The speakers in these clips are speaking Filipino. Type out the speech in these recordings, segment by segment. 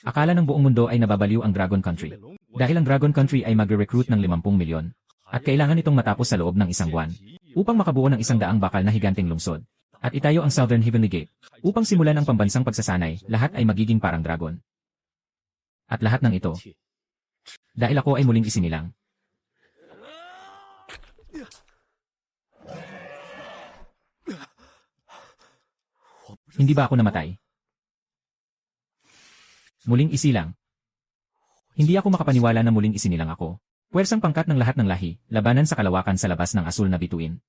Akala ng buong mundo ay nababaliw ang Dragon Country. Dahil ang Dragon Country ay magre-recruit ng 50 milyon. At kailangan itong matapos sa loob ng isang buwan. Upang makabuo ng 100 bakal na higanteng lungsod. At itayo ang Southern Heavenly Gate. Upang simulan ang pambansang pagsasanay, lahat ay magiging parang dragon. At lahat ng ito. Dahil ako ay muling isinilang. Hindi ba ako namatay? Muling isilang. Hindi ako makapaniwala na muling isinilang ako. Puwersang pangkat ng lahat ng lahi, labanan sa kalawakan sa labas ng asul na bituin.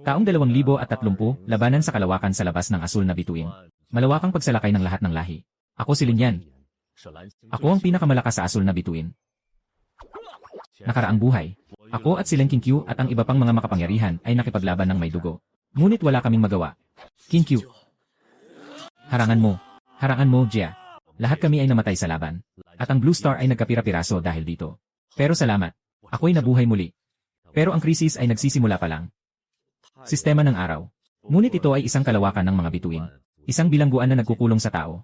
Taong 2030, labanan sa kalawakan sa labas ng asul na bituin. Malawakang pagsalakay ng lahat ng lahi. Ako si Linyan. Ako ang pinakamalakas sa asul na bituin. Nakaraang buhay. Ako at si Len Qinkyu at ang iba pang mga makapangyarihan ay nakipaglaban ng may dugo. Ngunit wala kaming magawa. Qinkyu. Harangan mo, Jia. Lahat kami ay namatay sa laban. At ang Blue Star ay nagkapira-piraso dahil dito. Pero salamat. Ako'y nabuhay muli. Pero ang krisis ay nagsisimula pa lang. Sistema ng araw. Ngunit ito ay isang kalawakan ng mga bituin. Isang bilangguan na nagkukulong sa tao.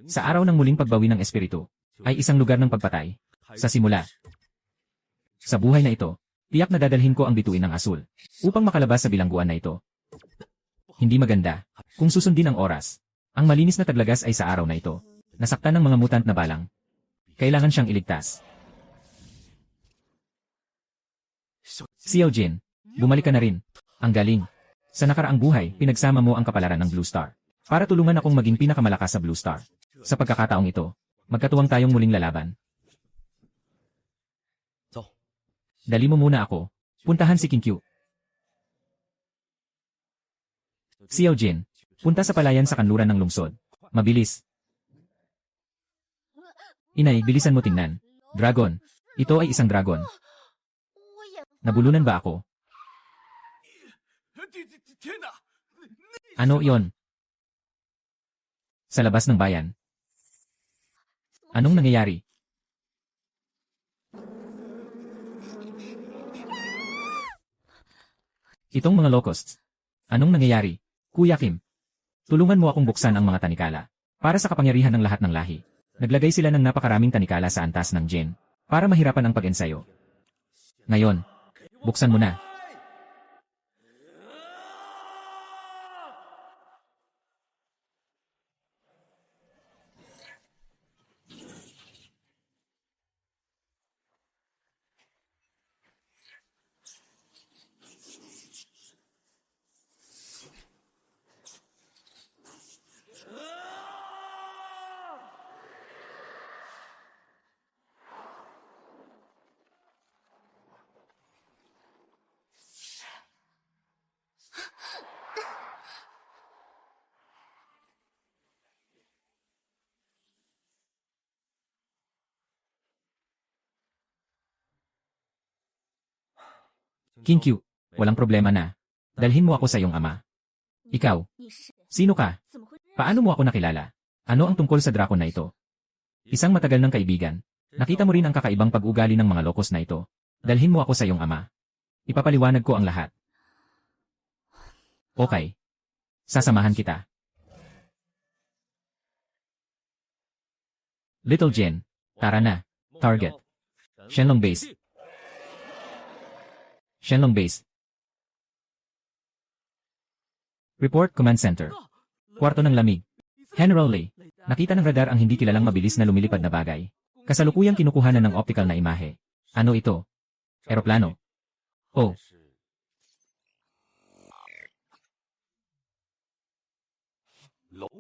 Sa araw ng muling pagbawi ng espiritu, ay isang lugar ng pagpatay. Sa simula. Sa buhay na ito, tiyak na dadalhin ko ang bituin ng asul. Upang makalabas sa bilangguan na ito. Hindi maganda. Kung susundin ang oras. Ang malinis na taglagas ay sa araw na ito. Nasaktan ng mga mutant na balang. Kailangan siyang iligtas. Xiao Jin, bumalik ka na rin. Ang galing. Sa nakaraang buhay, pinagsama mo ang kapalaran ng Blue Star. Para tulungan akong maging pinakamalakas sa Blue Star. Sa pagkakataong ito, magkatuwang tayong muling lalaban. Dali mo muna ako. Puntahan si Qinkyu. Xiao Jin, punta sa palayan sa kanluran ng lungsod. Mabilis. Inay, bilisan mo tingnan. Dragon. Ito ay isang dragon. Nabulunan ba ako? Ano yon? Sa labas ng bayan. Anong nangyayari? Itong mga locusts. Anong nangyayari? Kuya Kim. Tulungan mo akong buksan ang mga tanikala. Para sa kapangyarihan ng lahat ng lahi. Naglagay sila ng napakaraming tanikala sa antas ng Jin. Para mahirapan ang pag-ensayo. Ngayon. Buksan mo na. Qinkyu, walang problema na. Dalhin mo ako sa iyong ama. Ikaw, sino ka? Paano mo ako nakilala? Ano ang tungkol sa drakon na ito? Isang matagal ng kaibigan. Nakita mo rin ang kakaibang pag-ugali ng mga lokos na ito. Dalhin mo ako sa iyong ama. Ipapaliwanag ko ang lahat. Okay. Sasamahan kita. Little Jin, tara na. Target. Shenlong Base. Shenlong Base. Report Command Center. Kwarto ng lamig. General Lee, nakita ng radar ang hindi kilalang mabilis na lumilipad na bagay. Kasalukuyang kinukuhanan ng optical na imahe. Ano ito? Eroplano. Oh.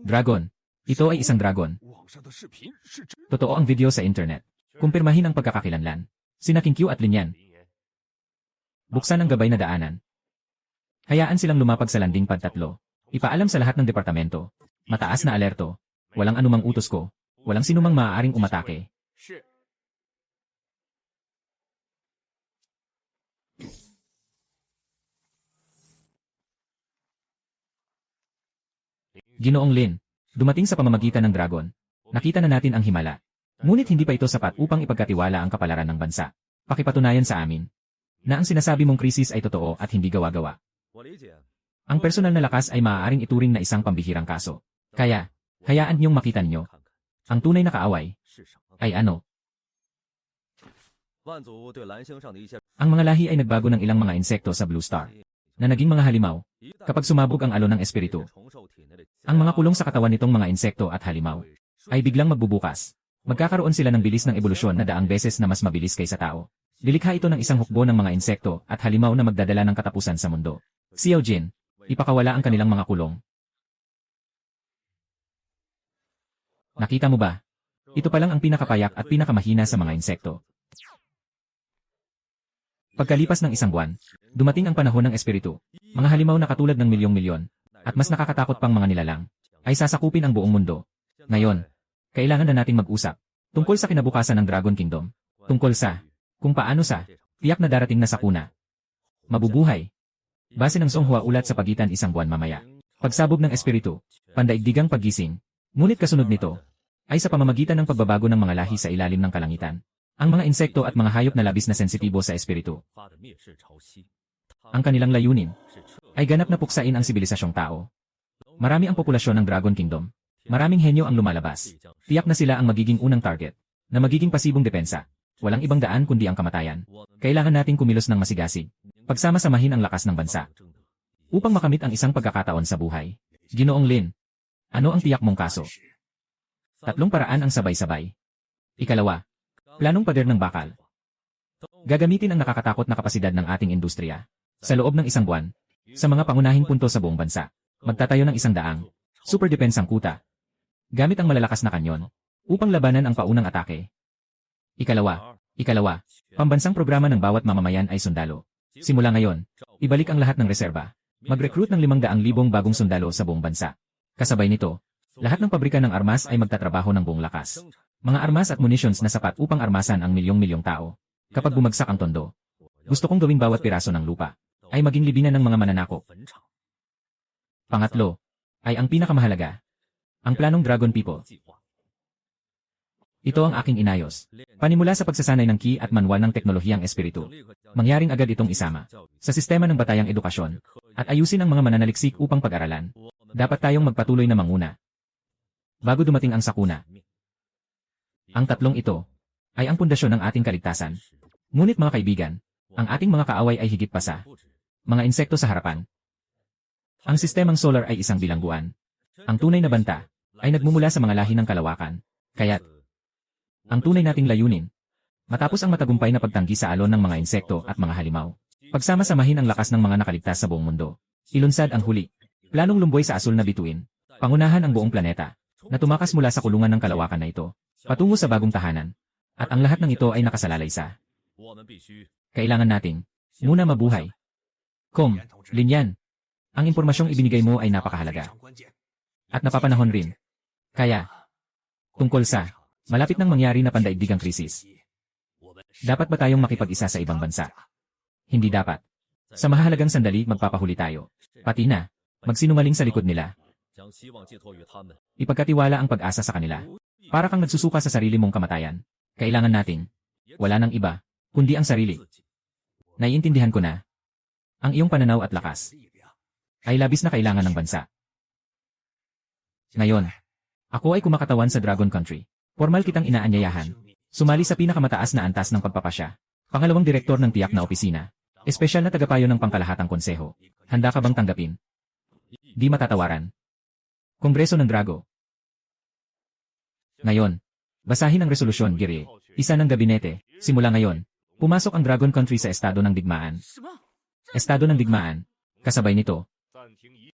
Dragon. Ito ay isang dragon. Totoo ang video sa internet. Kumpirmahin ang pagkakakilanlan. Sina Qinkyu at Linyan. Buksan ang gabay na daanan. Hayaan silang lumapag sa landing pad 3. Ipaalam sa lahat ng departamento. Mataas na alerto. Walang anumang utos ko. Walang sinumang maaaring umatake. Ginoong Lin, dumating sa pamamagitan ng dragon. Nakita na natin ang himala. Ngunit hindi pa ito sapat upang ipagkatiwala ang kapalaran ng bansa. Pakipatunayan sa amin na ang sinasabi mong krisis ay totoo at hindi gawa-gawa. Ang personal na lakas ay maaaring ituring na isang pambihirang kaso. Kaya, hayaan niyong makita ninyo. Ang tunay na kaaway ay ano? Ang mga lahi ay nagbago ng ilang mga insekto sa Blue Star na naging mga halimaw kapag sumabog ang alon ng espiritu. Ang mga kulong sa katawan nitong mga insekto at halimaw ay biglang magbubukas. Magkakaroon sila ng bilis ng ebolusyon na daang beses na mas mabilis kaysa tao. Lilikha ito ng isang hukbo ng mga insekto at halimaw na magdadala ng katapusan sa mundo. Xiao Jin, ipakawala ang kanilang mga kulong. Nakita mo ba? Ito pa lang ang pinakapayak at pinakamahina sa mga insekto. Pagkalipas ng isang buwan, dumating ang panahon ng espiritu. Mga halimaw na katulad ng milyong-milyon, at mas nakakatakot pang mga nilalang, ay sasakupin ang buong mundo. Ngayon, kailangan na nating mag-usap tungkol sa kinabukasan ng Dragon Kingdom. Tungkol sa kung paano sa tiyak na darating na sakuna. Mabubuhay. Base ng Songhua ulat sa pagitan isang buwan mamaya. Pagsabog ng espiritu, pandaigdigang paggising, ngunit kasunod nito, ay sa pamamagitan ng pagbabago ng mga lahi sa ilalim ng kalangitan. Ang mga insekto at mga hayop na labis na sensitibo sa espiritu. Ang kanilang layunin ay ganap na puksain ang sibilisasyong tao. Marami ang populasyon ng Dragon Kingdom. Maraming henyo ang lumalabas. Tiyak na sila ang magiging unang target, na magiging pasibong depensa. Walang ibang daan kundi ang kamatayan. Kailangan nating kumilos ng masigasig. Pagsama-samahin ang lakas ng bansa. Upang makamit ang isang pagkakataon sa buhay. Ginoong Lin, ano ang tiyak mong kaso? 3 paraan ang sabay-sabay. Ikalawa, planong pader ng bakal. Gagamitin ang nakakatakot na kapasidad ng ating industriya. Sa loob ng isang buwan, sa mga pangunahing punto sa buong bansa, magtatayo ng 100 super depensang kuta. Gamit ang malalakas na kanyon, upang labanan ang paunang atake. Ikalawa, pambansang programa ng bawat mamamayan ay sundalo. Simula ngayon, ibalik ang lahat ng reserba. Mag-recruit ng 500,000 bagong sundalo sa buong bansa. Kasabay nito, lahat ng pabrika ng armas ay magtatrabaho ng buong lakas. Mga armas at munitions na sapat upang armasan ang milyong-milyong tao. Kapag bumagsak ang tondo, gusto kong gawing bawat piraso ng lupa ay maging libingan ng mga mananakop. Pangatlo, ay ang pinakamahalaga, ang planong Dragon People. Ito ang aking inayos. Panimula sa pagsasanay ng ki at manual ng teknolohiyang espiritu. Mangyaring agad itong isama sa sistema ng batayang edukasyon at ayusin ang mga mananaliksik upang pag-aralan. Dapat tayong magpatuloy na manguna bago dumating ang sakuna. Ang tatlong ito ay ang pundasyon ng ating kaligtasan. Ngunit mga kaibigan, ang ating mga kaaway ay higit pa sa mga insekto sa harapan. Ang sistemang solar ay isang bilangguan. Ang tunay na banta ay nagmumula sa mga lahi ng kalawakan. Kaya't ang tunay nating layunin, matapos ang matagumpay na pagtanggi sa alon ng mga insekto at mga halimaw, pagsama-samahin ang lakas ng mga nakaligtas sa buong mundo. Ilunsad ang huli. Planong lumboy sa asul na bituin. Pangunahan ang buong planeta na tumakas mula sa kulungan ng kalawakan na ito, patungo sa bagong tahanan. At ang lahat ng ito ay nakasalalay sa kailangan nating muna mabuhay. Linyan, ang impormasyong ibinigay mo ay napakahalaga. At napapanahon rin. Kaya, tungkol sa malapit nang mangyari na pandaigdigang krisis. Dapat ba tayong makipag-isa sa ibang bansa? Hindi dapat. Sa mahalagang sandali magpapahuli tayo. Pati na, magsinungaling sa likod nila. Ipagkatiwala ang pag-asa sa kanila. Para kang nagsusuka sa sarili mong kamatayan. Kailangan natin. Wala nang iba, kundi ang sarili. Naiintindihan ko na. Ang iyong pananaw at lakas ay labis na kailangan ng bansa. Ngayon, ako ay kumakatawan sa Dragon Country. Formal kitang inaanyayahan. Sumali sa pinakamataas na antas ng pagpapasya. Pangalawang direktor ng tiyak na opisina. Espesyal na tagapayo ng pangkalahatang konseho. Handa ka bang tanggapin? Di matatawaran. Kongreso ng Drago. Ngayon, basahin ang resolusyon, Giri. Isa ng gabinete. Simula ngayon, pumasok ang Dragon Country sa estado ng digmaan. Estado ng digmaan. Kasabay nito,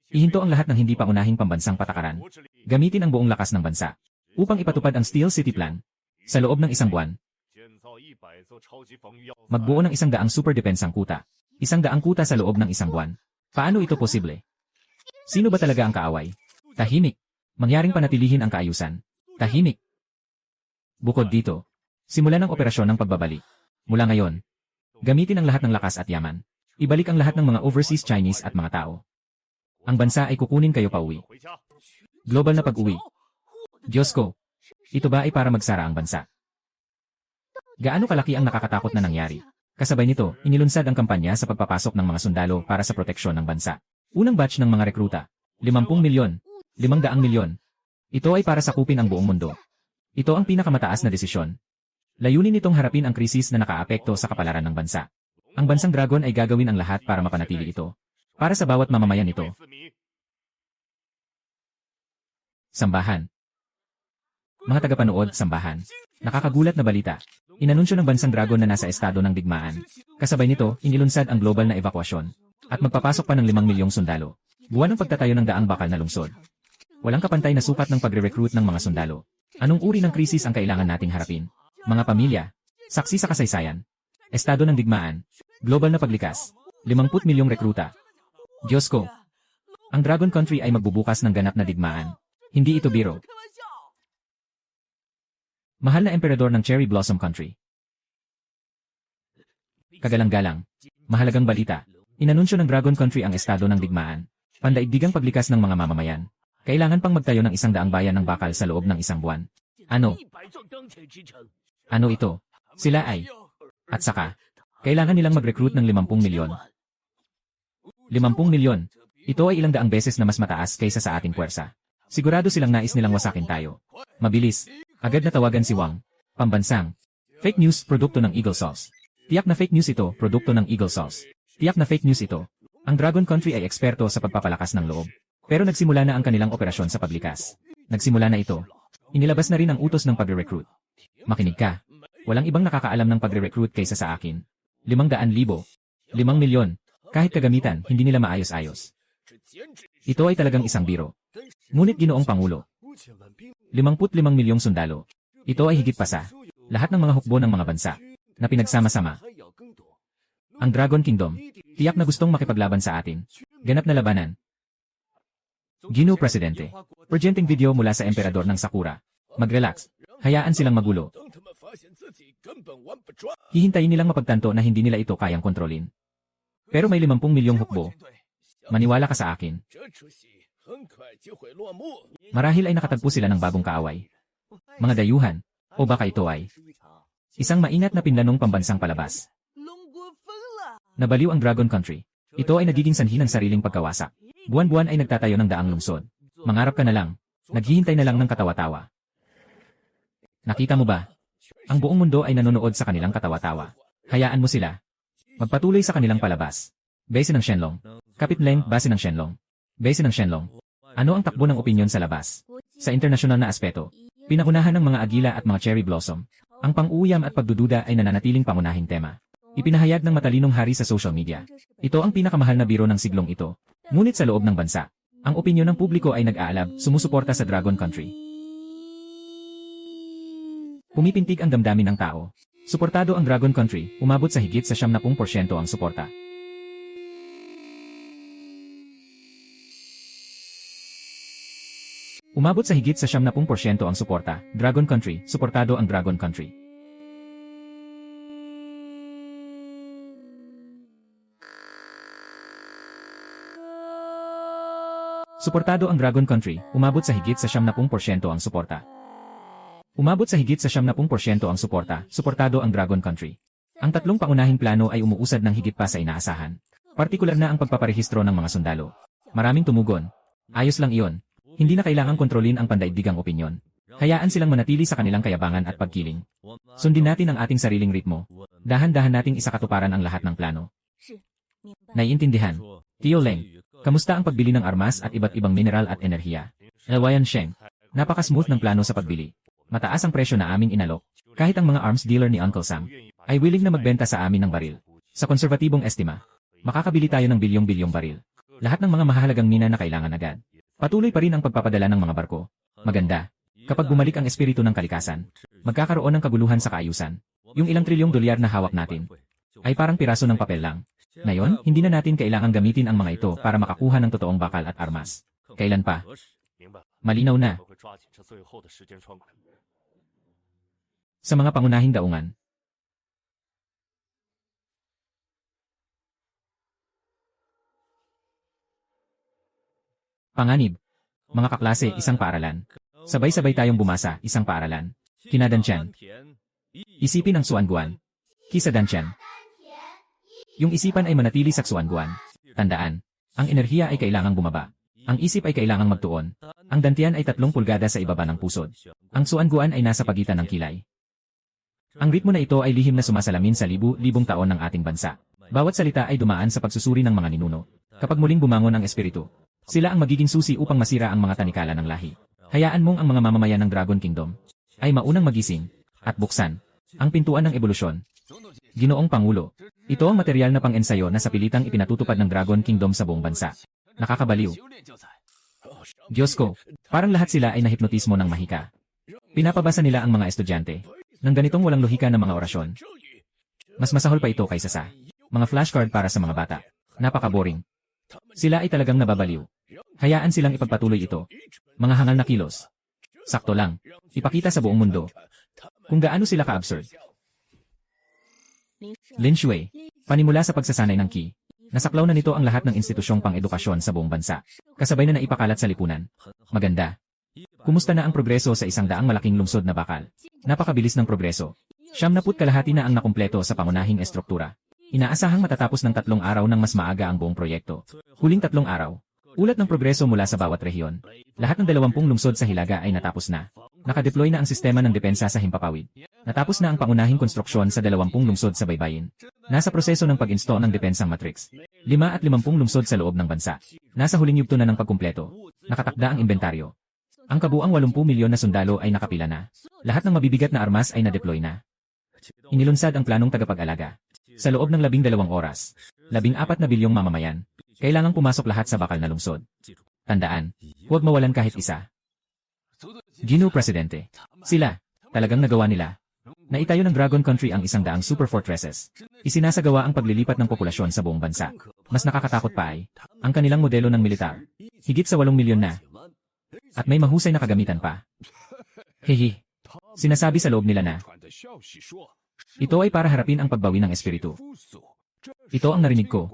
ihinto ang lahat ng hindi paunahing pambansang patakaran. Gamitin ang buong lakas ng bansa upang ipatupad ang Steel City Plan. Sa loob ng isang buwan, magbuo ng 100 super depensang kuta. 100 kuta sa loob ng isang buwan. Paano ito posible? Sino ba talaga ang kaaway? Tahimik. Mangyaring panatilihin ang kaayusan. Tahimik. Bukod dito, simulan ang operasyon ng pagbabalik. Mula ngayon, gamitin ang lahat ng lakas at yaman. Ibalik ang lahat ng mga overseas Chinese at mga tao. Ang bansa ay kukunin kayo pauwi. Global na pag-uwi. Diyos ko, ito ba ay para magsara ang bansa? Gaano kalaki ang nakakatakot na nangyari? Kasabay nito, inilunsad ang kampanya sa pagpapasok ng mga sundalo para sa proteksyon ng bansa. Unang batch ng mga rekruta, 50 milyon, 500 milyon. Ito ay para sakupin ang buong mundo. Ito ang pinakamataas na desisyon. Layunin nitong harapin ang krisis na nakaapekto sa kapalaran ng bansa. Ang bansang Dragon ay gagawin ang lahat para mapanatili ito. Para sa bawat mamamayan nito. Sambahan. Mga tagapanood, sambahan. Nakakagulat na balita. Inanunsyo ng bansang Dragon na nasa estado ng digmaan. Kasabay nito, inilunsad ang global na evakuasyon. At magpapasok pa ng 5 milyong sundalo. Buwan ng pagtatayo ng daang bakal na lungsod. Walang kapantay na sukat ng pagre-recruit ng mga sundalo. Anong uri ng krisis ang kailangan nating harapin? Mga pamilya, saksi sa kasaysayan, estado ng digmaan, global na paglikas, 50 milyong rekruta. Diyos ko, ang Dragon Country ay magbubukas ng ganap na digmaan. Hindi ito biro. Mahal na emperador ng Cherry Blossom Country. Kagalang-galang, mahalagang balita. Inanunsyo ng Dragon Country ang estado ng digmaan. Pandaigdigang paglikas ng mga mamamayan. Kailangan pang magtayo ng 100 bayan ng bakal sa loob ng 1 buwan. Ano? Ano ito? Sila ay. At saka, kailangan nilang mag-recruit ng 50 milyon. 50 milyon. Ito ay ilang daang beses na mas mataas kaysa sa ating puwersa. Sigurado silang nais nilang wasakin tayo. Mabilis. Agad na tawagan si Wang. Pambansang. Fake news, produkto ng Eagle Sauce. Tiyak na fake news ito, produkto ng Eagle Sauce. Tiyak na fake news ito. Ang Dragon Country ay eksperto sa pagpapalakas ng loob. Pero nagsimula na ang kanilang operasyon sa paglikas. Nagsimula na ito. Inilabas na rin ang utos ng pagre-recruit. Makinig ka. Walang ibang nakakaalam ng pagre-recruit kaysa sa akin. 500,000. 5 milyon. Kahit kagamitan, hindi nila maayos-ayos. Ito ay talagang isang biro. Ngunit Ginoong Pangulo. 55 milyong sundalo. Ito ay higit pa sa lahat ng mga hukbo ng mga bansa na pinagsama-sama. Ang Dragon Kingdom, tiyak na gustong makipaglaban sa atin. Ganap na labanan. Ginoong Presidente. Presenting video mula sa Emperador ng Sakura. Mag-relax. Hayaan silang magulo. Hihintayin nilang mapagtanto na hindi nila ito kayang kontrolin. Pero may 50 milyong hukbo. Maniwala ka sa akin. Marahil ay nakatagpo sila ng bagong kaaway. Mga dayuhan. O baka ito ay isang maingat na pinlanong pambansang palabas. Nabaliw ang Dragon Country. Ito ay nagiging sanhi ng sariling pagkawasak. Buwan-buwan ay nagtatayo ng daang lungsod. Mangarap ka na lang. Naghihintay na lang ng katawa-tawa. Nakita mo ba? Ang buong mundo ay nanonood sa kanilang katawa-tawa. Hayaan mo sila. Magpatuloy sa kanilang palabas. Base ng Shenlong. Kapitleng, base ng Shenlong. Base ng Shenlong. Ano ang takbo ng opinyon sa labas? Sa internasyonal na aspeto, pinakunahan ng mga agila at mga cherry blossom. Ang pang-uuyam at pagdududa ay nananatiling pangunahing tema. Ipinahayag ng matalinong hari sa social media. Ito ang pinakamahal na biro ng siglong ito. Ngunit sa loob ng bansa, ang opinyon ng publiko ay nag-aalab, sumusuporta sa Dragon Country. Pumipintig ang damdamin ng tao. Suportado ang Dragon Country, umabot sa higit sa 70% ang suporta. Umabot sa higit sa 70% ang suporta. Dragon Country, suportado ang Dragon Country. Suportado ang Dragon Country, umabot sa higit sa 70% ang suporta. Umabot sa higit sa 70% ang suporta, suportado ang Dragon Country. Ang tatlong pangunahing plano ay umuusad ng higit pa sa inaasahan. Partikular na ang pagpaparehistro ng mga sundalo. Maraming tumugon. Ayos lang iyon. Hindi na kailangang kontrolin ang pandaigdigang opinyon. Hayaan silang manatili sa kanilang kayabangan at pagkiling. Sundin natin ang ating sariling ritmo. Dahan-dahan nating isakatuparan ang lahat ng plano. Naiintindihan. Tio Leng, kamusta ang pagbili ng armas at iba't ibang mineral at enerhiya? Elwayan Sheng, napaka-smooth ng plano sa pagbili. Mataas ang presyo na aming inalok. Kahit ang mga arms dealer ni Uncle Sam ay willing na magbenta sa amin ng baril. Sa konservatibong estima, makakabili tayo ng bilyong-bilyong baril. Lahat ng mga mahalagang mina na kailangan agad. Patuloy pa rin ang pagpapadala ng mga barko. Maganda. Kapag bumalik ang espiritu ng kalikasan, magkakaroon ng kaguluhan sa kaayusan. Yung ilang trilyong dolyar na hawak natin ay parang piraso ng papel lang. Ngayon, hindi na natin kailangang gamitin ang mga ito para makakuha ng totoong bakal at armas. Kailan pa? Malinaw na. Sa mga pangunahing daungan. Panganib. Mga kaklase, isang paaralan. Sabay-sabay tayong bumasa, isang paaralan. Kinadansyan. Isipin ang Suanguan. Kisadansyan. Yung isipan ay manatili sa Suanguan. Tandaan, ang enerhiya ay kailangang bumaba. Ang isip ay kailangang magtuon. Ang dantian ay 3 pulgada sa ibaba ng pusod. Ang suanguan ay nasa pagitan ng kilay. Ang ritmo na ito ay lihim na sumasalamin sa libu-libong taon ng ating bansa. Bawat salita ay dumaan sa pagsusuri ng mga ninuno. Kapag muling bumangon ang espiritu, sila ang magiging susi upang masira ang mga tanikala ng lahi. Hayaan mong ang mga mamamayan ng Dragon Kingdom ay maunang magising at buksan ang pintuan ng ebolusyon. Ginoong Pangulo, ito ang material na pang-ensayo na sa pilitang ipinatutupad ng Dragon Kingdom sa buong bansa. Nakakabaliw. Diyos ko, parang lahat sila ay nahipnotismo ng mahika. Pinapabasa nila ang mga estudyante ng ganitong walang lohika na mga orasyon. Mas masahol pa ito kaysa sa mga flashcard para sa mga bata. Napaka-boring. Sila ay talagang nababaliw. Hayaan silang ipagpatuloy ito. Mga hangal na kilos. Sakto lang. Ipakita sa buong mundo kung gaano sila ka-absurd. Lin Shui, panimula sa pagsasanay ng Qi, nasaklaw na nito ang lahat ng institusyong pang-edukasyon sa buong bansa. Kasabay na naipakalat sa lipunan. Maganda. Kumusta na ang progreso sa 100 malaking lungsod na bakal? Napakabilis ng progreso. 70% na ang nakumpleto sa pangunahing estruktura. Inaasahang matatapos ng 3 araw ng mas maaga ang buong proyekto. Huling 3 araw. Ulat ng progreso mula sa bawat rehiyon. Lahat ng 20 lungsod sa Hilaga ay natapos na. Nakadeploy na ang sistema ng depensa sa Himpapawid. Natapos na ang pangunahing konstruksyon sa 20 lungsod sa baybayin. Nasa proseso ng pag-install ng depensang matrix. 5 at 50 lungsod sa loob ng bansa. Nasa huling yugto na ng pagkumpleto. Nakatakda ang inventaryo. Ang kabuang 80 milyon na sundalo ay nakapila na. Lahat ng mabibigat na armas ay na-deploy na. Inilunsad ang planong tagapag-alaga. Sa loob ng 12 oras, 14 na bilyong mamamayan, kailangang pumasok lahat sa bakal na lungsod. Tandaan, huwag mawalan kahit isa. Gino Presidente. Sila, talagang nagawa nila. Naitayo ng Dragon Country ang 100 super fortresses. Isinasagawa ang paglilipat ng populasyon sa buong bansa. Mas nakakatakot pa ay, ang kanilang modelo ng militar. Higit sa 8 milyon na. At may mahusay na kagamitan pa. Hehe. Sinasabi sa loob nila na, ito ay para harapin ang pagbawi ng espiritu. Ito ang narinig ko.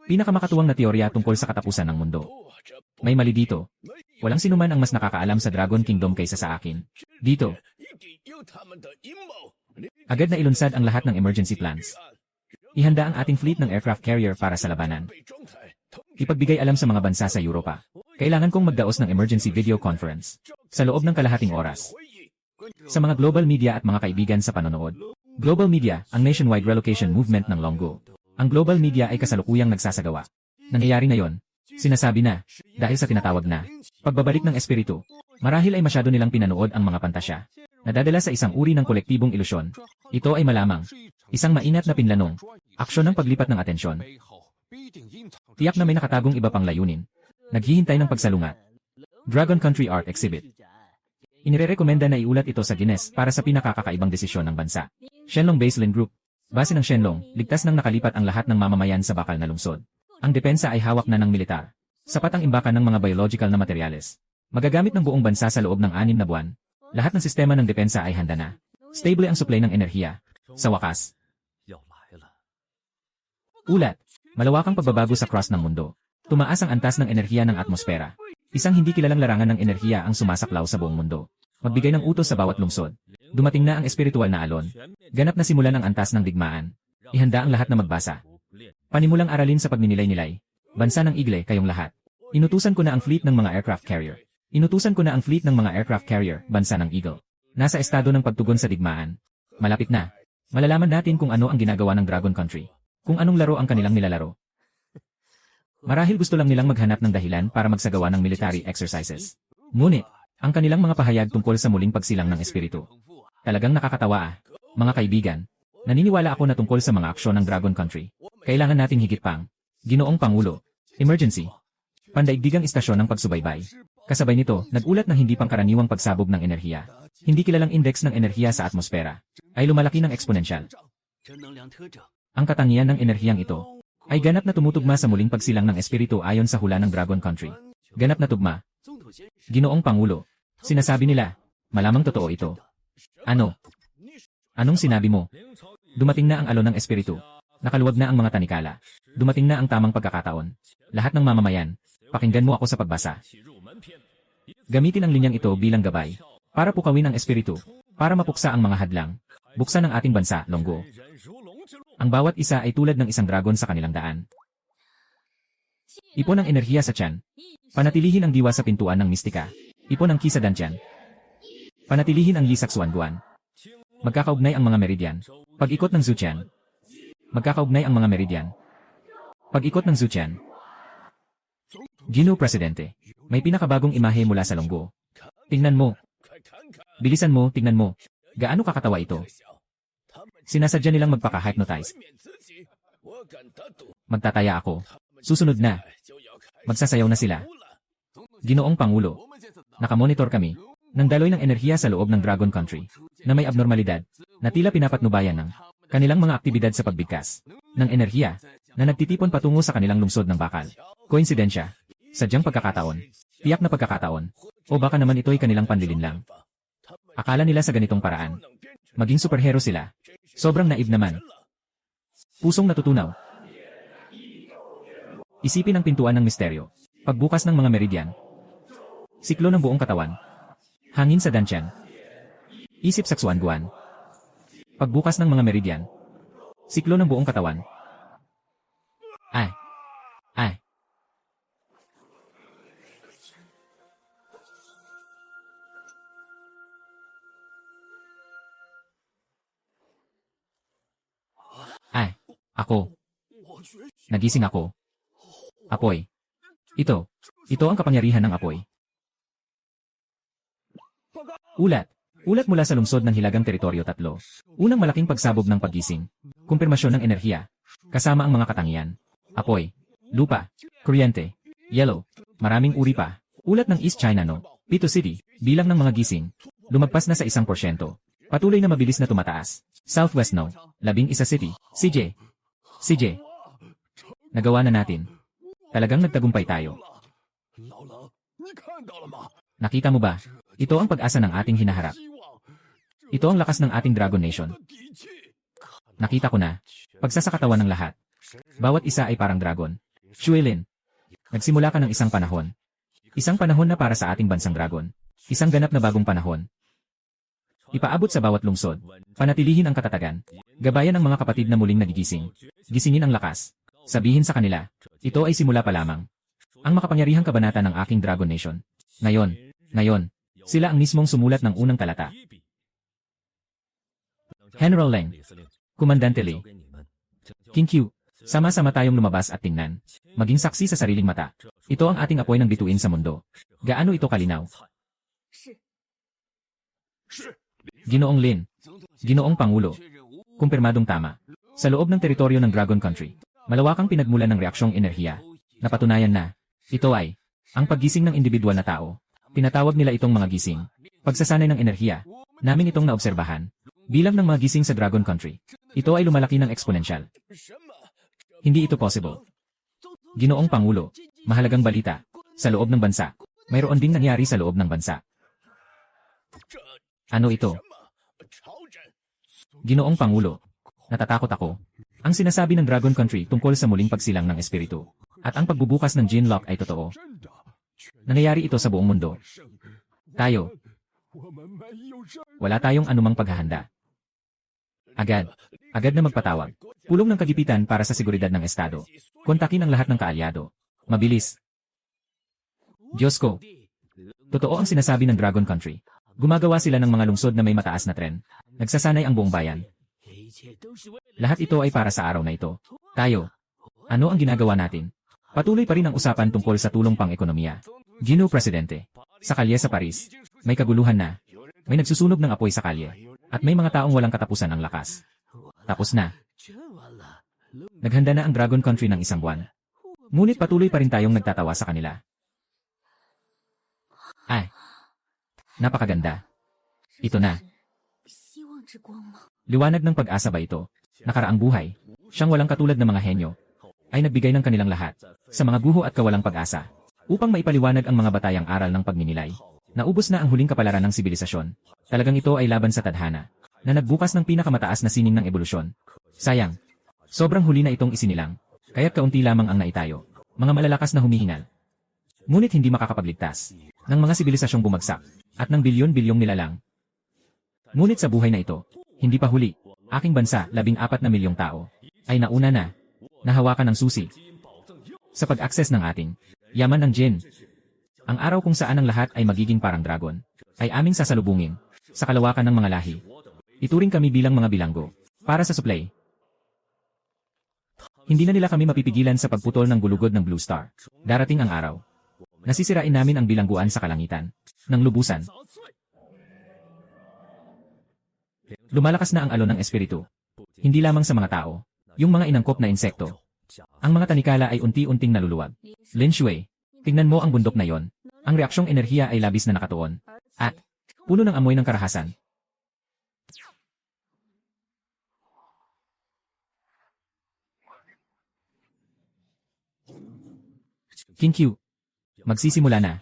Pinakamakatuwang na teorya tungkol sa katapusan ng mundo. May mali dito. Walang sinuman ang mas nakakaalam sa Dragon Kingdom kaysa sa akin. Dito. Agad na ilunsad ang lahat ng emergency plans. Ihanda ang ating fleet ng aircraft carrier para sa labanan. Ipagbigay alam sa mga bansa sa Europa. Kailangan kong magdaos ng emergency video conference. Sa loob ng kalahating oras. Sa mga global media at mga kaibigan sa panonood. Global media, ang nationwide relocation movement ng Longgo. Ang global media ay kasalukuyang nagsasagawa. Nangyayari na yon. Sinasabi na, dahil sa tinatawag na pagbabalik ng espiritu, marahil ay masyado nilang pinanood ang mga pantasya. Nadadala sa isang uri ng kolektibong ilusyon. Ito ay malamang isang mainat na pinlanong aksyon ng paglipat ng atensyon. Tiyak na may nakatagong iba pang layunin. Naghihintay ng pagsalungat. Dragon Country Art Exhibit. Inirerekomenda na iulat ito sa Guinness para sa pinakakakaibang desisyon ng bansa. Shenlong Baselin Group. Base ng Shenlong, ligtas nang nakalipat ang lahat ng mamamayan sa bakal na lungsod. Ang depensa ay hawak na ng militar. Sapat ang imbakan ng mga biological na materyales. Magagamit ng buong bansa sa loob ng 6 na buwan. Lahat ng sistema ng depensa ay handa na. Stable ang supply ng enerhiya. Sa wakas. Ulat. Malawakang pagbabago sa crust ng mundo. Tumaas ang antas ng enerhiya ng atmosfera. Isang hindi kilalang larangan ng enerhiya ang sumasaklaw sa buong mundo. Magbigay ng utos sa bawat lungsod. Dumating na ang espiritual na alon. Ganap na simulan ang antas ng digmaan. Ihanda ang lahat na magbasa. Panimulang aralin sa pagninilay-nilay. Bansa ng Igle, kayong lahat. Inutusan ko na ang fleet ng mga aircraft carrier. Inutusan ko na ang fleet ng mga aircraft carrier, bansa ng Eagle. Nasa estado ng pagtugon sa digmaan. Malapit na. Malalaman natin kung ano ang ginagawa ng Dragon Country. Kung anong laro ang kanilang nilalaro. Marahil gusto lang nilang maghanap ng dahilan para magsagawa ng military exercises. Ngunit, ang kanilang mga pahayag tungkol sa muling pagsilang ng espiritu. Talagang nakakatawa ah. Mga kaibigan, naniniwala ako na tungkol sa mga aksyon ng Dragon Country. Kailangan nating higit pang. Ginoong Pangulo. Emergency. Pandaigdigang istasyon ng pagsubaybay. Kasabay nito, nagulat ng hindi pangkaraniwang pagsabog ng enerhiya. Hindi kilalang index ng enerhiya sa atmosfera. Ay lumalaki ng eksponensyal. Ang katangian ng enerhiyang ito ay ganap na tumutugma sa muling pagsilang ng espiritu ayon sa hula ng Dragon Country. Ganap na tugma. Ginoong Pangulo. Sinasabi nila, malamang totoo ito. Ano? Anong sinabi mo? Dumating na ang alon ng espiritu. Nakaluwag na ang mga tanikala. Dumating na ang tamang pagkakataon. Lahat ng mamamayan, pakinggan mo ako sa pagbasa. Gamitin ang linyang ito bilang gabay para pukawin ang espiritu, para mapuksa ang mga hadlang. Buksan ang ating bansa, Longgo. Ang bawat isa ay tulad ng isang dragon sa kanilang daan. Ipon ang enerhiya sa tiyan. Panatilihin ang diwa sa pintuan ng mistika. Ipon ang ki sa dantian. Panatilihin ang li sa Xuanguan. Magkakaugnay ang mga meridian. Pag-ikot ng Zutian. Magkakaugnay ang mga meridian. Pag-ikot ng Zutian. Gino Presidente. May pinakabagong imahe mula sa longgo. Tingnan mo. Bilisan mo, tingnan mo. Gaano kakatawa ito? Sinasadya nilang magpaka-hypnotize. Magtataya ako. Susunod na. Magsasayaw na sila. Ginoong Pangulo. Nakamonitor kami ng daloy ng enerhiya sa loob ng Dragon Country na may abnormalidad na tila pinapatnubayan ng kanilang mga aktibidad sa pagbigkas ng enerhiya na nagtitipon patungo sa kanilang lungsod ng bakal. Koinsidensya. Sadyang pagkakataon. Tiyak na pagkakataon. O baka naman ito'y kanilang panlilin lang. Akala nila sa ganitong paraan. Maging superhero sila. Sobrang naive naman. Pusong natutunaw. Isipin ang pintuan ng misteryo. Pagbukas ng mga meridian. Siklo ng buong katawan. Hangin sa dantian. Isip sa Xuanguan. Pagbukas ng mga meridian. Siklo ng buong katawan. Ay. Ay. Ay. Ako. Nagising ako. Apoy. Ito ang kapangyarihan ng apoy. Ulat. Ulat mula sa lungsod ng Hilagang Teritoryo 3. Unang malaking pagsabog ng paggising. Kumpirmasyon ng enerhiya. Kasama ang mga katangian. Apoy. Lupa. Kuryente. Yellow. Maraming uri pa. Ulat ng East China No. Pito City. Bilang ng mga gising. Lumagpas na sa 1%. Patuloy na mabilis na tumataas. Southwest No. 11 City. CJ. Nagawa na natin. Talagang nagtagumpay tayo. Nakita mo ba? Ito ang pag-asa ng ating hinaharap. Ito ang lakas ng ating Dragon Nation. Nakita ko na. Pagsasakatawan ng lahat. Bawat isa ay parang dragon. Shuilin. Nagsimula ka ng isang panahon. Isang panahon na para sa ating bansang dragon. Isang ganap na bagong panahon. Ipaabot sa bawat lungsod. Panatilihin ang katatagan. Gabayan ang mga kapatid na muling nagigising. Gisingin ang lakas. Sabihin sa kanila, ito ay simula pa lamang. Ang makapangyarihang kabanata ng aking Dragon Nation. Ngayon, sila ang mismong sumulat ng unang talata. General Leng. Komandante Lee. King Q. Sama-sama tayong lumabas at tingnan. Maging saksi sa sariling mata. Ito ang ating apoy ng bituin sa mundo. Gaano ito kalinaw? Ginoong Lin. Ginoong Pangulo. Kumpirmadong tama. Sa loob ng teritoryo ng Dragon Country, malawakang pinagmulan ng reaksyong enerhiya. Napatunayan na, ito ay ang paggising ng individual na tao. Tinatawag nila itong mga gising. Pagsasanay ng enerhiya. Namin itong naobserbahan. Bilang ng mga gising sa Dragon Country. Ito ay lumalaki ng exponential. Hindi ito possible. Ginoong Pangulo. Mahalagang balita. Sa loob ng bansa. Mayroon ding nangyari sa loob ng bansa. Ano ito? Ginoong Pangulo. Natatakot ako. Ang sinasabi ng Dragon Country tungkol sa muling pagsilang ng espiritu. At ang pagbubukas ng Jinlock ay totoo. Nangyayari ito sa buong mundo. Tayo. Wala tayong anumang paghahanda. Agad na magpatawag. Pulong ng kagipitan para sa seguridad ng Estado. Kontakin ang lahat ng kaalyado. Mabilis. Diyos ko. Totoo ang sinasabi ng Dragon Country. Gumagawa sila ng mga lungsod na may mataas na tren. Nagsasanay ang buong bayan. Lahat ito ay para sa araw na ito. Tayo. Ano ang ginagawa natin? Patuloy pa rin ang usapan tungkol sa tulong pang-ekonomiya. Gino Presidente. Sa kalye sa Paris. May kaguluhan na. May nagsusunog ng apoy sa kalye. At may mga taong walang katapusan ang lakas. Tapos na. Naghanda na ang Dragon Country ng 1 buwan. Ngunit patuloy pa rin tayong nagtatawa sa kanila. Ay. Napakaganda. Ito na. Liwanag ng pag-asa ba ito? Nakaraang buhay. Siyang walang katulad ng mga henyo. Ay nagbigay ng kanilang lahat. Sa mga guho at kawalang pag-asa. Upang maipaliwanag ang mga batayang aral ng pagninilay. Naubos na ang huling kapalaran ng sibilisasyon. Talagang ito ay laban sa tadhana. Na nagbukas ng pinakamataas na sining ng ebolusyon. Sayang. Sobrang huli na itong isinilang. Kaya't kaunti lamang ang naitayo. Mga malalakas na humihingal. Ngunit hindi makakapagligtas. Ng mga sibilisasyong bumagsak. At ng bilyon-bilyong nilalang. Ngunit sa buhay na ito, hindi pa huli. Aking bansa, 14 na milyong tao. Ay nauna na. Nahawakan ng susi. Sa pag-access ng ating yaman ng Jin. Ang araw kung saan ang lahat ay magiging parang dragon, ay aming sasalubungin sa kalawakan ng mga lahi. Ituring kami bilang mga bilanggo para sa supply. Hindi na nila kami mapipigilan sa pagputol ng gulugod ng Blue Star. Darating ang araw. Nasisirain namin ang bilangguan sa kalangitan ng lubusan. Lumalakas na ang alon ng espiritu. Hindi lamang sa mga tao, yung mga inangkop na insekto. Ang mga tanikala ay unti-unting naluluwag. Lin Shui, tingnan mo ang bundok na yon. Ang reaksyong enerhiya ay labis na nakatuon. At puno ng amoy ng karahasan. King Q, magsisimula na.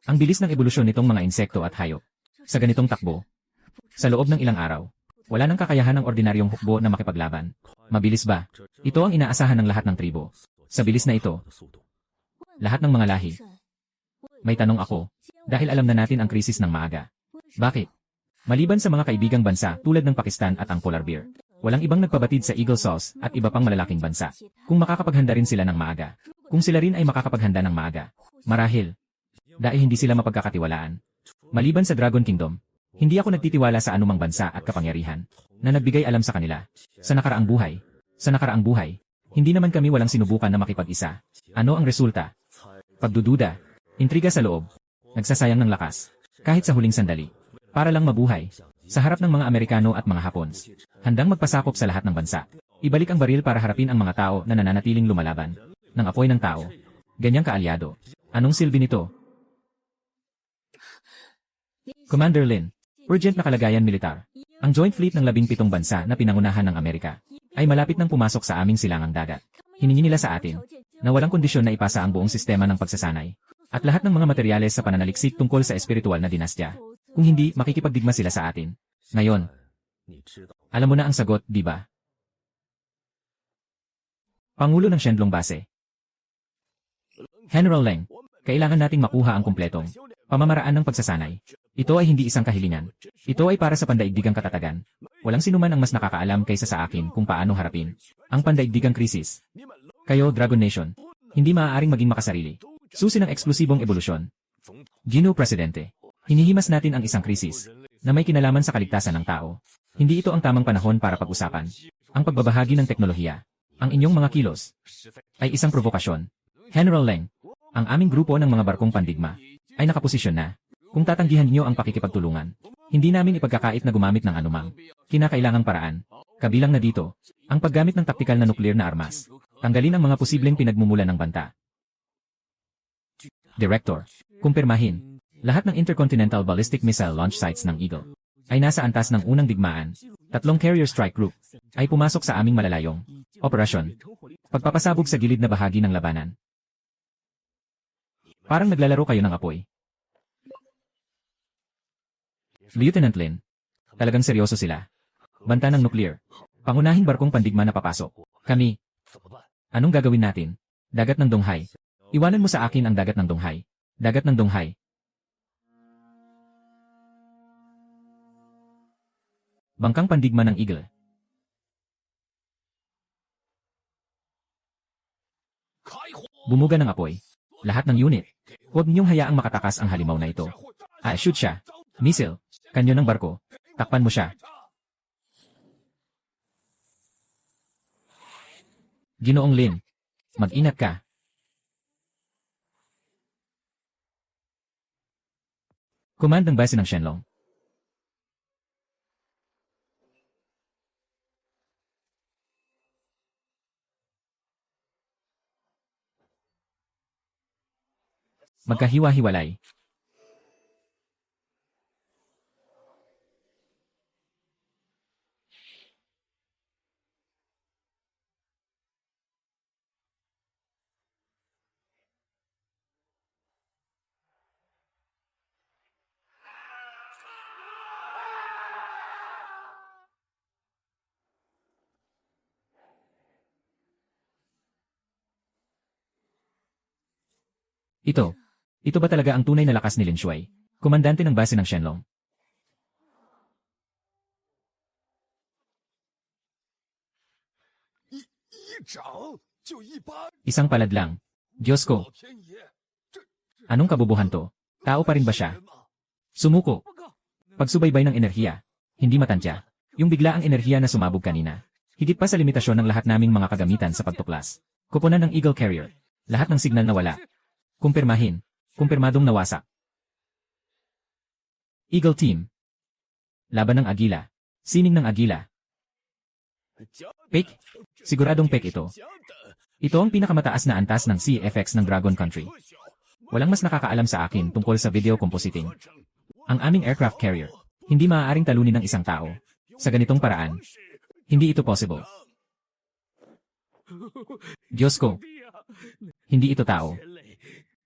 Ang bilis ng ebolusyon nitong mga insekto at hayop. Sa ganitong takbo, sa loob ng ilang araw, wala nang kakayahan ng ordinaryong hukbo na makipaglaban. Mabilis ba? Ito ang inaasahan ng lahat ng tribo. Sa bilis na ito, lahat ng mga lahi. May tanong ako, dahil alam na natin ang krisis ng maaga. Bakit? Maliban sa mga kaibigang bansa tulad ng Pakistan at ang Polar Bear, walang ibang nagpabatid sa Eagle Sauce at iba pang malalaking bansa. Kung makakapaghanda rin sila ng maaga. Kung sila rin ay makakapaghanda ng maaga. Marahil. Dahil hindi sila mapagkakatiwalaan. Maliban sa Dragon Kingdom, hindi ako nagtitiwala sa anumang bansa at kapangyarihan na nagbigay alam sa kanila. Sa nakaraang buhay, hindi naman kami walang sinubukan na makipag-isa. Ano ang resulta? Pagdududa, intriga sa loob, nagsasayang ng lakas, kahit sa huling sandali, para lang mabuhay. Sa harap ng mga Amerikano at mga Hapons, handang magpasakop sa lahat ng bansa. Ibalik ang baril para harapin ang mga tao na nananatiling lumalaban ng apoy ng tao. Ganyang kaalyado. Anong silbi nito? Commander Lin, urgent na kalagayan militar. Ang Joint Fleet ng 17 bansa na pinangunahan ng Amerika ay malapit nang pumasok sa aming silangang dagat. Hiningi nila sa atin na walang kondisyon na ipasa ang buong sistema ng pagsasanay at lahat ng mga materyales sa pananaliksik tungkol sa espiritual na dinastya. Kung hindi, makikipagdigma sila sa atin. Ngayon, alam mo na ang sagot, di ba? Pangulo ng Shenlong Base. General Leng, kailangan nating makuha ang kumpletong pamamaraan ng pagsasanay. Ito ay hindi isang kahilingan. Ito ay para sa pandaigdigang katatagan. Walang sinuman ang mas nakakaalam kaysa sa akin kung paano harapin ang pandaigdigang krisis. Kayo, Dragon Nation, hindi maaaring maging makasarili. Susi ng eksklusibong ebolusyon. Gino Presidente, hinihimas natin ang isang krisis na may kinalaman sa kaligtasan ng tao. Hindi ito ang tamang panahon para pag-usapan ang pagbabahagi ng teknolohiya. Ang inyong mga kilos ay isang provokasyon. General Leng, ang aming grupo ng mga barkong pandigma ay nakaposisyon na. Kung tatanggihan niyo ang pakikipagtulungan, hindi namin ipagkakait na gumamit ng anumang kinakailangang paraan. Kabilang na dito, ang paggamit ng taktikal na nuklear na armas. Tanggalin ang mga posibleng pinagmumulan ng banta. Director, kumpirmahin, lahat ng intercontinental ballistic missile launch sites ng Eagle ay nasa antas ng unang digmaan. 3 carrier strike group ay pumasok sa aming malalayong operasyon. Pagpapasabog sa gilid na bahagi ng labanan. Parang naglalaro kayo ng apoy. Lieutenant Lin, talagang seryoso sila. Banta ng nuclear. Pangunahing barkong pandigma na papasok. Kami. Anong gagawin natin? Dagat ng Donghai. Iwanan mo sa akin ang dagat ng Donghai. Dagat ng Donghai. Bangkang pandigma ng Eagle. Bumuga ng apoy. Lahat ng unit. Huwag niyong hayaang makatakas ang halimaw na ito. Shoot siya. Missile. Kanyo ng barko. Takpan mo siya. Ginoong Lin. Mag-ingat ka. Command ng base ng Shenlong. Magkahiwa-hiwalay. Ito ba talaga ang tunay na lakas ni Lin Shuai? Komandante ng base ng Shenlong. Isang palad lang. Diyos ko. Anong kabubuhan to? Tao pa rin ba siya? Sumuko. Pagsubaybay ng enerhiya. Hindi matantya. Yung biglaang enerhiya na sumabog kanina. Higit pa sa limitasyon ng lahat naming mga kagamitan sa pagtuklas. Koponan ng Eagle Carrier. Lahat ng signal nawala. Kumpirmahin. Kumpirmadong nawasak. Eagle Team. Laban ng Agila. Sining ng Agila. Fake? Siguradong fake ito. Ito ang pinakamataas na antas ng CFX ng Dragon Country. Walang mas nakakaalam sa akin tungkol sa video compositing. Ang aming aircraft carrier, hindi maaaring talunin ng isang tao. Sa ganitong paraan, hindi ito possible. Diyos ko. Hindi ito tao.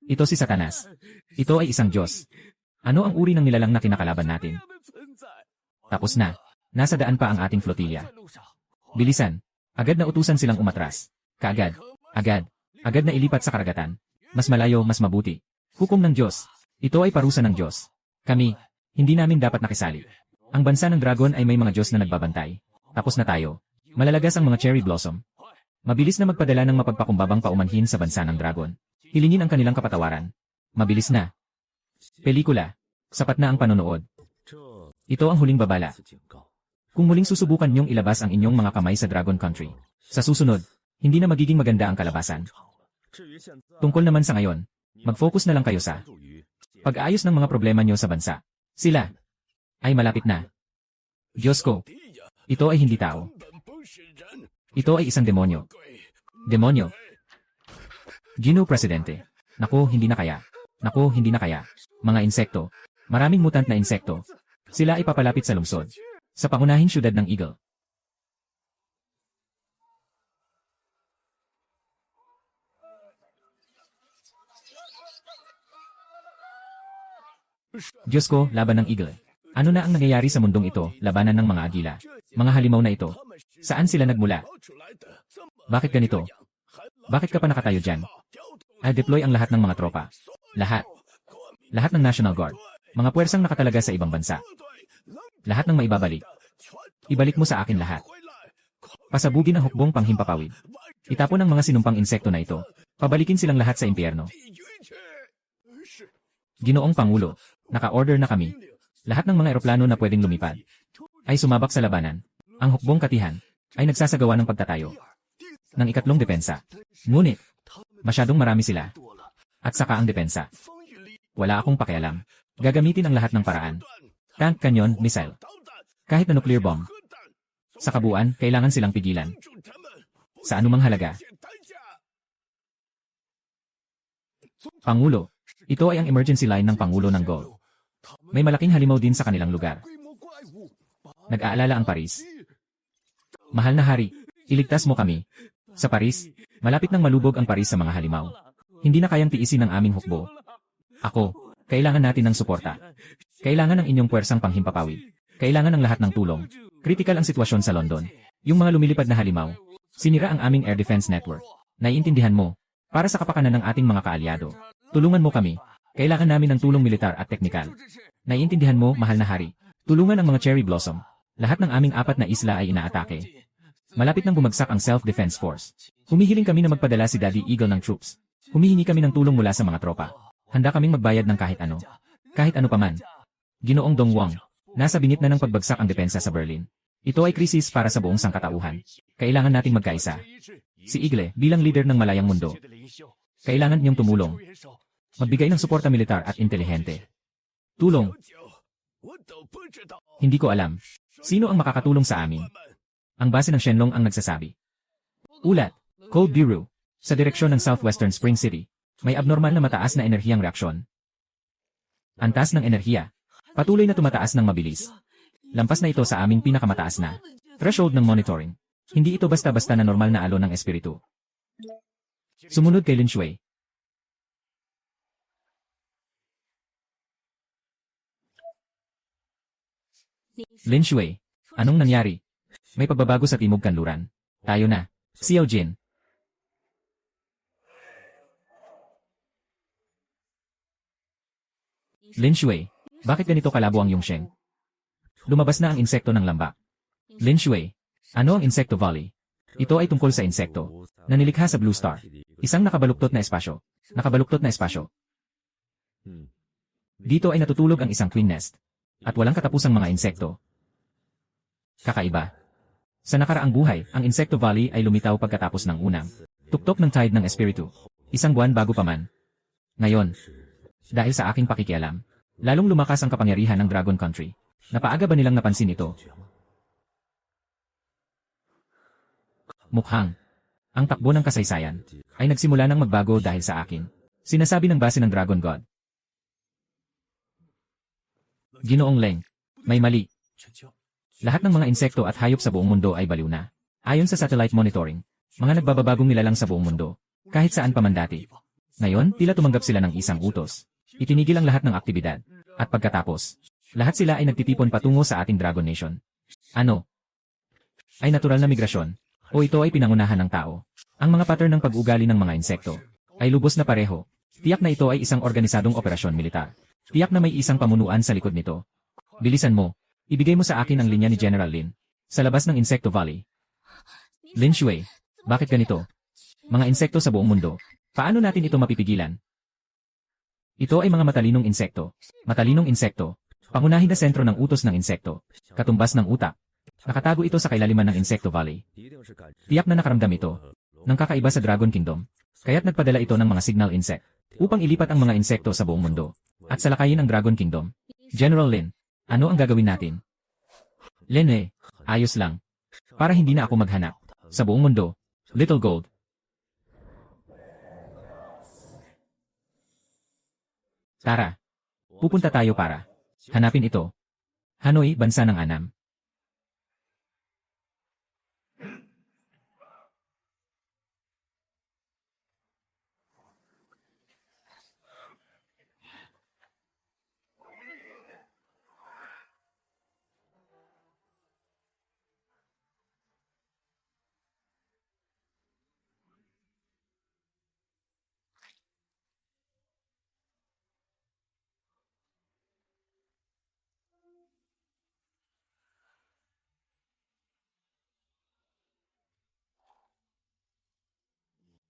Ito si Satanas. Ito ay isang Diyos. Ano ang uri ng nilalang na kinakalaban natin? Tapos na. Nasa daan pa ang ating flotilya. Bilisan. Agad na utusan silang umatras. Kaagad. Agad. Agad na ilipat sa karagatan. Mas malayo, mas mabuti. Hukom ng Diyos. Ito ay parusa ng Diyos. Kami, hindi namin dapat nakisali. Ang bansa ng dragon ay may mga Diyos na nagbabantay. Tapos na tayo. Malalagas ang mga cherry blossom. Mabilis na magpadala ng mapagpakumbabang paumanhin sa bansa ng dragon. Hilingin ang kanilang kapatawaran. Mabilis na. Pelikula. Sapat na ang panonood. Ito ang huling babala. Kung muling susubukan niyong ilabas ang inyong mga kamay sa Dragon Country, sa susunod, hindi na magiging maganda ang kalabasan. Tungkol naman sa ngayon, mag-focus na lang kayo sa pag-aayos ng mga problema niyo sa bansa. Sila ay malapit na. Diyos ko, ito ay hindi tao. Ito ay isang demonyo. Demonyo. Gino Presidente. Naku, hindi na kaya. Naku, hindi na kaya. Mga insekto. Maraming mutant na insekto. Sila ay papalapit sa lungsod. Sa pangunahing syudad ng Eagle. Diyos ko, laban ng Eagle. Ano na ang nangyayari sa mundong ito, labanan ng mga agila? Mga halimaw na ito. Saan sila nagmula? Bakit ganito? Bakit ka pa nakatayo dyan? I'll deploy ang lahat ng mga tropa. Lahat. Lahat ng National Guard. Mga puwersang nakatalaga sa ibang bansa. Lahat ng maibabalik. Ibalik mo sa akin lahat. Pasabugin ang hukbong panghimpapawid. Itapon ang mga sinumpang insekto na ito. Pabalikin silang lahat sa impyerno. Ginoong Pangulo, naka-order na kami. Lahat ng mga eroplano na pwedeng lumipad ay sumabak sa labanan. Ang hukbong katihan ay nagsasagawa ng pagtatayo ng ikatlong depensa. Ngunit, masyadong marami sila. At saka ang depensa. Wala akong pakialam. Gagamitin ang lahat ng paraan. Tank, kanyon, missile. Kahit na nuclear bomb. Sa kabuuan, kailangan silang pigilan. Sa anumang halaga. Pangulo. Ito ay ang emergency line ng Pangulo ng Gold. May malaking halimaw din sa kanilang lugar. Nag-aalala ang Paris. Mahal na hari, iligtas mo kami. Sa Paris, malapit nang malubog ang Paris sa mga halimaw. Hindi na kayang tiisin ang aming hukbo. Ako, kailangan natin ng suporta. Kailangan ng inyong puwersang panghimpapawid. Kailangan ng lahat ng tulong. Kritikal ang sitwasyon sa London. Yung mga lumilipad na halimaw. Sinira ang aming air defense network. Naiintindihan mo. Para sa kapakanan ng ating mga kaalyado. Tulungan mo kami. Kailangan namin ng tulong militar at teknikal. Naiintindihan mo, mahal na hari. Tulungan ang mga cherry blossom. Lahat ng aming 4 na isla ay inaatake. Malapit nang bumagsak ang Self-Defense Force. Humihiling kami na magpadala si Daddy Eagle ng troops. Humihingi kami ng tulong mula sa mga tropa. Handa kaming magbayad ng kahit ano. Kahit ano paman. Ginoong Dongwang. Nasa bingit na ng pagbagsak ang depensa sa Berlin. Ito ay krisis para sa buong sangkatauhan. Kailangan nating magkaisa. Si Eagle, bilang leader ng malayang mundo. Kailangan niyong tumulong. Magbigay ng suporta militar at intelihente. Tulong. Hindi ko alam. Sino ang makakatulong sa amin? Ang base ng Shenlong ang nagsasabi. Ulat. Code Bureau. Sa direksyon ng Southwestern Spring City. May abnormal na mataas na enerhiyang reaksyon. Antas ng enerhiya. Patuloy na tumataas ng mabilis. Lampas na ito sa aming pinakamataas na threshold ng monitoring. Hindi ito basta-basta na normal na alon ng espiritu. Sumunod kay Lin Shuai. Lin Shuai, anong nangyari? May pagbabago sa Timog Kanluran. Tayo na. Xiao Jin. Lin Shui, bakit ganito kalabo ang Yongsheng? Lumabas na ang insekto ng lambak. Lin Shui, ano ang Insecto Valley? Ito ay tungkol sa insekto na nilikha sa Blue Star. Isang nakabaluktot na espasyo. Nakabaluktot na espasyo. Dito ay natutulog ang isang queen nest. At walang katapusang mga insekto. Kakaiba. Sa nakaraang buhay, ang Insecto Valley ay lumitaw pagkatapos ng unang tuktok ng tide ng espiritu. Isang buwan bago pa man. Ngayon, dahil sa aking pakikialam, lalong lumakas ang kapangyarihan ng Dragon Country. Napaaga ba nilang napansin ito? Mukhang, ang takbo ng kasaysayan ay nagsimula ng magbago dahil sa akin. Sinasabi ng base ng Dragon God. Ginoong Leng, may mali. Lahat ng mga insekto at hayop sa buong mundo ay baliw na. Ayon sa satellite monitoring, mga nagbababagong nilalang sa buong mundo, kahit saan pa man dati. Ngayon, tila tumanggap sila ng isang utos. Itinigil ang lahat ng aktibidad. At pagkatapos, lahat sila ay nagtitipon patungo sa ating Dragon Nation. Ano? Ay natural na migrasyon? O ito ay pinangunahan ng tao? Ang mga pattern ng pag-ugali ng mga insekto ay lubos na pareho. Tiyak na ito ay isang organisadong operasyon militar. Tiyak na may isang pamunuan sa likod nito. Bilisan mo. Ibigay mo sa akin ang linya ni General Lin. Sa labas ng Insecto Valley. Lin Shui, bakit ganito? Mga insekto sa buong mundo. Paano natin ito mapipigilan? Ito ay mga matalinong insekto. Matalinong insekto. Pangunahin na sentro ng utos ng insekto. Katumbas ng utak. Nakatago ito sa kailaliman ng Insecto Valley. Tiyak na nakaramdam ito ng kakaiba sa Dragon Kingdom. Kaya't nagpadala ito ng mga signal insect upang ilipat ang mga insekto sa buong mundo at salakayin ang Dragon Kingdom. General Lin, ano ang gagawin natin? Lin ayos lang. Para hindi na ako maghanap sa buong mundo. Little Gold. Tara. Pupunta tayo para hanapin ito. Hanoi, bansa ng Anam.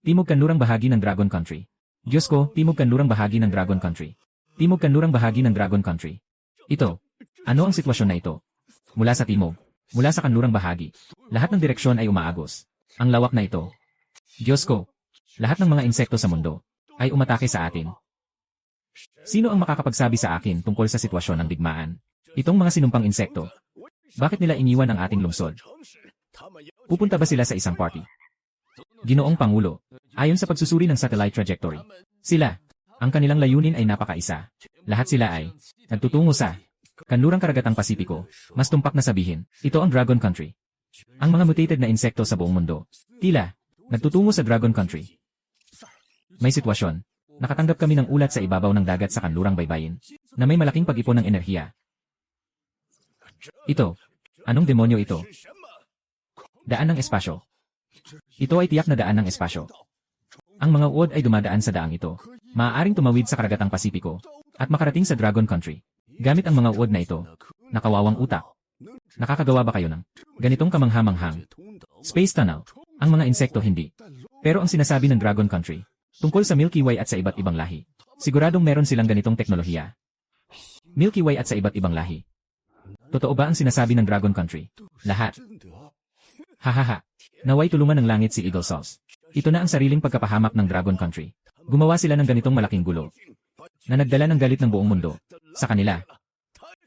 Timog kanlurang bahagi ng Dragon Country. Diyos ko, timog kanlurang bahagi ng Dragon Country. Timog kanlurang bahagi ng Dragon Country. Ito. Ano ang sitwasyon na ito? Mula sa timog. Mula sa kanlurang bahagi. Lahat ng direksyon ay umaagos. Ang lawak na ito. Diyos ko. Lahat ng mga insekto sa mundo ay umatake sa atin. Sino ang makakapagsabi sa akin tungkol sa sitwasyon ng digmaan? Itong mga sinumpang insekto. Bakit nila iniwan ang ating lungsod? Pupunta ba sila sa isang party? Ginoong Pangulo, ayon sa pagsusuri ng satellite trajectory, sila, ang kanilang layunin ay napakaisa. Lahat sila ay nagtutungo sa kanlurang karagatang Pasipiko. Mas tumpak na sabihin, ito ang Dragon Country. Ang mga mutated na insekto sa buong mundo, tila, nagtutungo sa Dragon Country. May sitwasyon. Nakatanggap kami ng ulat sa ibabaw ng dagat sa kanlurang baybayin, na may malaking pag-ipon ng enerhiya. Ito. Anong demonyo ito? Daan ng espasyo. Ito ay tiyak na daan ng espasyo. Ang mga uod ay dumadaan sa daang ito. Maaaring tumawid sa karagatang Pasipiko at makarating sa Dragon Country. Gamit ang mga uod na ito. Nakawawang utak. Nakakagawa ba kayo ng ganitong kamangha-manghang space tunnel? Ang mga insekto hindi. Pero ang sinasabi ng Dragon Country tungkol sa Milky Way at sa iba't ibang lahi. Siguradong meron silang ganitong teknolohiya. Milky Way at sa iba't ibang lahi. Totoo ba ang sinasabi ng Dragon Country? Lahat. Hahaha. Naway tulungan ng langit si Eagle Sauce. Ito na ang sariling pagkapahamak ng Dragon Country. Gumawa sila ng ganitong malaking gulo na nagdala ng galit ng buong mundo sa kanila.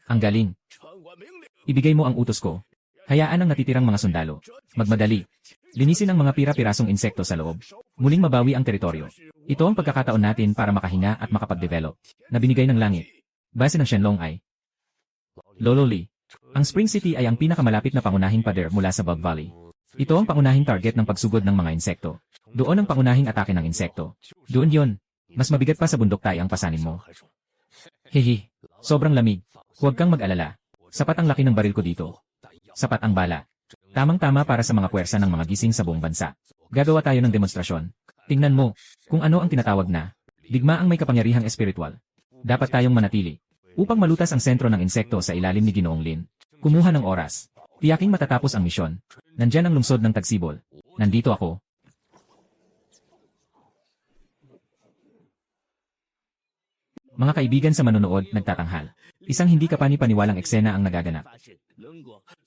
Ang galing. Ibigay mo ang utos ko. Hayaan ang natitirang mga sundalo magmadali. Linisin ang mga pira-pirasong insekto sa loob. Muling mabawi ang teritoryo. Ito ang pagkakataon natin para makahinga at makapag-develop na binigay ng langit. Base ng Shenlong ay Lolo Li. Ang Spring City ay ang pinakamalapit na pangunahing pader mula sa Bug Valley. Ito ang pangunahing target ng pagsugod ng mga insekto. Doon ang pangunahing atake ng insekto. Doon yon. Mas mabigat pa sa bundok tayo ang pasanin mo. Hihi. Sobrang lamig. Huwag kang mag-alala. Sapat ang laki ng baril ko dito. Sapat ang bala. Tamang-tama para sa mga puwersa ng mga gising sa buong bansa. Gagawa tayo ng demonstrasyon. Tingnan mo kung ano ang tinatawag na digma ang may kapangyarihang espiritual. Dapat tayong manatili Upang malutas ang sentro ng insekto sa ilalim ni Ginoong Lin. Kumuha ng oras. Tiyaking matatapos ang misyon. Nandyan ang lungsod ng Tagsibol. Nandito ako. Mga kaibigan sa manonood, nagtatanghal. Isang hindi kapani-paniwalang eksena ang nagaganap.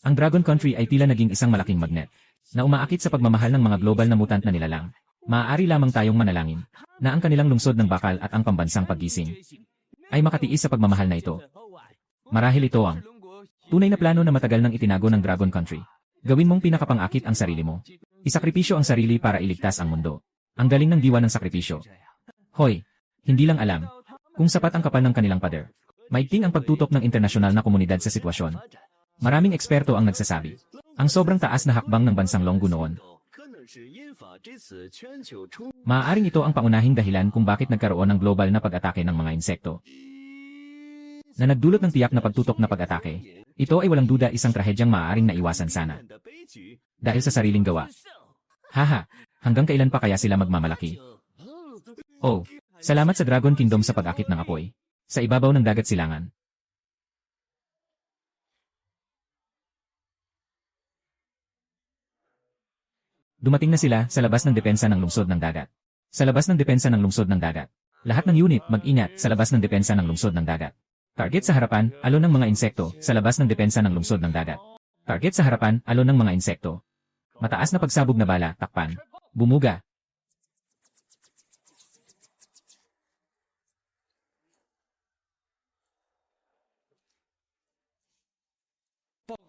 Ang Dragon Country ay tila naging isang malaking magnet na umaakit sa pagmamahal ng mga global na mutant na nilalang. Maaari lamang tayong manalangin na ang kanilang lungsod ng bakal at ang pambansang paggising ay makatiis sa pagmamahal na ito. Marahil ito ang tunay na plano na matagal nang itinago ng Dragon Country. Gawin mong pinakapang-akit ang sarili mo. Isakripisyo ang sarili para iligtas ang mundo. Ang galing ng diwa ng sakripisyo. Hoy, hindi lang alam kung sapat ang kapal ng kanilang pader. Maigting ang pagtutok ng internasyonal na komunidad sa sitwasyon. Maraming eksperto ang nagsasabi. Ang sobrang taas na hakbang ng bansang Longgu noon. Maaaring ito ang paunahing dahilan kung bakit nagkaroon ng global na pag-atake ng mga insekto. Na nagdulot ng tiyak na pagtutok na pag-atake. Ito ay walang duda isang trahedyang maaaring naiwasan sana. Dahil sa sariling gawa. Haha, hanggang kailan pa kaya sila magmamalaki? Oh, salamat sa Dragon Kingdom sa pag-akit ng apoy. Sa ibabaw ng dagat silangan. Dumating na sila sa labas ng depensa ng lungsod ng dagat. Sa labas ng depensa ng lungsod ng dagat. Lahat ng unit mag-ingat sa labas ng depensa ng lungsod ng dagat. Target sa harapan, alon ng mga insekto sa labas ng depensa ng lungsod ng dagat. Target sa harapan, alon ng mga insekto. Mataas na pagsabog na bala, takpan. Bumuga.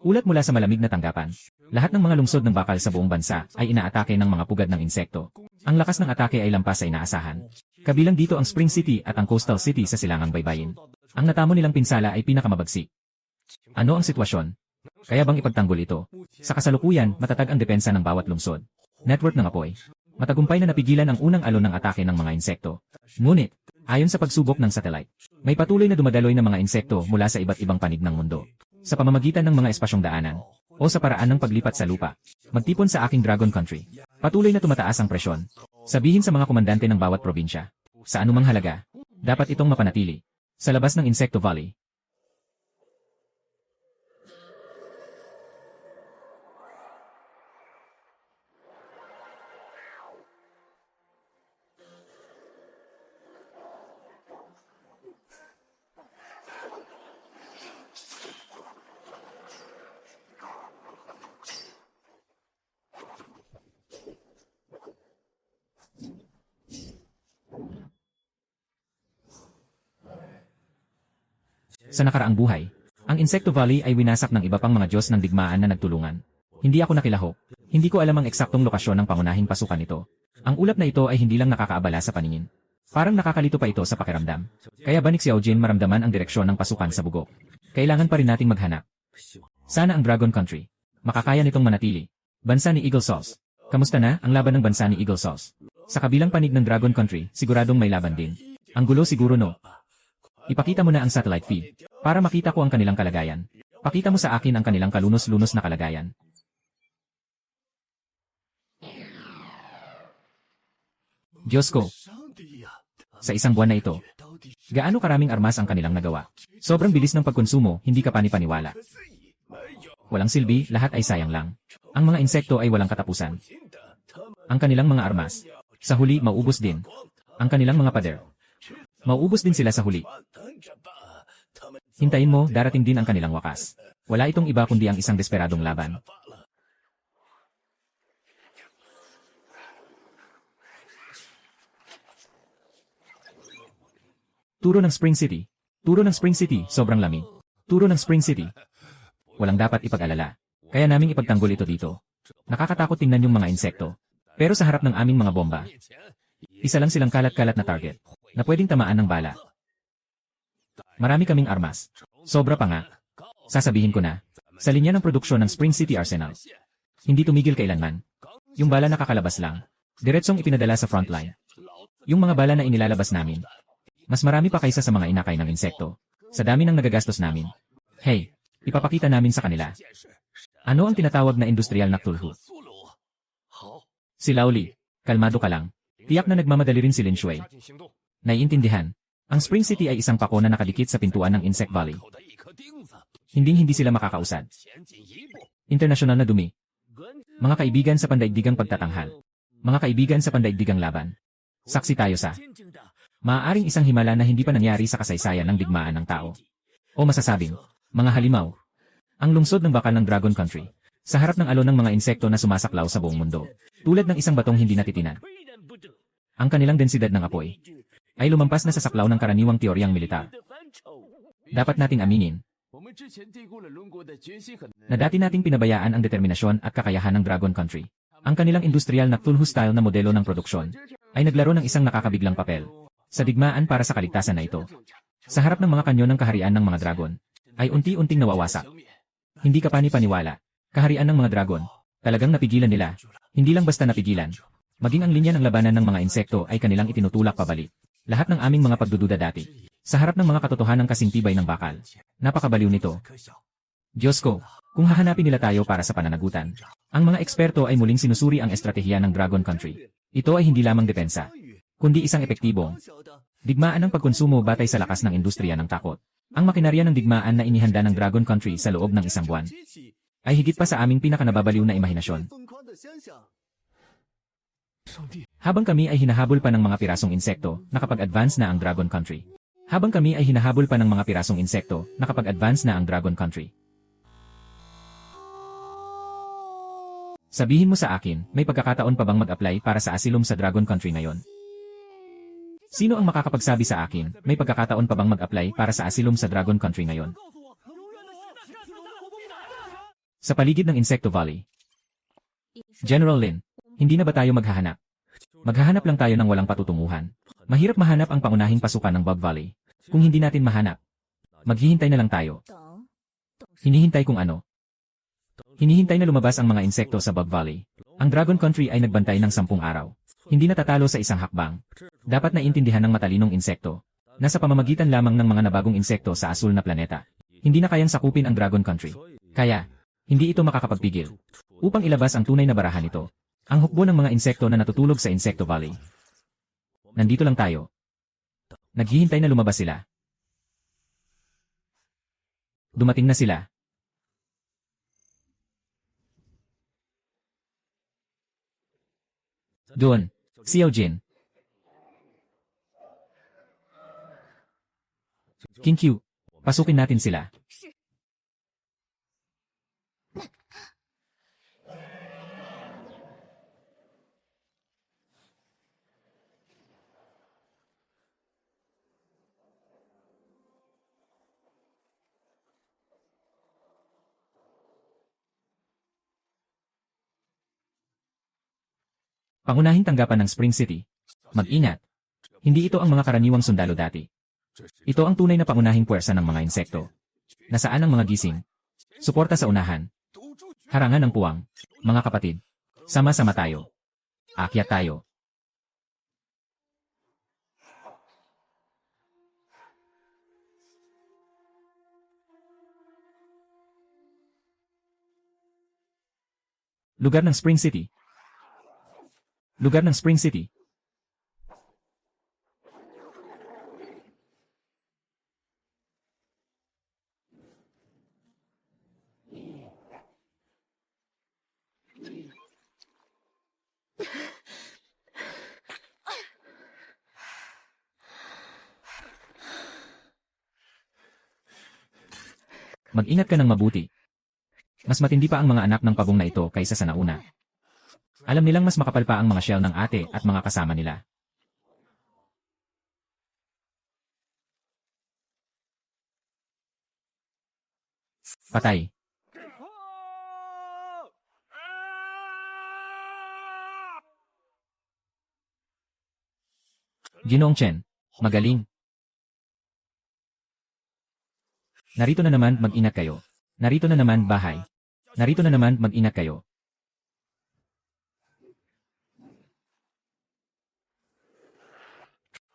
Ulat mula sa malamig na tanggapan. Lahat ng mga lungsod ng bakal sa buong bansa ay inaatake ng mga pugad ng insekto. Ang lakas ng atake ay lampas sa inaasahan. Kabilang dito ang Spring City at ang Coastal City sa silangang baybayin. Ang natamo nilang pinsala ay pinakamabagsik. Ano ang sitwasyon? Kaya bang ipagtanggol ito? Sa kasalukuyan, matatag ang depensa ng bawat lungsod. Network ng apoy. Matagumpay na napigilan ang unang alon ng atake ng mga insekto. Ngunit, ayon sa pagsubok ng satellite, may patuloy na dumadaloy na mga insekto mula sa iba't ibang panig ng mundo. Sa pamamagitan ng mga espasyong daanan, o sa paraan ng paglipat sa lupa. Magtipon sa aking Dragon Country. Patuloy na tumataas ang presyon. Sabihin sa mga komandante ng bawat probinsya. Sa anumang halaga, dapat itong mapanatili. Sa labas ng Insecto Valley. Sa nakaraang buhay, ang Insecto Valley ay winasak ng iba pang mga Diyos ng digmaan na nagtulungan. Hindi ako nakilahok. Hindi ko alam ang eksaktong lokasyon ng pangunahing pasukan nito. Ang ulap na ito ay hindi lang nakakaabala sa paningin. Parang nakakalito pa ito sa pakiramdam. Kaya ba ni Xiao Jin maramdaman ang direksyon ng pasukan sa bugok? Kailangan pa rin nating maghanap. Sana ang Dragon Country makakaya nitong manatili. Bansa ni Eagle Sauce. Kamusta na ang laban ng bansa ni Eagle Sauce? Sa kabilang panig ng Dragon Country, siguradong may laban din. Ang gulo siguro no. Ipakita mo na ang satellite feed, para makita ko ang kanilang kalagayan. Pakita mo sa akin ang kanilang kalunos-lunos na kalagayan. Diyos ko! Sa isang buwan na ito, gaano karaming armas ang kanilang nagawa? Sobrang bilis ng pagkonsumo, hindi ka panipaniwala. Walang silbi, lahat ay sayang lang. Ang mga insekto ay walang katapusan. Ang kanilang mga armas, sa huli mauubos din. Ang kanilang mga pader, mauubos din sila sa huli. Hintayin mo, darating din ang kanilang wakas. Wala itong iba kundi ang isang desperadong laban. Turo ng Spring City. Turo ng Spring City, sobrang lamig. Turo ng Spring City. Walang dapat ipag-alala. Kaya naming ipagtanggol ito dito. Nakakatakot tingnan yung mga insekto. Pero sa harap ng aming mga bomba, isa lang silang kalat-kalat na target na pwedeng tamaan ng bala. Marami kaming armas. Sobra pa nga. Sasabihin ko na, sa linya ng produksyon ng Spring City Arsenal, hindi tumigil kailanman. Yung bala nakakalabas lang. Diretsong ipinadala sa frontline. Yung mga bala na inilalabas namin, mas marami pa kaysa sa mga inakay ng insekto. Sa dami ng nagagastos namin. Hey, ipapakita namin sa kanila. Ano ang tinatawag na industrial na tulhu? Si Laoli, kalmado ka lang. Tiyak na nagmamadali rin si Lin Shui. Naiintindihan. Ang Spring City ay isang pako na nakadikit sa pintuan ng Insect Valley. Hindi sila makakausad. Internasyonal na dumi. Mga kaibigan sa pandaigdigang pagtatanghal. Mga kaibigan sa pandaigdigang laban. Saksi tayo sa maaaring isang himala na hindi pa nangyari sa kasaysayan ng digmaan ng tao. O masasabing, mga halimaw. Ang lungsod ng bakal ng Dragon Country. Sa harap ng alon ng mga insekto na sumasaklaw sa buong mundo. Tulad ng isang batong hindi natitinan. Ang kanilang densidad ng apoy ay lumampas na sa saklaw ng karaniwang teoryang militar. Dapat nating aminin na dati nating pinabayaan ang determinasyon at kakayahan ng Dragon Country. Ang kanilang industrial na Cthulhu style na modelo ng produksyon ay naglaro ng isang nakakabiglang papel sa digmaan para sa kaligtasan na ito. Sa harap ng mga kanyon ng kaharian ng mga dragon ay unti-unting nawawasak. Hindi ka paniwala. Kaharian ng mga dragon, talagang napigilan nila. Hindi lang basta napigilan. Maging ang linya ng labanan ng mga insekto ay kanilang itinutulak pabalik. Lahat ng aming mga pagdududa dati. Sa harap ng mga katotohanan kasing tibay ng bakal. Napakabaliw nito. Diyos ko, kung hahanapin nila tayo para sa pananagutan. Ang mga eksperto ay muling sinusuri ang estratehiya ng Dragon Country. Ito ay hindi lamang depensa, kundi isang epektibong digmaan ng pagkonsumo batay sa lakas ng industriya ng takot. Ang makinarya ng digmaan na inihanda ng Dragon Country sa loob ng isang buwan ay higit pa sa aming pinakanababaliw na imahinasyon. Habang kami ay hinahabol pa ng mga pirasong insekto, nakapag-advance na ang Dragon Country. Habang kami ay hinahabol pa ng mga pirasong insekto, nakapag-advance na ang Dragon Country. Sabihin mo sa akin, may pagkakataon pa bang mag-apply para sa asylum sa Dragon Country ngayon? Sino ang makakapagsabi sa akin, may pagkakataon pa bang mag-apply para sa asylum sa Dragon Country ngayon? Sa paligid ng Insecto Valley. General Lin, hindi na ba tayo maghahanap? Maghahanap lang tayo ng walang patutunguhan. Mahirap mahanap ang pangunahing pasukan ng Bug Valley. Kung hindi natin mahanap, maghihintay na lang tayo. Hinihintay kung ano? Hinihintay na lumabas ang mga insekto sa Bug Valley. Ang Dragon Country ay nagbantay ng 10 araw. Hindi natatalo sa isang hakbang. Dapat na intindihan ng matalinong insekto na sa pamamagitan lamang ng mga nabagong insekto sa asul na planeta, hindi na kayang sakupin ang Dragon Country. Kaya, hindi ito makakapagpigil. Upang ilabas ang tunay na barahan nito, ang hukbo ng mga insekto na natutulog sa Insecto Valley. Nandito lang tayo. Naghihintay na lumabas sila. Dumating na sila. Doon, Xiao Jin. King Q, pasukin natin sila. Pangunahing tanggapan ng Spring City. Mag-ingat. Hindi ito ang mga karaniwang sundalo dati. Ito ang tunay na pangunahing puwersa ng mga insekto. Nasaan ang mga gising? Suporta sa unahan. Harangan ng puwang. Mga kapatid. Sama-sama tayo. Akyat tayo. Lugar ng Spring City. Lugar ng Spring City. Mag-ingat ka ng mabuti. Mas matindi pa ang mga anak ng pabong na ito kaysa sa nauna. Alam nilang mas makapal pa ang mga shell ng ate at mga kasama nila. Patay. Ginoong Chen, magaling. Narito na naman, mag-ingat kayo. Narito na naman, bahay. Narito na naman, mag-ingat kayo.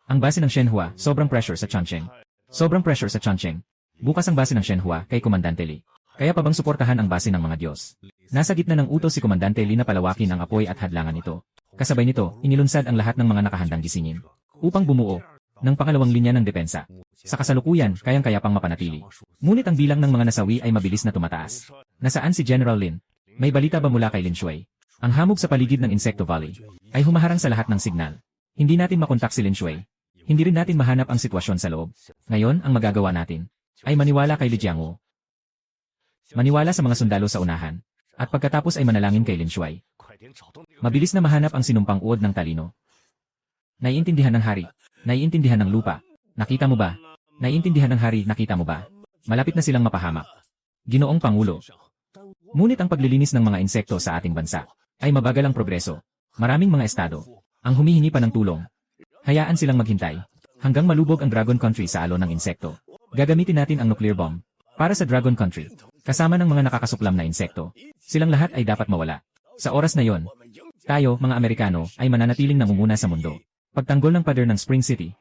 Ang base ng Shenhua, sobrang pressure sa Changcheng. Sobrang pressure sa Changcheng. Bukas ang base ng Shenhua kay Komandante Li. Kaya pa bang suportahan ang base ng mga Diyos? Nasa gitna ng utos si Komandante Li na palawakin ang apoy at hadlangan nito. Kasabay nito, inilunsad ang lahat ng mga nakahandang gisingin. Upang bumuo ng pangalawang linya ng depensa. Sa kasalukuyan, kayang-kaya pang mapanatili. Ngunit ang bilang ng mga nasawi ay mabilis na tumataas. Nasaan si General Lin? May balita ba mula kay Lin Shui? Ang hamog sa paligid ng Insecto Valley ay humaharang sa lahat ng signal. Hindi natin makontak si Lin Shui. Hindi rin natin mahanap ang sitwasyon sa loob. Ngayon, ang magagawa natin ay maniwala kay Li Jiangwu. Maniwala sa mga sundalo sa unahan. At pagkatapos ay manalangin kay Lin Shui. Mabilis na mahanap ang sinumpang uod ng talino. Naiintindihan ng hari. Naiintindihan ng lupa. Nakita mo ba? Naiintindihan ng hari, nakita mo ba? Malapit na silang mapahamak. Ginoong Pangulo. Ngunit ang paglilinis ng mga insekto sa ating bansa ay mabagal ang progreso. Maraming mga estado ang humihingi pa ng tulong. Hayaan silang maghintay hanggang malubog ang Dragon Country sa alon ng insekto. Gagamitin natin ang nuclear bomb para sa Dragon Country. Kasama ng mga nakakasuklam na insekto. Silang lahat ay dapat mawala. Sa oras na yon, tayo, mga Amerikano, ay mananatiling nangunguna sa mundo. Pagtanggol ng pader ng Spring City.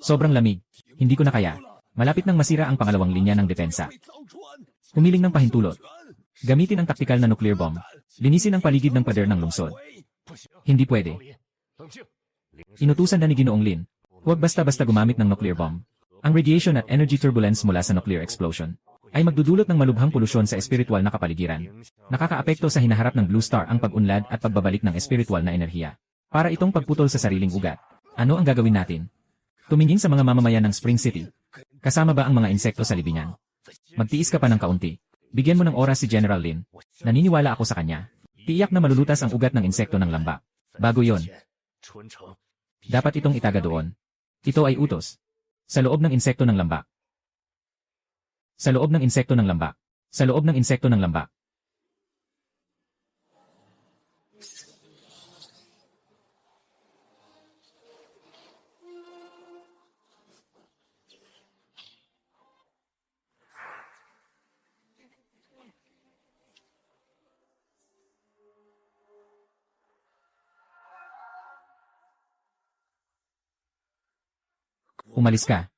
Sobrang lamig. Hindi ko na kaya. Malapit nang masira ang pangalawang linya ng depensa. Humiling ng pahintulot. Gamitin ang taktikal na nuclear bomb. Linisin ang paligid ng pader ng lungsod. Hindi pwede. Inutusan na ni Ginoong Lin. Huwag basta-basta gumamit ng nuclear bomb. Ang radiation at energy turbulence mula sa nuclear explosion ay magdudulot ng malubhang polusyon sa espiritual na kapaligiran. Nakakaapekto sa hinaharap ng Blue Star ang pag-unlad at pagbabalik ng espiritual na enerhiya. Para itong pagputol sa sariling ugat. Ano ang gagawin natin? Tumingin sa mga mamamayan ng Spring City. Kasama ba ang mga insekto sa libingan? Magtiis ka pa ng kaunti. Bigyan mo ng oras si General Lin. Naniniwala ako sa kanya. Tiyak na malulutas ang ugat ng insekto ng lambak. Bago yon, dapat itong itaga doon. Ito ay utos. Sa loob ng insekto ng lambak. Sa loob ng insekto ng lambak. Sa loob ng insekto ng lambak. Umalis ka.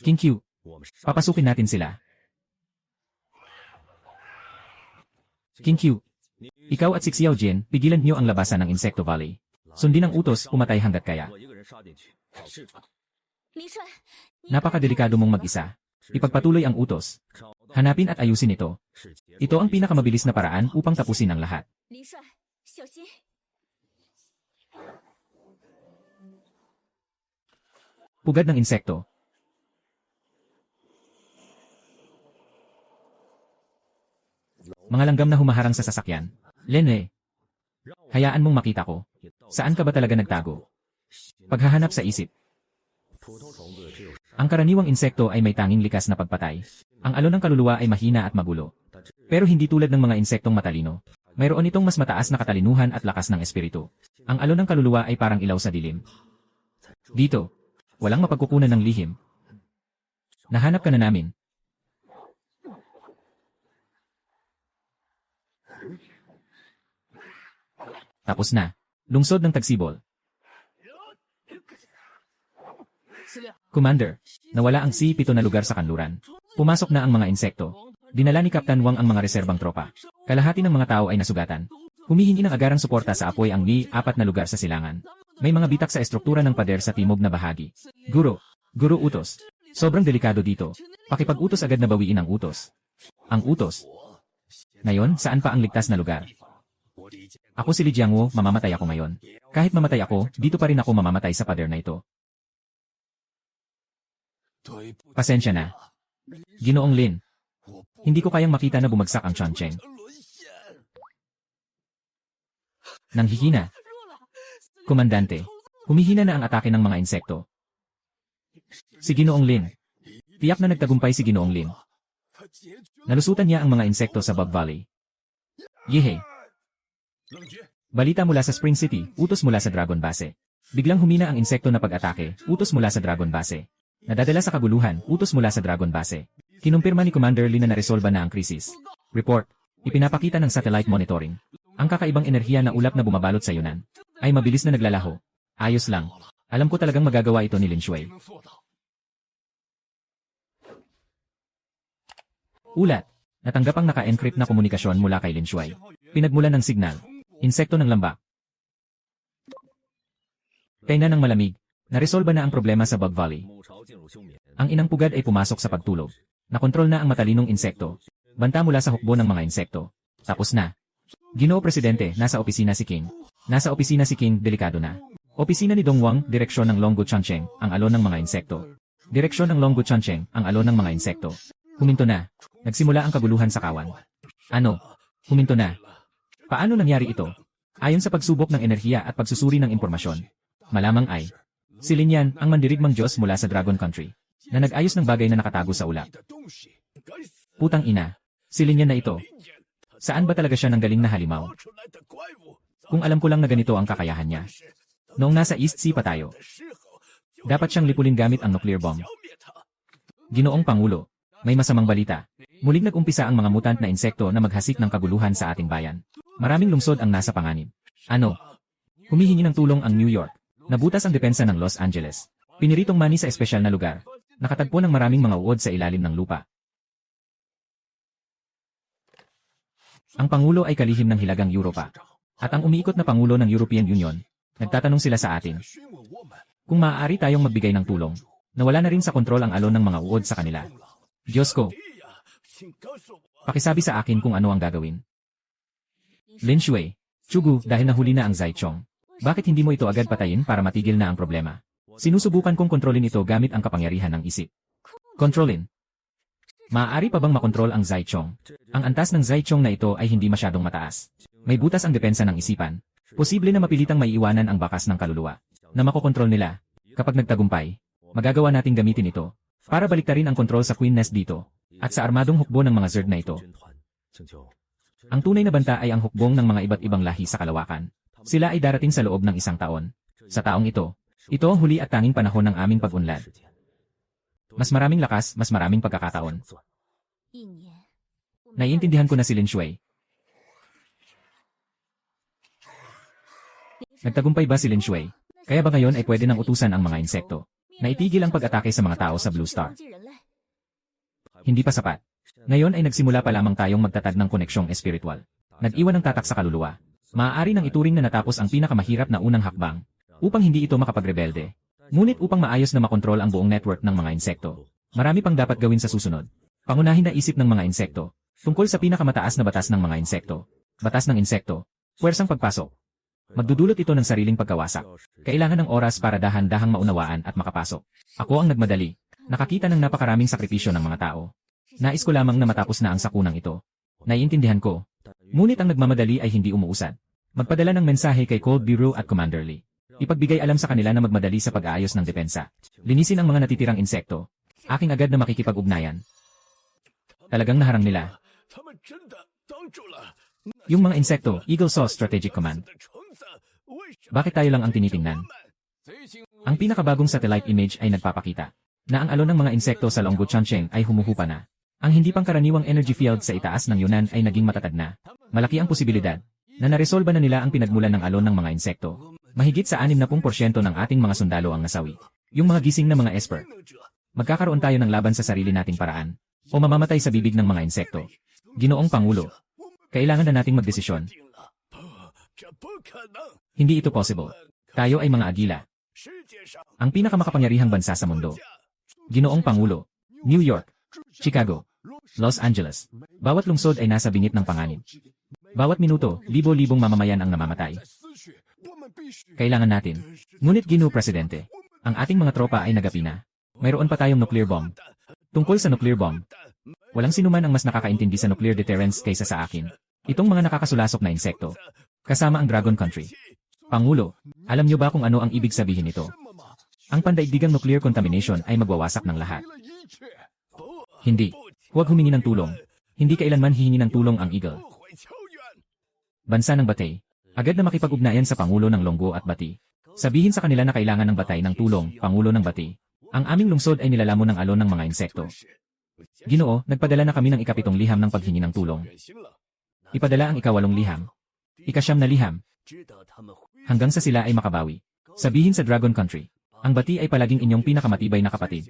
King Q, papasukin natin sila. King Q, ikaw at si Xiao Jin, pigilan niyo ang labasan ng Insecto Valley. Sundin ang utos, pumatay hanggat kaya. Napakadelikado mong mag-isa. Ipagpatuloy ang utos. Hanapin at ayusin ito. Ito ang pinakamabilis na paraan upang tapusin ang lahat. Pugad ng insekto. Mga langgam na humaharang sa sasakyan. Lene, hayaan mong makita ko. Saan ka ba talaga nagtago? Paghahanap sa isip. Ang karaniwang insekto ay may tanging likas na pagpatay. Ang alon ng kaluluwa ay mahina at magulo. Pero hindi tulad ng mga insektong matalino. Mayroon itong mas mataas na katalinuhan at lakas ng espiritu. Ang alon ng kaluluwa ay parang ilaw sa dilim. Dito, walang mapagkukunan ng lihim. Nahanap ka na namin. Tapos na. Lungsod ng Tagsibol. Commander, nawala ang C-7 na lugar sa kanluran. Pumasok na ang mga insekto. Dinala ni Captain Wang ang mga reserbang tropa. Kalahati ng mga tao ay nasugatan. Humihingi ng agarang suporta sa apoy ang Li-4 na lugar sa silangan. May mga bitak sa estruktura ng pader sa timog na bahagi. Guro utos. Sobrang delikado dito. Pakipag-utos agad na bawiin ang utos. Ang utos. Ngayon, saan pa ang ligtas na lugar? Ako si Li Jiangwu, mamamatay ako ngayon. Kahit mamatay ako, dito pa rin ako mamamatay sa pader na ito. Pasensya na. Ginoong Lin. Hindi ko kayang makita na bumagsak ang Chongqing. Nanghihina. Komandante, humihina na ang atake ng mga insekto. Si Ginoong Lin. Tiyak na nagtagumpay si Ginoong Lin. Nalusutan niya ang mga insekto sa Bug Valley. Yehe. Balita mula sa Spring City, utos mula sa Dragon Base. Biglang humina ang insekto na pag-atake, utos mula sa Dragon Base. Nadadala sa kaguluhan, utos mula sa Dragon Base. Kinumpirma ni Commander Lee na naresolba na ang krisis. Report. Ipinapakita ng satellite monitoring. Ang kakaibang enerhiya na ulap na bumabalot sa yunan ay mabilis na naglalaho. Ayos lang. Alam ko talagang magagawa ito ni Lin Shui. Ulat. Natanggap ang naka-encrypt na komunikasyon mula kay Lin Shui. Pinagmulan ng signal. Insekto ng lambak. Kainan ng malamig. Naresolba na ang problema sa Bug Valley. Ang inang pugad ay pumasok sa pagtulog. Nakontrol na ang matalinong insekto. Banta mula sa hukbo ng mga insekto. Tapos na. Ginoo Presidente, nasa opisina si King. Nasa opisina si King, delikado na. Opisina ni Dong Wang, direksyon ng Longgu Chancheng, ang alon ng mga insekto. Direksyon ng Longgu Chancheng, ang alon ng mga insekto. Huminto na. Nagsimula ang kaguluhan sa kawan. Ano? Huminto na. Paano nangyari ito? Ayon sa pagsubok ng enerhiya at pagsusuri ng impormasyon. Malamang ay si Lin Yan, ang mandirigmang Diyos mula sa Dragon Country, na nag-ayos ng bagay na nakatago sa ulap. Putang ina. Si Lin Yan na ito. Saan ba talaga siya ng galing na halimaw? Kung alam ko lang na ganito ang kakayahan niya. Noong nasa East Sea pa tayo, dapat siyang lipulin gamit ang nuclear bomb. Ginoong Pangulo, may masamang balita. Muling nag-umpisa ang mga mutant na insekto na maghasik ng kaguluhan sa ating bayan. Maraming lungsod ang nasa panganib. Ano? Humihingi ng tulong ang New York. Nabutas ang depensa ng Los Angeles. Piniritong mani sa espesyal na lugar. Nakatagpo ng maraming mga uod sa ilalim ng lupa. Ang Pangulo ay kalihim ng Hilagang Europa. At ang umiikot na Pangulo ng European Union, nagtatanong sila sa atin. Kung maaari tayong magbigay ng tulong, nawala na rin sa kontrol ang alon ng mga uod sa kanila. Diyos ko, pakisabi sa akin kung ano ang gagawin. Lin Shui, Chugu, dahil nahuli na ang Zaichong. Bakit hindi mo ito agad patayin para matigil na ang problema? Sinusubukan kong kontrolin ito gamit ang kapangyarihan ng isip. Kontrolin. Maaari pa bang makontrol ang Zaichong? Ang antas ng Zaichong na ito ay hindi masyadong mataas. May butas ang depensa ng isipan. Posible na mapilitang maiiwanan ang bakas ng kaluluwa na makokontrol nila. Kapag nagtagumpay, magagawa nating gamitin ito para baliktarin ang kontrol sa Queen Nest dito at sa armadong hukbo ng mga Zerd na ito. Ang tunay na banta ay ang hukbong ng mga iba't ibang lahi sa kalawakan. Sila ay darating sa loob ng 1 taon. Sa taong ito ang huli at tanging panahon ng aming pag-unlad. Mas maraming lakas, mas maraming pagkakataon. Naiintindihan ko na si Lin Shui. Nagtagumpay ba si Lin Shui? Kaya ba ngayon ay pwede nang utusan ang mga insekto na itigil ang pag-atake sa mga tao sa Blue Star? Hindi pa sapat. Ngayon ay nagsimula pa lamang tayong magtatag ng koneksyong espiritual. Nag-iwan ng tatak sa kaluluwa. Maaari nang ituring na natapos ang pinakamahirap na unang hakbang upang hindi ito makapagrebelde. Ngunit upang maayos na makontrol ang buong network ng mga insekto, marami pang dapat gawin sa susunod. Pangunahin na isip ng mga insekto tungkol sa pinakamataas na batas ng mga insekto. Batas ng insekto. Puwersang pagpasok. Magdudulot ito ng sariling pagkawasak. Kailangan ng oras para dahan-dahang maunawaan at makapasok. Ako ang nagmadali. Nakakita ng napakaraming sakripisyo ng mga tao. Nais ko lamang na matapos na ang sakunang ito. Naiintindihan ko. Ngunit ang nagmamadali ay hindi umuusad. Magpadala ng mensahe kay Cold Bureau at Commander Lee. Ipagbigay alam sa kanila na magmadali sa pag-aayos ng depensa. Linisin ang mga natitirang insekto. Aking agad na makikipag-ugnayan. Talagang naharang nila. Yung mga insekto, Eagle Saw Strategic Command. Bakit tayo lang ang tinitingnan? Ang pinakabagong satellite image ay nagpapakita na ang alon ng mga insekto sa Longgu Chancheng ay humuhupa na. Ang hindi pangkaraniwang energy field sa itaas ng Yunan ay naging matatag na. Malaki ang posibilidad na naresolba na nila ang pinagmulan ng alon ng mga insekto. Mahigit sa 60% ng ating mga sundalo ang nasawi. Yung mga gising na mga esper. Magkakaroon tayo ng laban sa sarili nating paraan o mamamatay sa bibig ng mga insekto. Ginoong Pangulo, kailangan na nating magdesisyon. Hindi ito possible. Tayo ay mga agila. Ang pinakamakapangyarihang bansa sa mundo. Ginoong Pangulo, New York, Chicago, Los Angeles. Bawat lungsod ay nasa bingit ng panganib. Bawat minuto, libo-libong mamamayan ang namamatay. Kailangan natin. Ngunit Ginoo Presidente, ang ating mga tropa ay nagapi na. Mayroon pa tayong nuclear bomb. Tungkol sa nuclear bomb, walang sinuman ang mas nakakaintindi sa nuclear deterrence kaysa sa akin. Itong mga nakakasulasok na insekto. Kasama ang Dragon Country. Pangulo, alam niyo ba kung ano ang ibig sabihin nito? Ang pandaigdigang nuclear contamination ay magwawasak ng lahat. Hindi. Huwag humingi ng tulong. Hindi kailanman hihingi ng tulong ang Eagle. Bansa ng Batay. Agad na makipag-ugnayan sa Pangulo ng Longgo at Bati. Sabihin sa kanila na kailangan ng Batay ng tulong, Pangulo ng Bati. Ang aming lungsod ay nilalamon ng alon ng mga insekto. Ginoo, nagpadala na kami ng ikapitong liham ng paghingi ng tulong. Ipadala ang ikawalong liham. Ikasyam na liham. Hanggang sa sila ay makabawi. Sabihin sa Dragon Country. Ang Bati ay palaging inyong pinakamatibay na kapatid.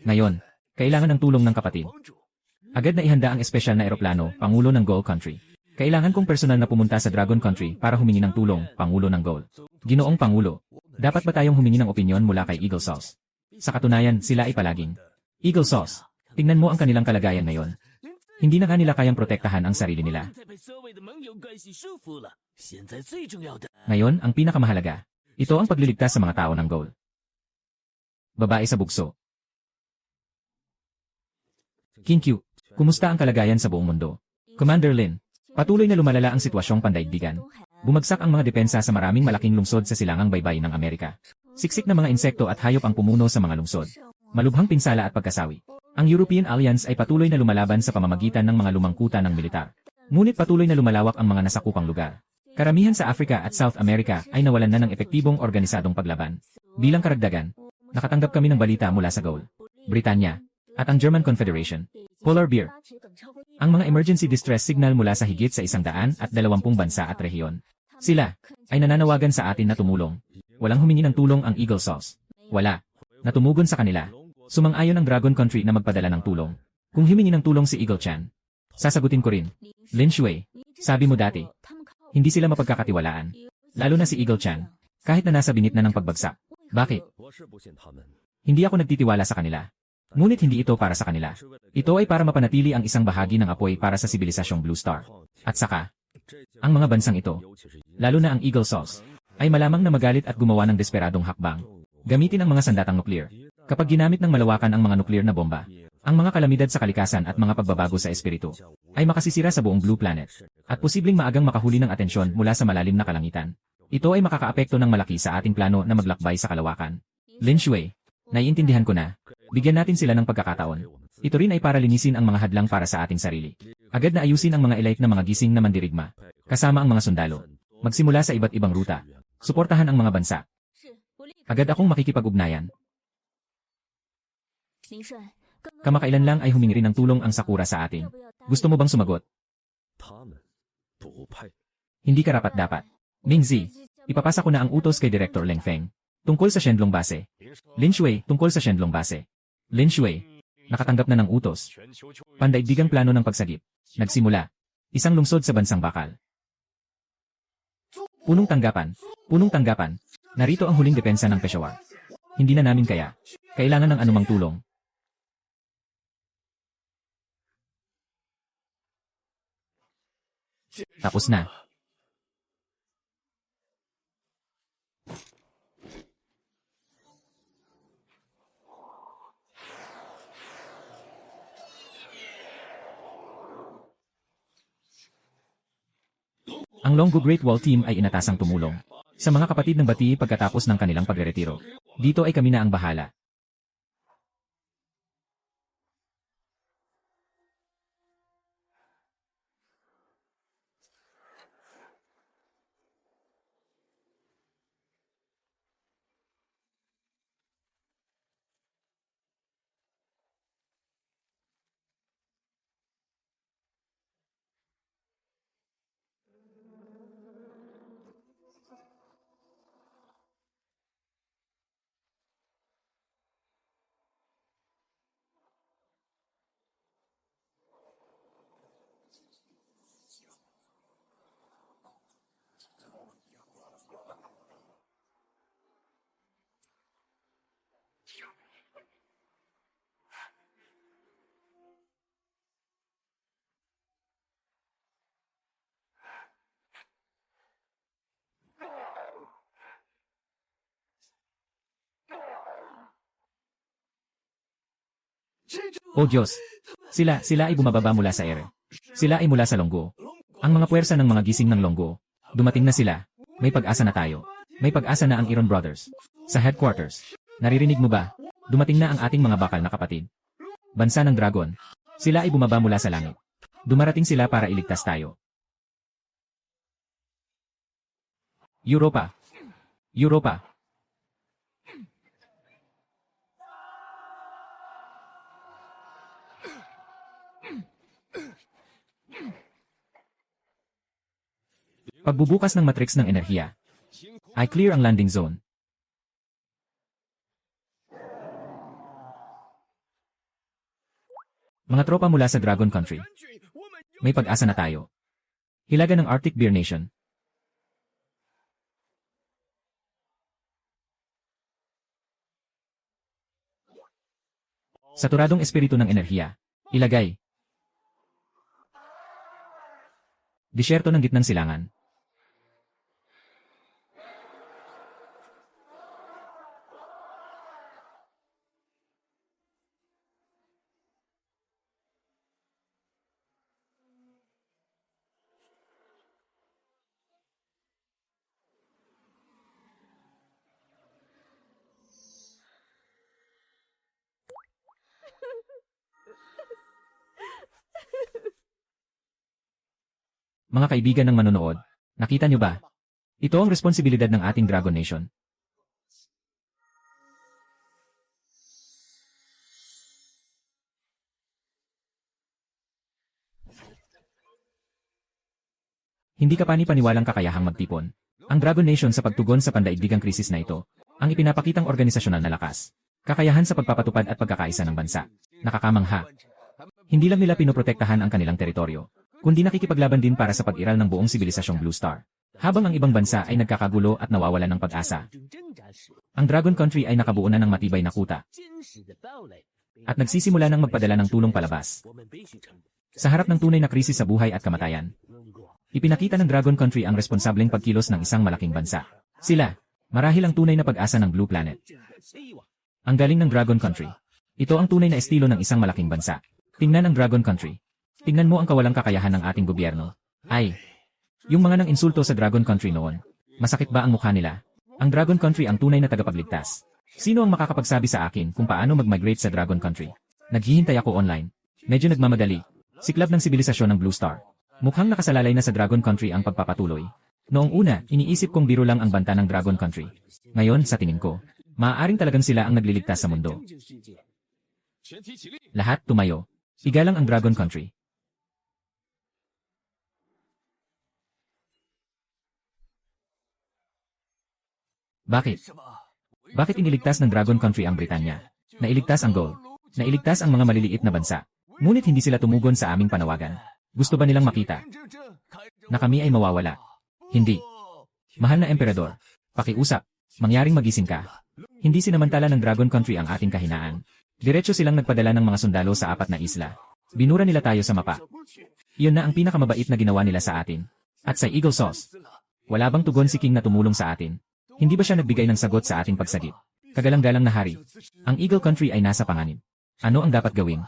Ngayon, kailangan ng tulong ng kapatid. Agad na ihanda ang espesyal na eroplano, Pangulo ng Gold Country. Kailangan kong personal na pumunta sa Dragon Country para humingi ng tulong, Pangulo ng Gold. Ginoong Pangulo, dapat ba tayong humingi ng opinyon mula kay Eagle Sauce? Sa katunayan, sila ay palaging Eagle Sauce. Tingnan mo ang kanilang kalagayan ngayon. Hindi na kanila kayang protektahan ang sarili nila. Ngayon, ang pinakamahalaga. Ito ang pagliligtas sa mga tao ng Gold. Babae sa bugso. King Q, kumusta ang kalagayan sa buong mundo? Commander Lin, patuloy na lumalala ang sitwasyong pandaigdigan. Bumagsak ang mga depensa sa maraming malaking lungsod sa silangang baybay ng Amerika. Siksik na mga insekto at hayop ang pumuno sa mga lungsod. Malubhang pinsala at pagkasawi. Ang European Alliance ay patuloy na lumalaban sa pamamagitan ng mga lumangkutan ng militar. Ngunit patuloy na lumalawak ang mga nasakupang lugar. Karamihan sa Africa at South America ay nawalan na ng epektibong organisadong paglaban. Bilang karagdagan, nakatanggap kami ng balita mula sa Gaul, Britanya, at ang German Confederation, Polar Bear. Ang mga emergency distress signal mula sa higit sa 120 bansa at rehiyon. Sila ay nananawagan sa atin na tumulong. Walang humingi ng tulong ang Eagle Sauce. Wala. Natumugon sa kanila. Sumang-ayon ang Dragon Country na magpadala ng tulong. Kung himingi ng tulong si Eagle Chan, sasagutin ko rin. Lin Shui, sabi mo dati, hindi sila mapagkakatiwalaan. Lalo na si Eagle Chan, kahit na nasa binit na ng pagbagsak. Bakit? Hindi ako nagtitiwala sa kanila. Ngunit hindi ito para sa kanila. Ito ay para mapanatili ang isang bahagi ng apoy para sa sibilisasyong Blue Star. At saka, ang mga bansang ito, lalo na ang Eagle Sauce, ay malamang na magalit at gumawa ng desperadong hakbang. Gamitin ang mga sandatang nuklear. Kapag ginamit ng malawakan ang mga nuklear na bomba, ang mga kalamidad sa kalikasan at mga pagbabago sa espiritu ay makasisira sa buong Blue Planet at posibleng maagang makahuli ng atensyon mula sa malalim na kalangitan. Ito ay makakaapekto ng malaki sa ating plano na maglakbay sa kalawakan. Lin Shui, naiintindihan ko na. Bigyan natin sila ng pagkakataon. Ito rin ay para linisin ang mga hadlang para sa ating sarili. Agad na ayusin ang mga elite na mga gising na mandirigma, kasama ang mga sundalo. Magsimula sa iba't ibang ruta. Suportahan ang mga bansa. Agad akong makikipag-ugnayan. Kamakailan lang ay humingi rin ng tulong ang Sakura sa atin. Gusto mo bang sumagot? Hindi karapat-dapat. Mingzi, ipapasa ko na ang utos kay Director Leng Feng. Tungkol sa Shenlong Base. Lin Shui, tungkol sa Shenlong Base. Lin Shui, nakatanggap na ng utos. Pandaigdigang plano ng pagsagip. Nagsimula. Isang lungsod sa bansang bakal. Punong tanggapan. Punong tanggapan. Narito ang huling depensa ng Peshawar. Hindi na namin kaya. Kailangan ng anumang tulong. Tapos na. Ang Longgo Great Wall Team ay inatasang tumulong sa mga kapatid ng Bati pagkatapos ng kanilang pagreretiro. Dito ay kami na ang bahala. Oh Diyos! Sila ay bumababa mula sa ere. Sila ay mula sa Longgo. Ang mga puwersa ng mga gising ng Longgo. Dumating na sila. May pag-asa na tayo. May pag-asa na ang Iron Brothers. Sa headquarters. Naririnig mo ba? Dumating na ang ating mga bakal na kapatid. Bansa ng Dragon. Sila ay bumaba mula sa langit. Dumarating sila para iligtas tayo. Europa. Europa. Pagbubukas ng matrix ng enerhiya. I clear ang landing zone. Mga tropa mula sa Dragon Country. May pag-asa na tayo. Hilaga ng Arctic Bear Nation. Saturadong espiritu ng enerhiya. Ilagay. Disyerto ng gitnang silangan. Mga kaibigan ng manonood, nakita niyo ba? Ito ang responsibilidad ng ating Dragon Nation. Hindi ka pani-paniwalang kakayahang magtipon. Ang Dragon Nation sa pagtugon sa pandaigdigang krisis na ito, ang ipinapakitang organisasyonal na lakas, kakayahan sa pagpapatupad at pagkakaisa ng bansa. Nakakamangha. Hindi lang nila pinoprotektahan ang kanilang teritoryo, kundi nakikipaglaban din para sa pag-iral ng buong sibilisasyong Blue Star. Habang ang ibang bansa ay nagkakagulo at nawawalan ng pag-asa. Ang Dragon Country ay nakabuo na ng matibay na kuta. At nagsisimula ng magpadala ng tulong palabas. Sa harap ng tunay na krisis sa buhay at kamatayan, ipinakita ng Dragon Country ang responsableng pagkilos ng isang malaking bansa. Sila, marahil ang tunay na pag-asa ng Blue Planet. Ang galing ng Dragon Country. Ito ang tunay na estilo ng isang malaking bansa. Tingnan ang Dragon Country. Tingnan mo ang kawalang kakayahan ng ating gobyerno. Ay, yung mga nang insulto sa Dragon Country noon. Masakit ba ang mukha nila? Ang Dragon Country ang tunay na tagapagligtas. Sino ang makakapagsabi sa akin kung paano mag-migrate sa Dragon Country? Naghihintay ako online. Medyo nagmamadali. Siklab ng sibilisasyon ng Blue Star. Mukhang nakasalalay na sa Dragon Country ang pagpapatuloy. Noong una, iniisip kong biro lang ang banta ng Dragon Country. Ngayon, sa tingin ko, maaaring talagang sila ang nagliligtas sa mundo. Lahat tumayo. Igalang ang Dragon Country. Bakit? Bakit iniligtas ng Dragon Country ang Britanya? Nailigtas ang Gaul. Nailigtas ang mga maliliit na bansa. Ngunit hindi sila tumugon sa aming panawagan. Gusto ba nilang makita na kami ay mawawala? Hindi. Mahal na emperador, pakiusap, mangyaring magising ka. Hindi sinamantala ng Dragon Country ang ating kahinaan. Diretso silang nagpadala ng mga sundalo sa 4 na isla. Binura nila tayo sa mapa. Iyon na ang pinakamabait na ginawa nila sa atin. At sa Eagle Sauce, wala bang tugon si King na tumulong sa atin? Hindi ba siya nagbigay ng sagot sa ating pagsagip? Kagalang-galang na hari. Ang Eagle Country ay nasa panganib. Ano ang dapat gawin?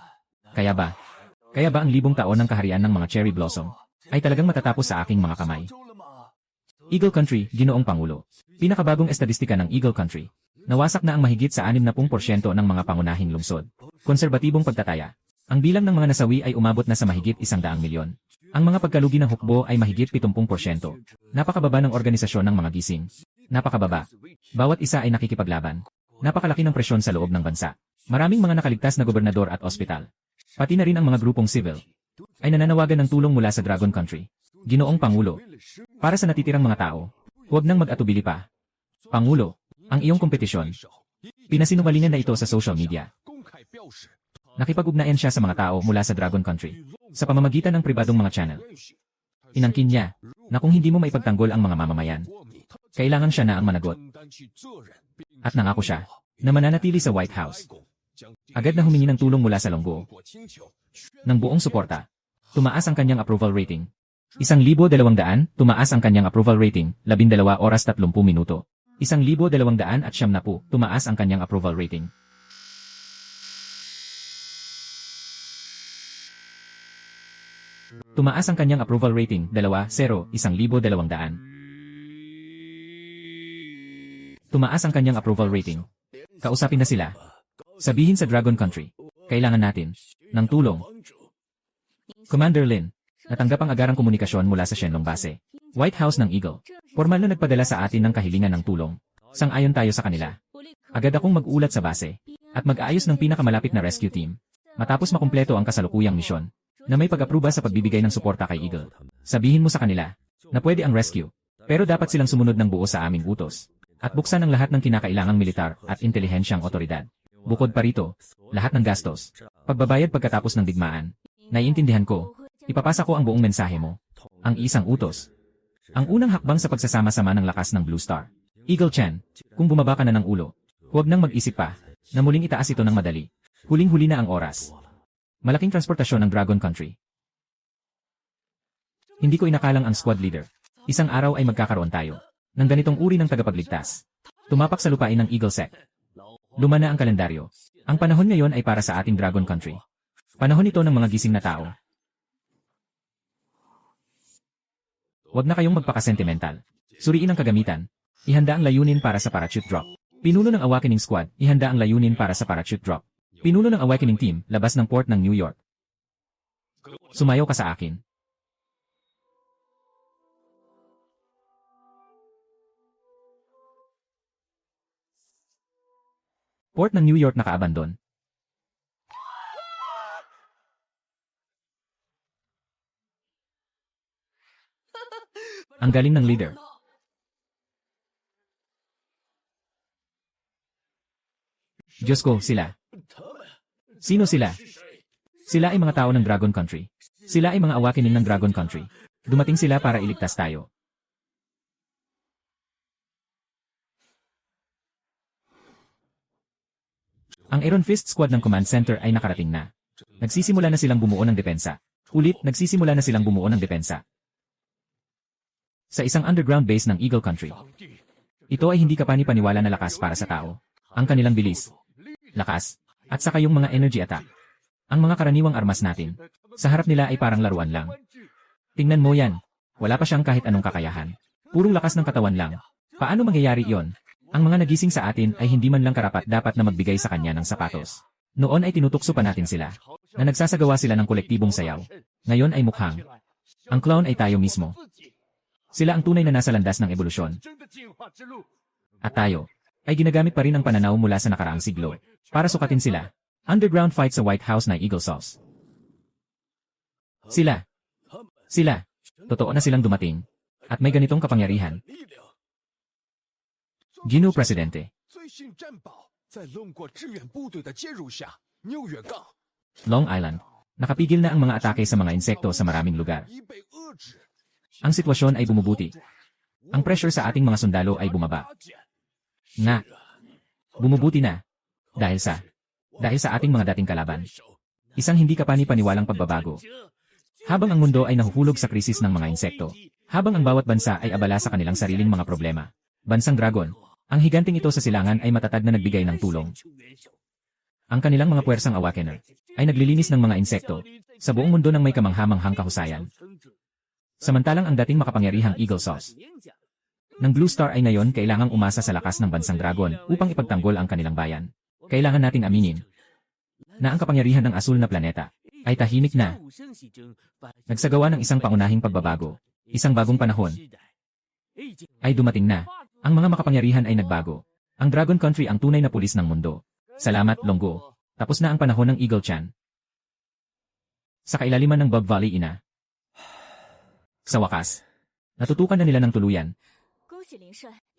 Kaya ba ang 1000 taon ng kaharian ng mga cherry blossom ay talagang matatapos sa aking mga kamay? Eagle Country, Ginoong Pangulo. Pinakabagong estadistika ng Eagle Country. Nawasak na ang mahigit sa 60% ng mga pangunahing lungsod. Konserbatibong pagtataya. Ang bilang ng mga nasawi ay umabot na sa mahigit 100 milyon. Ang mga pagkalugi ng hukbo ay mahigit 70%. Napakababa ng organisasyon ng mga gising. Napakababa. Bawat isa ay nakikipaglaban. Napakalaki ng presyon sa loob ng bansa. Maraming mga nakaligtas na gobernador at ospital. Pati na rin ang mga grupong civil ay nananawagan ng tulong mula sa Dragon Country. Ginoong Pangulo. Para sa natitirang mga tao, huwag nang mag-atubili pa. Pangulo, ang iyong kompetisyon. Pinasinungalingan na ito sa social media. Nakipag-ugnayan siya sa mga tao mula sa Dragon Country sa pamamagitan ng pribadong mga channel. Inangkin niya na kung hindi mo maipagtanggol ang mga mamamayan, kailangan siya na ang managot. At nangako siya na mananatili sa White House. Agad na humingi ng tulong mula sa Longbo. Ng buong suporta, tumaas ang kanyang approval rating. 1,200, tumaas ang kanyang approval rating, 12 oras 30 minuto. 1,290, tumaas ang kanyang approval rating. Tumaas ang kanyang approval rating, 2-0, 1,200. Tumaas ang kanyang approval rating. Kausapin na sila. Sabihin sa Dragon Country, kailangan natin ng tulong. Commander Lin, natanggap ang agarang komunikasyon mula sa Shenlong Base, White House ng Eagle. Formal na nagpadala sa atin ng kahilingan ng tulong. Sang-ayon tayo sa kanila. Agad akong mag-ulat sa base at mag-aayos ng pinakamalapit na rescue team. Matapos makumpleto ang kasalukuyang misyon na may pag-apruba sa pagbibigay ng suporta kay Eagle. Sabihin mo sa kanila na pwede ang rescue, pero dapat silang sumunod ng buo sa aming utos at buksan ang lahat ng kinakailangang militar at intelihensyang otoridad. Bukod pa rito, lahat ng gastos, pagbabayad pagkatapos ng digmaan. Naiintindihan ko, ipapasa ko ang buong mensahe mo. Ang isang utos. Ang unang hakbang sa pagsasama-sama ng lakas ng Blue Star. Eagle Chen, kung bumaba ka na ng ulo, huwag nang mag-isip pa na muling itaas ito ng madali. Huling-huli na ang oras. Malaking transportasyon ng Dragon Country. Hindi ko inakalang ang squad leader. Isang araw ay magkakaroon tayo ng ganitong uri ng tagapagligtas. Tumapak sa lupain ng Eagle Sect. Luma na ang kalendaryo. Ang panahon ngayon ay para sa ating Dragon Country. Panahon ito ng mga gising na tao. Huwag na kayong magpakasentimental. Suriin ang kagamitan. Ihanda ang layunin para sa parachute drop. Pinuno ng Awakening Squad, ihanda ang layunin para sa parachute drop. Pinuno ng Awakening Team, labas ng port ng New York. Sumayaw ka sa akin. Port ng New York nakaabandon. Ang galing ng leader. Diyos ko, sila. Sino sila? Sila ay mga tao ng Dragon Country. Sila ay mga awakening ng Dragon Country. Dumating sila para iligtas tayo. Ang Iron Fist Squad ng Command Center ay nakarating na. Nagsisimula na silang bumuo ng depensa. Ulit, nagsisimula na silang bumuo ng depensa. Sa isang underground base ng Eagle Country. Ito ay hindi kapani-paniwala na lakas para sa tao. Ang kanilang bilis, lakas, at saka yung mga energy attack. Ang mga karaniwang armas natin, sa harap nila ay parang laruan lang. Tingnan mo yan, wala pa siyang kahit anong kakayahan. Purong lakas ng katawan lang. Paano mangyayari iyon? Ang mga nagising sa atin ay hindi man lang karapat-dapat na magbigay sa kanya ng sapatos. Noon ay tinutukso pa natin sila, na nagsasagawa sila ng kolektibong sayaw. Ngayon ay mukhang, ang clown ay tayo mismo. Sila ang tunay na nasa landas ng ebolusyon. At tayo, ay ginagamit pa rin ang pananaw mula sa nakaraang siglo, para sukatin sila. Underground fight sa White House na Eagle Sauce. Sila. Totoo na silang dumating. At may ganitong kapangyarihan. Gino Presidente. Long Island. Nakapigil na ang mga atake sa mga insekto sa maraming lugar. Ang sitwasyon ay bumubuti. Ang pressure sa ating mga sundalo ay bumaba. Bumubuti na. Dahil sa ating mga dating kalaban. Isang hindi kapani-paniwalang pagbabago. Habang ang mundo ay nahuhulog sa krisis ng mga insekto, habang ang bawat bansa ay abala sa kanilang sariling mga problema. Bansang Dragon, ang higanting ito sa silangan ay matatag na nagbigay ng tulong. Ang kanilang mga puwersang awakener ay naglilinis ng mga insekto sa buong mundo ng may kamangha-manghang kahusayan. Samantalang ang dating makapangyarihang Eagle Sauce ng Blue Star ay ngayon kailangang umasa sa lakas ng Bansang Dragon upang ipagtanggol ang kanilang bayan. Kailangan nating aminin na ang kapangyarihan ng asul na planeta ay tahimik na. Nagsagawa ng isang pangunahing pagbabago. Isang bagong panahon ay dumating na. Ang mga makapangyarihan ay nagbago. Ang Dragon Country ang tunay na pulis ng mundo. Salamat, Longgo. Tapos na ang panahon ng Eagle Chan. Sa kailaliman ng Bug Valley Ina. Sa wakas, natutukan na nila ng tuluyan.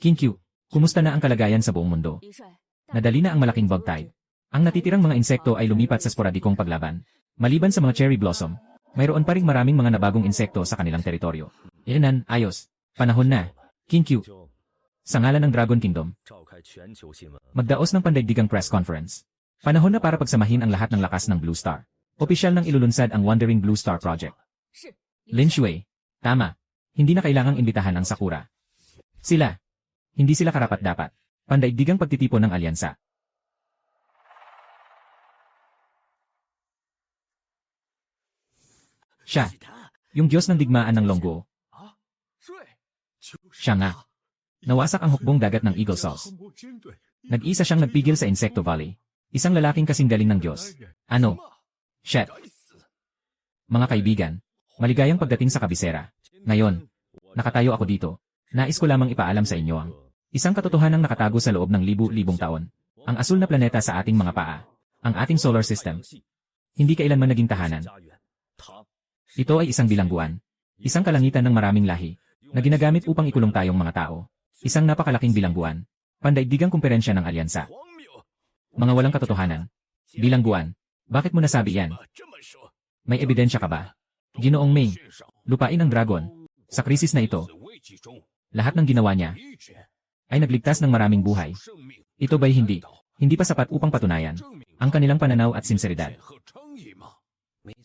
King Q, kumusta na ang kalagayan sa buong mundo? Nadali na ang malaking bug tide. Ang natitirang mga insekto ay lumipat sa sporadikong paglaban. Maliban sa mga cherry blossom, mayroon pa ring maraming mga nabagong insekto sa kanilang teritoryo. Ilan, ayos. Panahon na. King Q. Sa ngalan ng Dragon Kingdom, magdaos ng pandaigdigang press conference. Panahon na para pagsamahin ang lahat ng lakas ng Blue Star. Opisyal nang ilulunsad ang Wandering Blue Star Project. Lin Shui. Tama. Hindi na kailangang imbitahan ang Sakura. Hindi sila karapat-dapat. Pandaigdigang pagtitipon ng alyansa. Siya, yung Diyos ng digmaan ng Longgo. Siya nga. Nawasak ang hukbong dagat ng Eagle Sauce. Nag-isa siyang nagpigil sa Insecto Valley. Isang lalaking kasing galing ng Diyos. Ano? Shit. Mga kaibigan, maligayang pagdating sa kabisera. Ngayon, nakatayo ako dito. Nais ko lamang ipaalam sa inyo ang isang katotohanang nakatago sa loob ng libu-libong taon. Ang asul na planeta sa ating mga paa. Ang ating solar system. Hindi kailanman naging tahanan. Ito ay isang bilangguan. Isang kalangitan ng maraming lahi na ginagamit upang ikulong tayong mga tao. Isang napakalaking bilangguan. Pandaigdigang kumperensya ng alyansa. Mga walang katotohanan. Bilangguan. Bakit mo nasabi yan? May ebidensya ka ba? Ginoong Mei. Lupain ang dragon. Sa krisis na ito, lahat ng ginawa niya ay nagligtas ng maraming buhay. Ito ba'y hindi? Hindi pa sapat upang patunayan ang kanilang pananaw at sinseridad.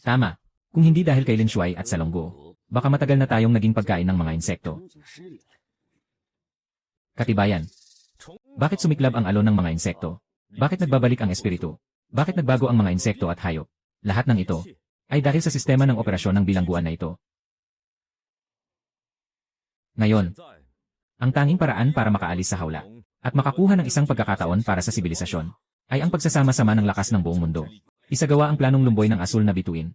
Tama. Kung hindi dahil kay Lin Shuai at Salonggo, baka matagal na tayong naging pagkain ng mga insekto. Katibayan. Bakit sumiklab ang alon ng mga insekto? Bakit nagbabalik ang espiritu? Bakit nagbago ang mga insekto at hayop? Lahat ng ito ay dahil sa sistema ng operasyon ng bilangguan na ito. Ngayon, ang tanging paraan para makaalis sa hawla at makakuha ng isang pagkakataon para sa sibilisasyon ay ang pagsasama-sama ng lakas ng buong mundo. Isagawa ang planong lumboy ng asul na bituin.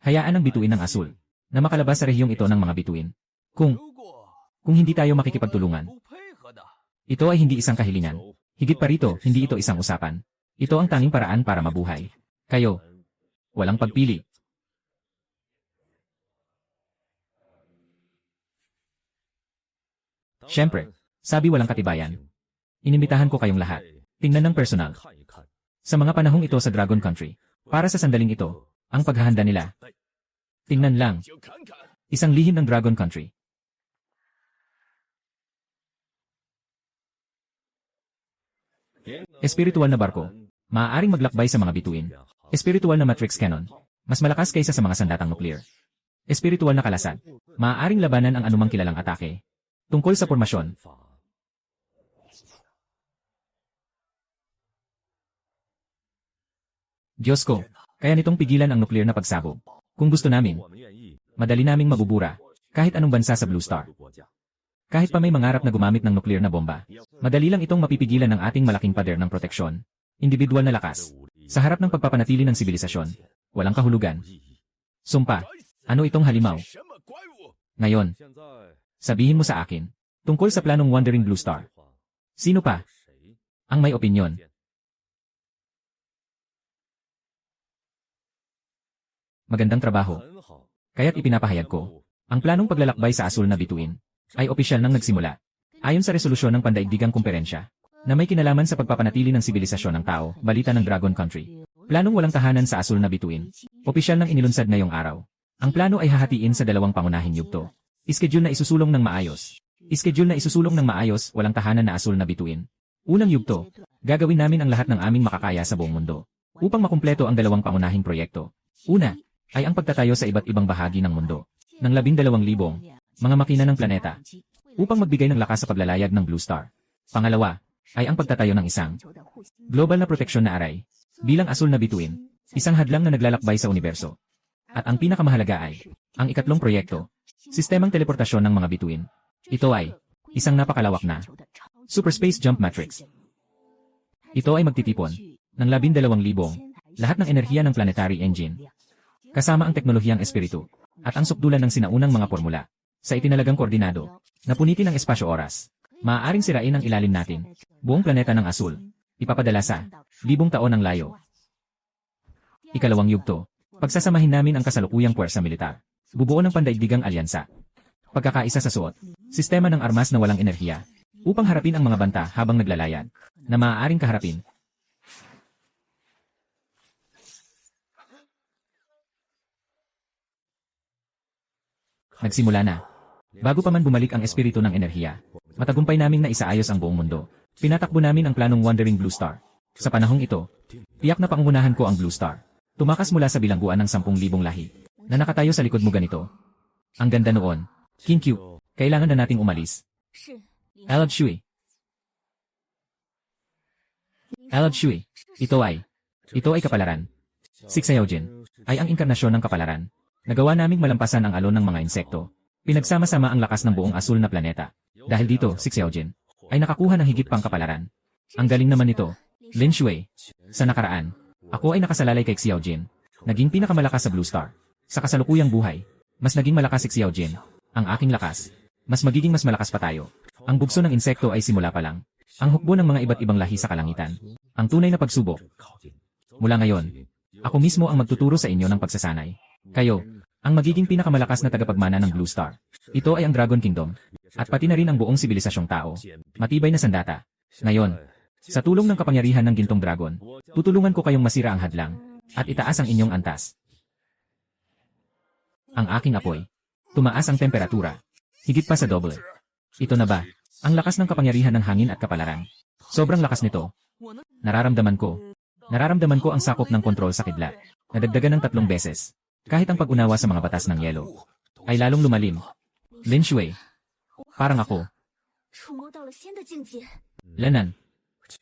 Hayaan ang bituin ng asul na makalabas sa rehiyong ito ng mga bituin. Kung hindi tayo makikipagtulungan, ito ay hindi isang kahilingan. Higit pa rito, hindi ito isang usapan. Ito ang tanging paraan para mabuhay. Kayo, walang pagpili. Siyempre, sabi walang katibayan. Inimbitahan ko kayong lahat. Tingnan ng personal. Sa mga panahong ito sa Dragon Country, para sa sandaling ito, ang paghahanda nila. Tingnan lang. Isang lihim ng Dragon Country. Espiritual na barko. Maaaring maglakbay sa mga bituin. Espiritual na matrix cannon. Mas malakas kaysa sa mga sandatang nuclear. Espiritual na kalasad. Maaaring labanan ang anumang kilalang atake. Tungkol sa pormasyon. Diyos ko, kaya nitong pigilan ang nuclear na pagsabog. Kung gusto namin, madali naming mabubura, kahit anong bansa sa Blue Star. Kahit pa may mangarap na gumamit ng nuclear na bomba, madali lang itong mapipigilan ng ating malaking pader ng proteksyon. Individual na lakas. Sa harap ng pagpapanatili ng sibilisasyon, walang kahulugan. Sumpa, ano itong halimaw? Ngayon, sabihin mo sa akin, tungkol sa planong Wandering Blue Star. Sino pa ang may opinyon? Magandang trabaho. Kaya't ipinapahayag ko, ang planong paglalakbay sa asul na bituin ay opisyal nang nagsimula. Ayon sa resolusyon ng Pandaigdigang Kumperensya, na may kinalaman sa pagpapanatili ng sibilisasyon ng tao, balita ng Dragon Country. Planong walang tahanan sa asul na bituin. Opisyal nang inilunsad ngayong araw. Ang plano ay hahatiin sa dalawang pangunahing yugto. Iskediul na isusulong ng maayos. Iskediul na isusulong ng maayos, walang tahanan na asul na bituin. Unang yugto, gagawin namin ang lahat ng aming makakaya sa buong mundo upang makumpleto ang dalawang pangunahing proyekto. Una, ay ang pagtatayo sa iba't ibang bahagi ng mundo ng 12,000 mga makina ng planeta upang magbigay ng lakas sa paglalayag ng Blue Star. Pangalawa, ay ang pagtatayo ng isang global na proteksyon na aray bilang asul na bituin, isang hadlang na naglalakbay sa universo. At ang pinakamahalaga ay ang ikatlong proyekto, sistemang teleportasyon ng mga bituin. Ito ay isang napakalawak na Superspace Jump Matrix. Ito ay magtitipon ng 12,000 lahat ng enerhiya ng planetary engine kasama ang teknolohiyang espiritu at ang sukdulan ng sinaunang mga formula sa itinalagang koordinado na punitin ang espasyo-oras. Maaaring sirain ang ilalim natin, buong planeta ng asul, ipapadala sa 1,000 taon ng layo. Ikalawang yugto, pagsasamahin namin ang kasalukuyang puwersa militar, bubuo ng pandaigdigang alyansa, pagkakaisa sa suot, sistema ng armas na walang enerhiya, upang harapin ang mga banta habang naglalayag, na maaaring kaharapin. Nagsimula na. Bago pa man bumalik ang espiritu ng enerhiya, matagumpay naming na isaayos ang buong mundo. Pinatakbo namin ang planong Wandering Blue Star. Sa panahong ito, tiyak na pangungunahan ko ang Blue Star. Tumakas mula sa bilangguan ng 10,000 lahi na nakatayo sa likod mo ganito. Ang ganda noon. King Q, kailangan na nating umalis. Alad Shui. Alad Shui, ito ay kapalaran. Sixaojin ay ang inkarnasyon ng kapalaran. Nagawa naming malampasan ang alon ng mga insekto. Pinagsama-sama ang lakas ng buong asul na planeta. Dahil dito, Sixaojin ay nakakuha ng higit pang kapalaran. Ang galing naman nito, Lin Shuai. Sa nakaraan, ako ay nakasalalay kay Xiaojin. Naging pinakamalakas sa Blue Star. Sa kasalukuyang buhay, mas naging malakas si Xiaojin. Ang aking lakas mas magiging mas malakas pa tayo. Ang bugso ng insekto ay simula pa lang. Ang hukbo ng mga iba't ibang lahi sa kalangitan. Ang tunay na pagsubok. Mula ngayon, ako mismo ang magtuturo sa inyo ng pagsasanay. Kayo, ang magiging pinakamalakas na tagapagmana ng Blue Star. Ito ay ang Dragon Kingdom. At pati na rin ang buong sibilisasyong tao. Matibay na sandata. Ngayon, sa tulong ng kapangyarihan ng Gintong Dragon, tutulungan ko kayong masira ang hadlang, at itaas ang inyong antas. Ang aking apoy. Tumaas ang temperatura. Higit pa sa doble. Ito na ba? Ang lakas ng kapangyarihan ng hangin at kapalaran. Sobrang lakas nito. Nararamdaman ko ang sakop ng kontrol sa kidlat. Nadagdagan ng 3 beses. Kahit ang pag-unawa sa mga batas ng yelo ay lalong lumalim. Lin Shui. Parang ako. Lanan.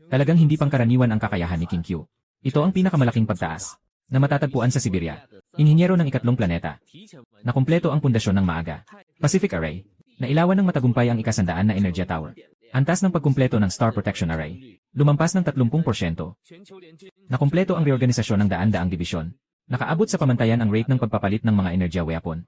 Talagang hindi pangkaraniwan ang kakayahan ni King Q. Ito ang pinakamalaking pagtaas na matatagpuan sa Siberia. Inhinyero ng ikatlong planeta. Nakumpleto ang pundasyon ng maaga. Pacific Array. Nailawan ng matagumpay ang ikasandaan na Energia Tower. Antas ng pagkumpleto ng Star Protection Array. Lumampas ng 30%. Nakumpleto ang reorganisasyon ng daan-daang dibisyon. Nakaabot sa pamantayan ang rate ng pagpapalit ng mga energy weapon.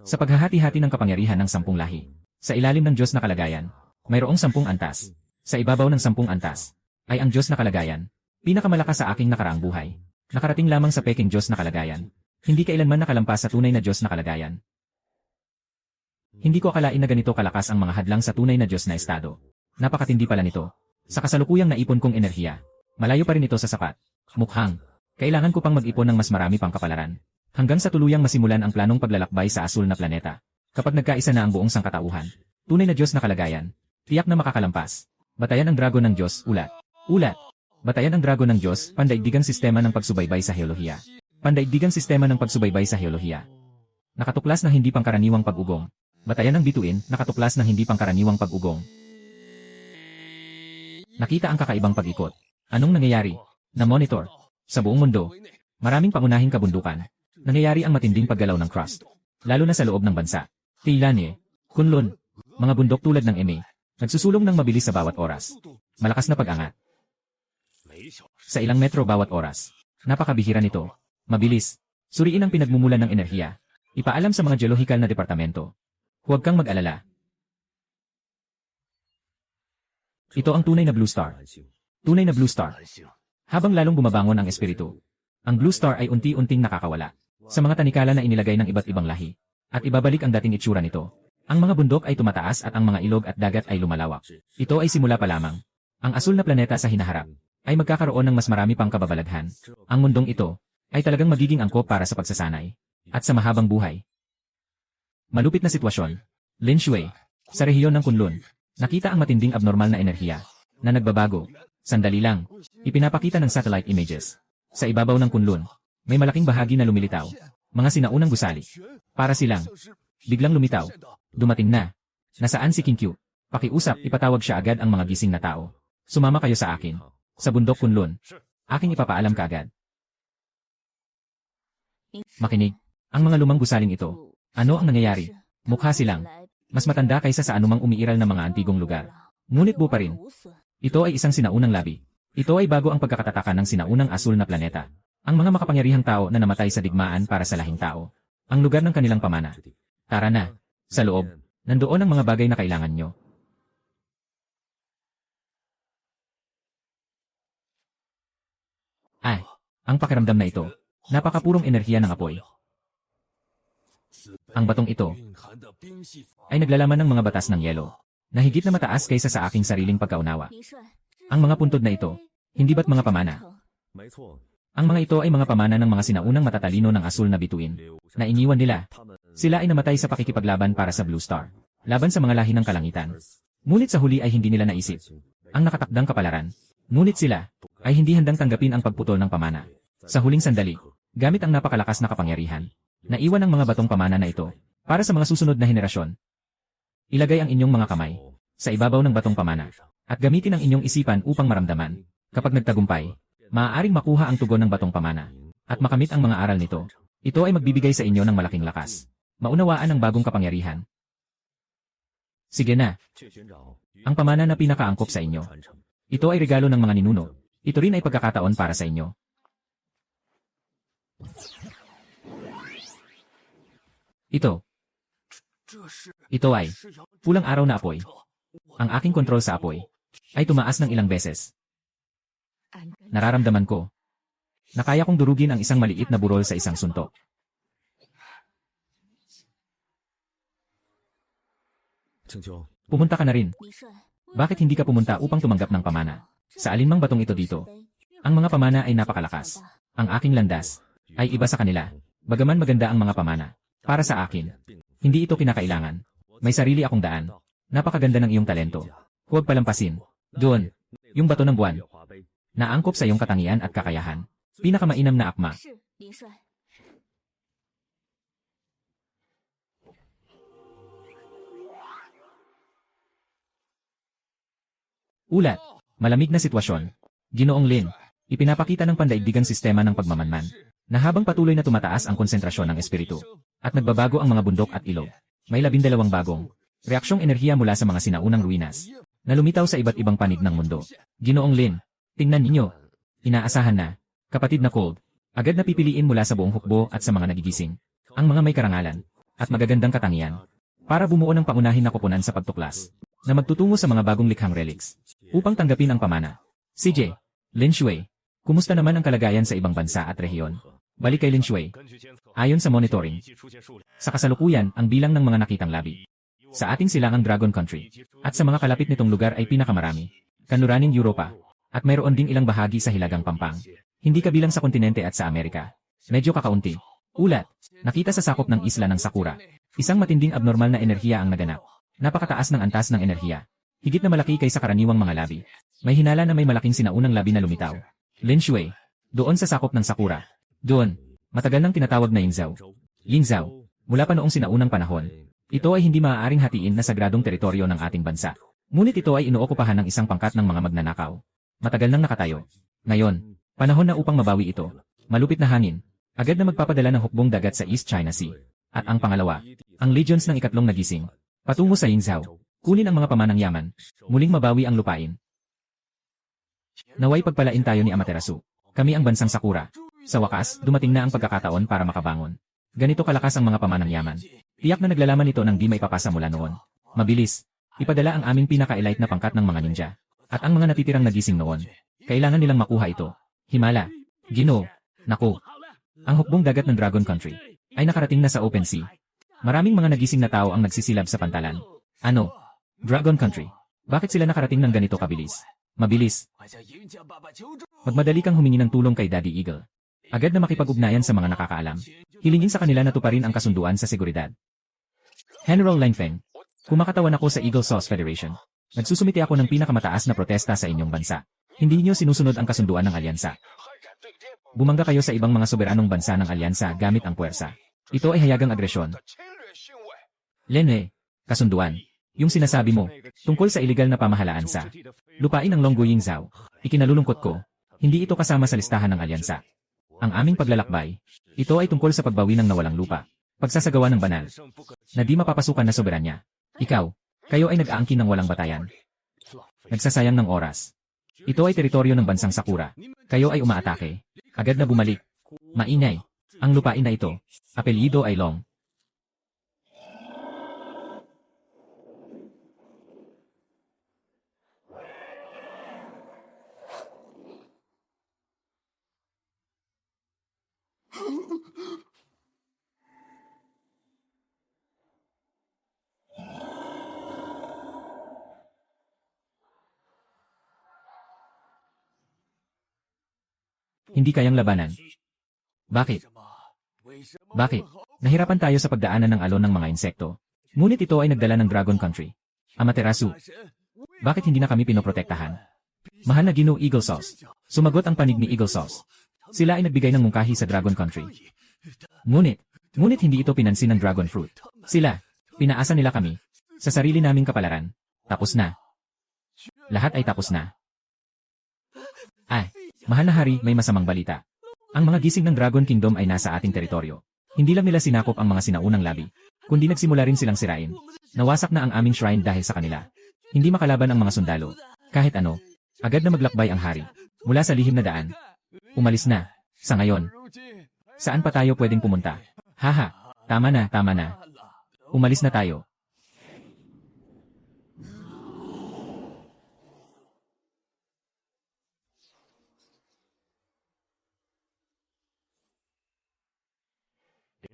Sa paghahati-hati ng kapangyarihan ng 10 lahi, sa ilalim ng Diyos na kalagayan, mayroong 10 antas. Sa ibabaw ng 10 antas, ay ang Diyos na kalagayan, pinakamalakas sa aking nakaraang buhay. Nakarating lamang sa peking Diyos na kalagayan. Hindi kailanman nakalampas sa tunay na Diyos na kalagayan. Hindi ko akalain na ganito kalakas ang mga hadlang sa tunay na Diyos na estado. Napakatindi pala nito. Sa kasalukuyang naipon kong enerhiya, malayo pa rin ito sa sapat. Mukhang, kailangan ko pang mag-ipon ng mas marami pang kapalaran. Hanggang sa tuluyang masimulan ang planong paglalakbay sa asul na planeta. Kapag nagkaisa na ang buong sangkatauhan, tunay na Diyos na kalagayan, tiyak na makakalampas. Batayan ang dragon ng Diyos, ulat. Ulat. Batayan ang dragon ng Diyos, pandaigdigang sistema ng pagsubaybay sa heolohiya. Pandaigdigang sistema ng pagsubaybay sa heolohiya. Nakatuklas ng hindi pangkaraniwang pag-ugong. Batayan ng bituin, nakatuklas ng hindi pangkaraniwang pag-ugong. Nakita ang kakaibang pag-ikot. Anong nangyayari? Na-monitor. Sa buong mundo, maraming pangunahing kabundukan. Nangyayari ang matinding paggalaw ng crust. Lalo na sa loob ng bansa. Tilanye, Kunlun, mga bundok tulad ng Eme, nagsusulong ng mabilis sa bawat oras. Malakas na pag-angat. Sa ilang metro bawat oras. Napakabihira nito. Mabilis. Suriin ang pinagmumulan ng enerhiya. Ipaalam sa mga geolohikal na departamento. Huwag kang mag-alala. Ito ang tunay na Blue Star. Tunay na Blue Star. Habang lalong bumabangon ang espiritu, ang Blue Star ay unti-unting nakakawala sa mga tanikala na inilagay ng iba't ibang lahi, at ibabalik ang dating itsura nito. Ang mga bundok ay tumataas at ang mga ilog at dagat ay lumalawak. Ito ay simula pa lamang. Ang asul na planeta sa hinaharap ay magkakaroon ng mas marami pang kababalaghan. Ang mundong ito ay talagang magiging angkop para sa pagsasanay at sa mahabang buhay. Malupit na sitwasyon. Lin Shui, sa rehiyon ng Kunlun, nakita ang matinding abnormal na enerhiya na nagbabago. Sandali lang, ipinapakita ng satellite images. Sa ibabaw ng Kunlun, may malaking bahagi na lumilitaw. Mga sinaunang gusali. Para silang biglang lumitaw. Dumating na. Nasaan si King Q? Pakiusap, ipatawag siya agad ang mga gising na tao. Sumama kayo sa akin. Sa bundok Kunlun. Aking ipapaalam kaagad. Makinig. Ang mga lumang gusaling ito. Ano ang nangyayari? Mukha silang mas matanda kaysa sa anumang umiiral na mga antigong lugar. Ngunit buo pa rin. Ito ay isang sinaunang labi. Ito ay bago ang pagkakatatakan ng sinaunang asul na planeta. Ang mga makapangyarihang tao na namatay sa digmaan para sa lahing tao. Ang lugar ng kanilang pamana. Tara na. Sa loob. Nandoon ang mga bagay na kailangan nyo. Ay, ang pakiramdam na ito. Napakapurong enerhiya ng apoy. Ang batong ito ay naglalaman ng mga batas ng yelo. Na higit na mataas kaysa sa aking sariling pagkaunawa. Ang mga puntod na ito, hindi ba't mga pamana? Ang mga ito ay mga pamana ng mga sinaunang matatalino ng asul na bituin, na iniwan nila. Sila ay namatay sa pakikipaglaban para sa Blue Star, laban sa mga lahi ng kalangitan. Ngunit sa huli ay hindi nila naisip ang nakatakdang kapalaran. Ngunit sila ay hindi handang tanggapin ang pagputol ng pamana. Sa huling sandali, gamit ang napakalakas na kapangyarihan, naiwan ang mga batong pamana na ito para sa mga susunod na henerasyon. Ilagay ang inyong mga kamay sa ibabaw ng batong pamana. At gamitin ang inyong isipan upang maramdaman. Kapag nagtagumpay, maaaring makuha ang tugon ng batong pamana. At makamit ang mga aral nito. Ito ay magbibigay sa inyo ng malaking lakas. Maunawaan ang bagong kapangyarihan. Sige na. Ang pamana na pinakaangkop sa inyo. Ito ay regalo ng mga ninuno. Ito rin ay pagkakataon para sa inyo. Ito ay pulang araw na apoy. Ang aking kontrol sa apoy ay tumaas ng ilang beses. Nararamdaman ko na kaya kong durugin ang isang maliit na burol sa isang suntok. Pumunta ka na rin. Bakit hindi ka pumunta upang tumanggap ng pamana? Sa alinmang batong ito dito, ang mga pamana ay napakalakas. Ang aking landas ay iba sa kanila. Bagaman maganda ang mga pamana, para sa akin, hindi ito kinakailangan. May sarili akong daan. Napakaganda ng iyong talento. Huwag palampasin. Doon, yung bato ng buwan. Naangkop sa iyong katangian at kakayahan. Pinakamainam na akma. Ulat. Malamig na sitwasyon. Ginoong Lin, ipinapakita ng pandaigdigang sistema ng pagmamanman na habang patuloy na tumataas ang konsentrasyon ng espiritu at nagbabago ang mga bundok at ilog, may 12 bagong reaksyong enerhiya mula sa mga sinaunang ruinas na lumitaw sa iba't ibang panig ng mundo. Ginoong Lin, tingnan ninyo. Inaasahan na, kapatid na Cold, agad na pipiliin mula sa buong hukbo at sa mga nagigising, ang mga may karangalan at magagandang katangian para bumuo ng pangunahin na koponan sa pagtuklas na magtutungo sa mga bagong likhang relics upang tanggapin ang pamana. CJ, Lin Shui, kumusta naman ang kalagayan sa ibang bansa at rehiyon? Balik kay Lin Shui. Ayon sa monitoring, sa kasalukuyan ang bilang ng mga nakitang labi sa ating silangang Dragon Country at sa mga kalapit nitong lugar ay pinakamarami. Kanluraning Europa at mayroon ding ilang bahagi sa Hilagang Pampang. Hindi kabilang sa kontinente at sa Amerika. Medyo kakaunti. Ulat, nakita sa sakop ng isla ng Sakura. Isang matinding abnormal na enerhiya ang naganap. Napakataas ng antas ng enerhiya. Higit na malaki kaysa karaniwang mga labi. May hinala na may malaking sinaunang labi na lumitaw. Lin Shui, doon sa sakop ng Sakura. Doon, matagal nang tinatawag na Yingzhou. Yingzhou, mula pa noong sinaunang panahon. Ito ay hindi maaaring hatiin na sagradong teritoryo ng ating bansa. Ngunit ito ay inookupahan ng isang pangkat ng mga magnanakaw. Matagal nang nakatayo. Ngayon, panahon na upang mabawi ito. Malupit na hangin. Agad na magpapadala ng hukbong dagat sa East China Sea. At ang pangalawa, ang legions ng ikatlong nagising. Patungo sa Yingzhou. Kunin ang mga pamanang yaman. Muling mabawi ang lupain. Naway pagpalain tayo ni Amaterasu. Kami ang bansang Sakura. Sa wakas, dumating na ang pagkakataon para makabangon. Ganito kalakas ang mga pamanang yaman. Tiyak na naglalaman ito ng di may papasa mula noon. Mabilis. Ipadala ang aming pinaka-elite na pangkat ng mga ninja. At ang mga natitirang nagising noon. Kailangan nilang makuha ito. Himala. Ginoo. Naku. Ang hukbong dagat ng Dragon Country ay nakarating na sa open sea. Maraming mga nagising na tao ang nagsisilab sa pantalan. Ano? Dragon Country. Bakit sila nakarating ng ganito kabilis? Mabilis. Magmadali kang humingi ng tulong kay Daddy Eagle. Agad na makipag-ugnayan sa mga nakakaalam. Hilingin sa kanila na tuparin ang kasunduan sa seguridad. General Lang Feng. Kumakatawan ako sa Eagle Sauce Federation. Nagsusumite ako ng pinakamataas na protesta sa inyong bansa. Hindi niyo sinusunod ang kasunduan ng alyansa. Bumangga kayo sa ibang mga soberanong bansa ng alyansa gamit ang puwersa. Ito ay hayagang agresyon. Lene, kasunduan. Yung sinasabi mo, tungkol sa iligal na pamahalaan sa lupain ng Longgu Yingzhou, ikinalulungkot ko, hindi ito kasama sa listahan ng alyansa. Ang aming paglalakbay, ito ay tungkol sa pagbawi ng nawalang lupa, pagsasagawa ng banal, na di mapapasukan na soberanya. Ikaw, kayo ay nag-aangkin ng walang batayan. Nagsasayang ng oras. Ito ay teritoryo ng bansang Sakura. Kayo ay umaatake. Agad na bumalik. Maingay. Ang lupain na ito, apelyido ay Long. Hindi kayang labanan. Bakit? Bakit? Nahirapan tayo sa pagdaanan ng alon ng mga insekto. Ngunit ito ay nagdala ng Dragon Country. Amaterasu. Bakit hindi na kami pinoprotektahan? Mahal na Ginoo Eagle Sauce. Sumagot ang panig ni Eagle Sauce. Sila ay nagbigay ng mungkahi sa Dragon Country. Ngunit hindi ito pinansin ng Dragon Fruit. Sila, pinaasa nila kami. Sa sarili naming kapalaran. Tapos na. Lahat ay tapos na. Ay, mahal na hari, may masamang balita. Ang mga gising ng Dragon Kingdom ay nasa ating teritoryo. Hindi lang nila sinakop ang mga sinaunang labi, kundi nagsimula rin silang sirain. Nawasak na ang aming shrine dahil sa kanila. Hindi makalaban ang mga sundalo. Kahit ano, agad na maglakbay ang hari. Mula sa lihim na daan. Umalis na. Sa ngayon. Saan pa tayo pwedeng pumunta? Haha, tama na, tama na. Umalis na tayo.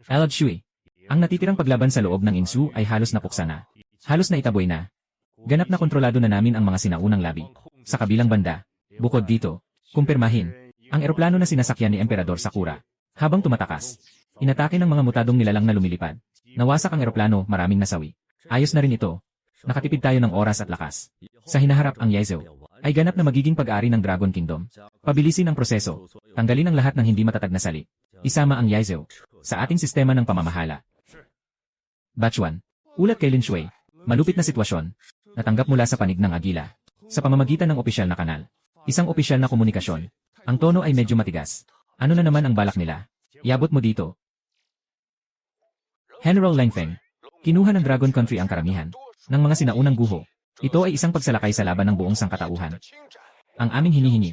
Elad Shui. Ang natitirang paglaban sa loob ng Insu ay halos napuksa na. Halos na itaboy na. Ganap na kontrolado na namin ang mga sinaunang labi. Sa kabilang banda, bukod dito, kumpirmahin, ang eroplano na sinasakyan ni Emperador Sakura. Habang tumatakas, inatake ng mga mutadong nilalang na lumilipad. Nawasak ang eroplano, maraming nasawi. Ayos na rin ito. Nakatipid tayo ng oras at lakas. Sa hinaharap ang Yaezhou ay ganap na magiging pag-ari ng Dragon Kingdom. Pabilisin ang proseso. Tanggalin ang lahat ng hindi matatag na sali. Isama ang Yaezhou sa ating sistema ng pamamahala. Batch 1. Ulat kay Lin Shui. Malupit na sitwasyon. Natanggap mula sa panig ng Agila. Sa pamamagitan ng opisyal na kanal. Isang opisyal na komunikasyon. Ang tono ay medyo matigas. Ano na naman ang balak nila? Iabot mo dito. General Lang Feng. Kinuha ng Dragon Country ang karamihan ng mga sinaunang guho. Ito ay isang pagsalakay sa laban ng buong sangkatauhan. Ang aming hinihingi.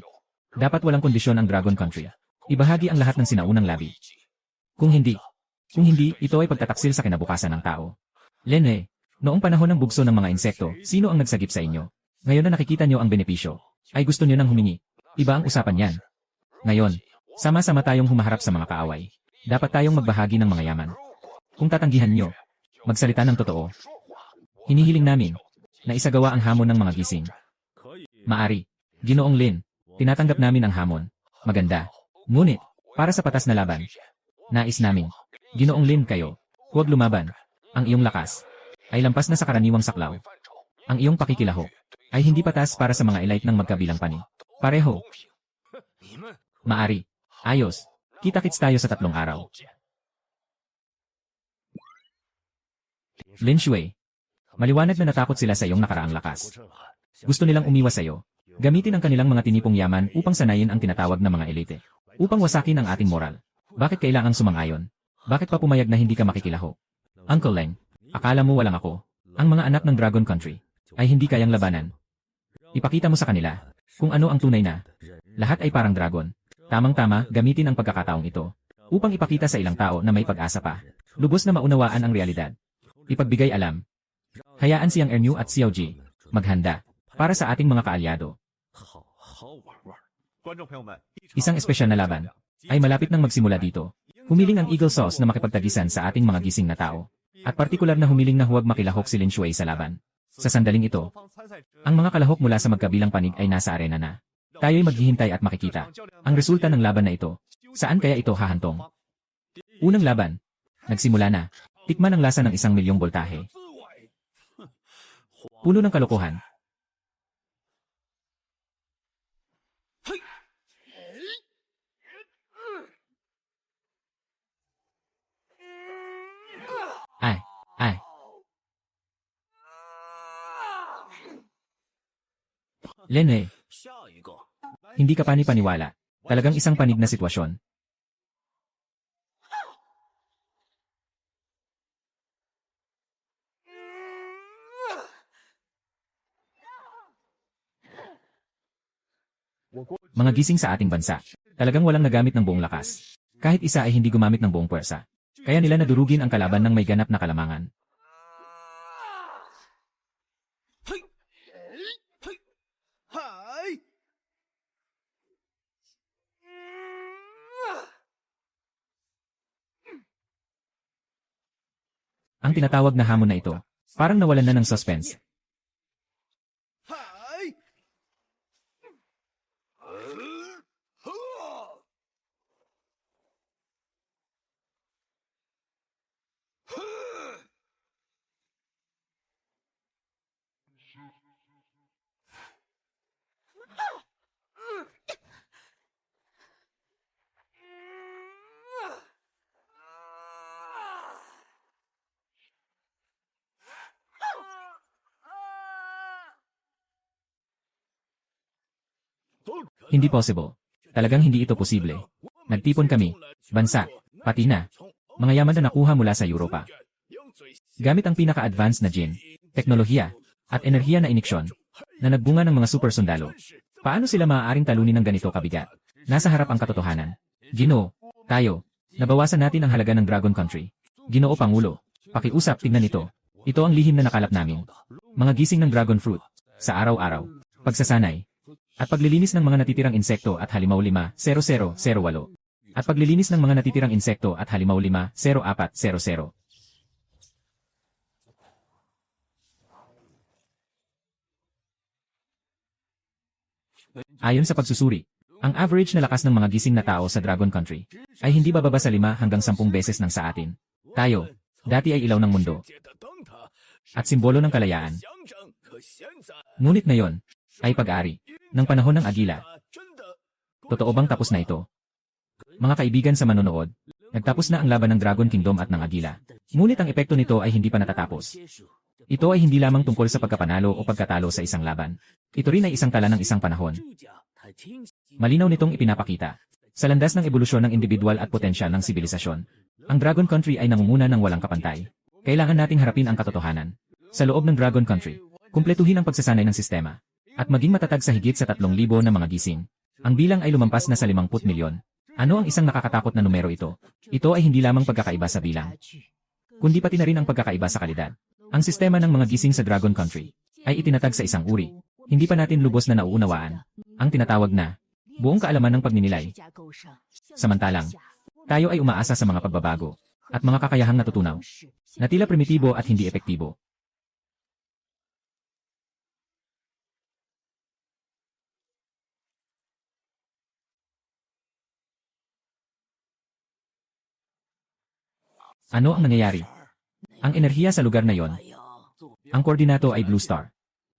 Dapat walang kondisyon ang Dragon Country. Ibahagi ang lahat ng sinaunang labi. Kung hindi, ito ay pagtataksil sa kinabukasan ng tao. Lene, noong panahon ng bugso ng mga insekto, sino ang nagsagip sa inyo? Ngayon na nakikita nyo ang benepisyo, ay gusto nyo nang humingi. Iba ang usapan yan. Ngayon, sama-sama tayong humaharap sa mga kaaway. Dapat tayong magbahagi ng mga yaman. Kung tatanggihan nyo, magsalita ng totoo. Hinihiling namin na isagawa ang hamon ng mga gising. Maari, Ginoong Lin, tinatanggap namin ang hamon. Maganda. Ngunit, para sa patas na laban, nais namin, Ginoong Lin kayo, huwag lumaban. Ang iyong lakas ay lampas na sa karaniwang saklaw. Ang iyong pakikilahok ay hindi patas para sa mga elite ng magkabilang panig. Pareho. Maari. Ayos. Kita-kits tayo sa 3 araw. Lin Shui. Maliwanag na natakot sila sa iyong nakaraang lakas. Gusto nilang umiwas sa iyo. Gamitin ang kanilang mga tinipong yaman upang sanayin ang tinatawag na mga elite. Upang wasakin ang ating moral. Bakit kailangang sumang-ayon? Bakit pa pumayag na hindi ka makikilaho? Uncle Leng, akala mo walang ako? Ang mga anak ng Dragon Country ay hindi kayang labanan. Ipakita mo sa kanila kung ano ang tunay na. Lahat ay parang dragon. Tamang-tama, gamitin ang pagkakataong ito upang ipakita sa ilang tao na may pag-asa pa. Lubos na maunawaan ang realidad. Ipagbigay alam. Hayaan siyang Ernyu at Xiao Ji maghanda para sa ating mga kaalyado. Isang espesyal na laban ay malapit nang magsimula dito. Humiling ang Eagle Sauce na makipagtagisan sa ating mga gising na tao. At partikular na humiling na huwag makilahok si Lin Shui sa laban. Sa sandaling ito, ang mga kalahok mula sa magkabilang panig ay nasa arena na. Tayo'y maghihintay at makikita ang resulta ng laban na ito. Saan kaya ito hahantong? Unang laban. Nagsimula na. Tikman ang lasa ng 1,000,000 voltahe. Puno ng kalokohan. Ay. Lene, hindi ka pani-paniwala. Talagang isang panig na sitwasyon. Mga gising sa ating bansa, talagang walang nagamit ng buong lakas. Kahit isa ay hindi gumamit ng buong puwersa. Kaya nila nadurugin ang kalaban ng may ganap na kalamangan. Ang tinatawag na hamon na ito, parang nawalan na ng suspense. Hindi possible. Talagang hindi ito posible. Nagtipon kami, bansa, pati na, mga yaman na nakuha mula sa Europa. Gamit ang pinaka-advanced na gene, teknolohiya, at enerhiya na iniksyon, na nagbunga ng mga super sundalo. Paano sila maaaring talunin ng ganito kabigat? Nasa harap ang katotohanan. Ginoo, tayo, nabawasan natin ang halaga ng Dragon Country. Ginoo Pangulo, pakiusap, tingnan ito. Ito ang lihim na nakalap namin. Mga gising ng dragon fruit, sa araw-araw, pagsasanay, at paglilinis ng mga natitirang insekto at halimaw 5,0008. At paglilinis ng mga natitirang insekto at halimaw 5,0400. Ayon sa pagsusuri, ang average na lakas ng mga gising na tao sa Dragon Country ay hindi bababa sa 5 hanggang 10 beses ng sa atin. Tayo, dati ay ilaw ng mundo at simbolo ng kalayaan. Ngunit ngayon, ay pag-ari ng panahon ng Agila. Totoo bang tapos na ito? Mga kaibigan sa manonood, nagtapos na ang laban ng Dragon Kingdom at ng Agila. Ngunit ang epekto nito ay hindi pa natatapos. Ito ay hindi lamang tungkol sa pagkapanalo o pagkatalo sa isang laban. Ito rin ay isang tala ng isang panahon. Malinaw nitong ipinapakita. Sa landas ng ebolusyon ng individual at potensyal ng sibilisasyon, ang Dragon Country ay nangunguna ng walang kapantay. Kailangan nating harapin ang katotohanan. Sa loob ng Dragon Country, kumpletuhin ang pagsasanay ng sistema, at maging matatag sa higit sa 3,000 na mga gising. Ang bilang ay lumampas na sa 50 milyon. Ano ang isang nakakatakot na numero ito? Ito ay hindi lamang pagkakaiba sa bilang, kundi pati na rin ang pagkakaiba sa kalidad. Ang sistema ng mga gising sa Dragon Country ay itinatag sa isang uri. Hindi pa natin lubos na nauunawaan ang tinatawag na buong kaalaman ng pagninilay. Samantalang, tayo ay umaasa sa mga pagbabago at mga kakayahang natutunaw na tila primitibo at hindi epektibo. Ano ang nangyayari? Ang enerhiya sa lugar na yon. Ang koordinato ay Blue Star.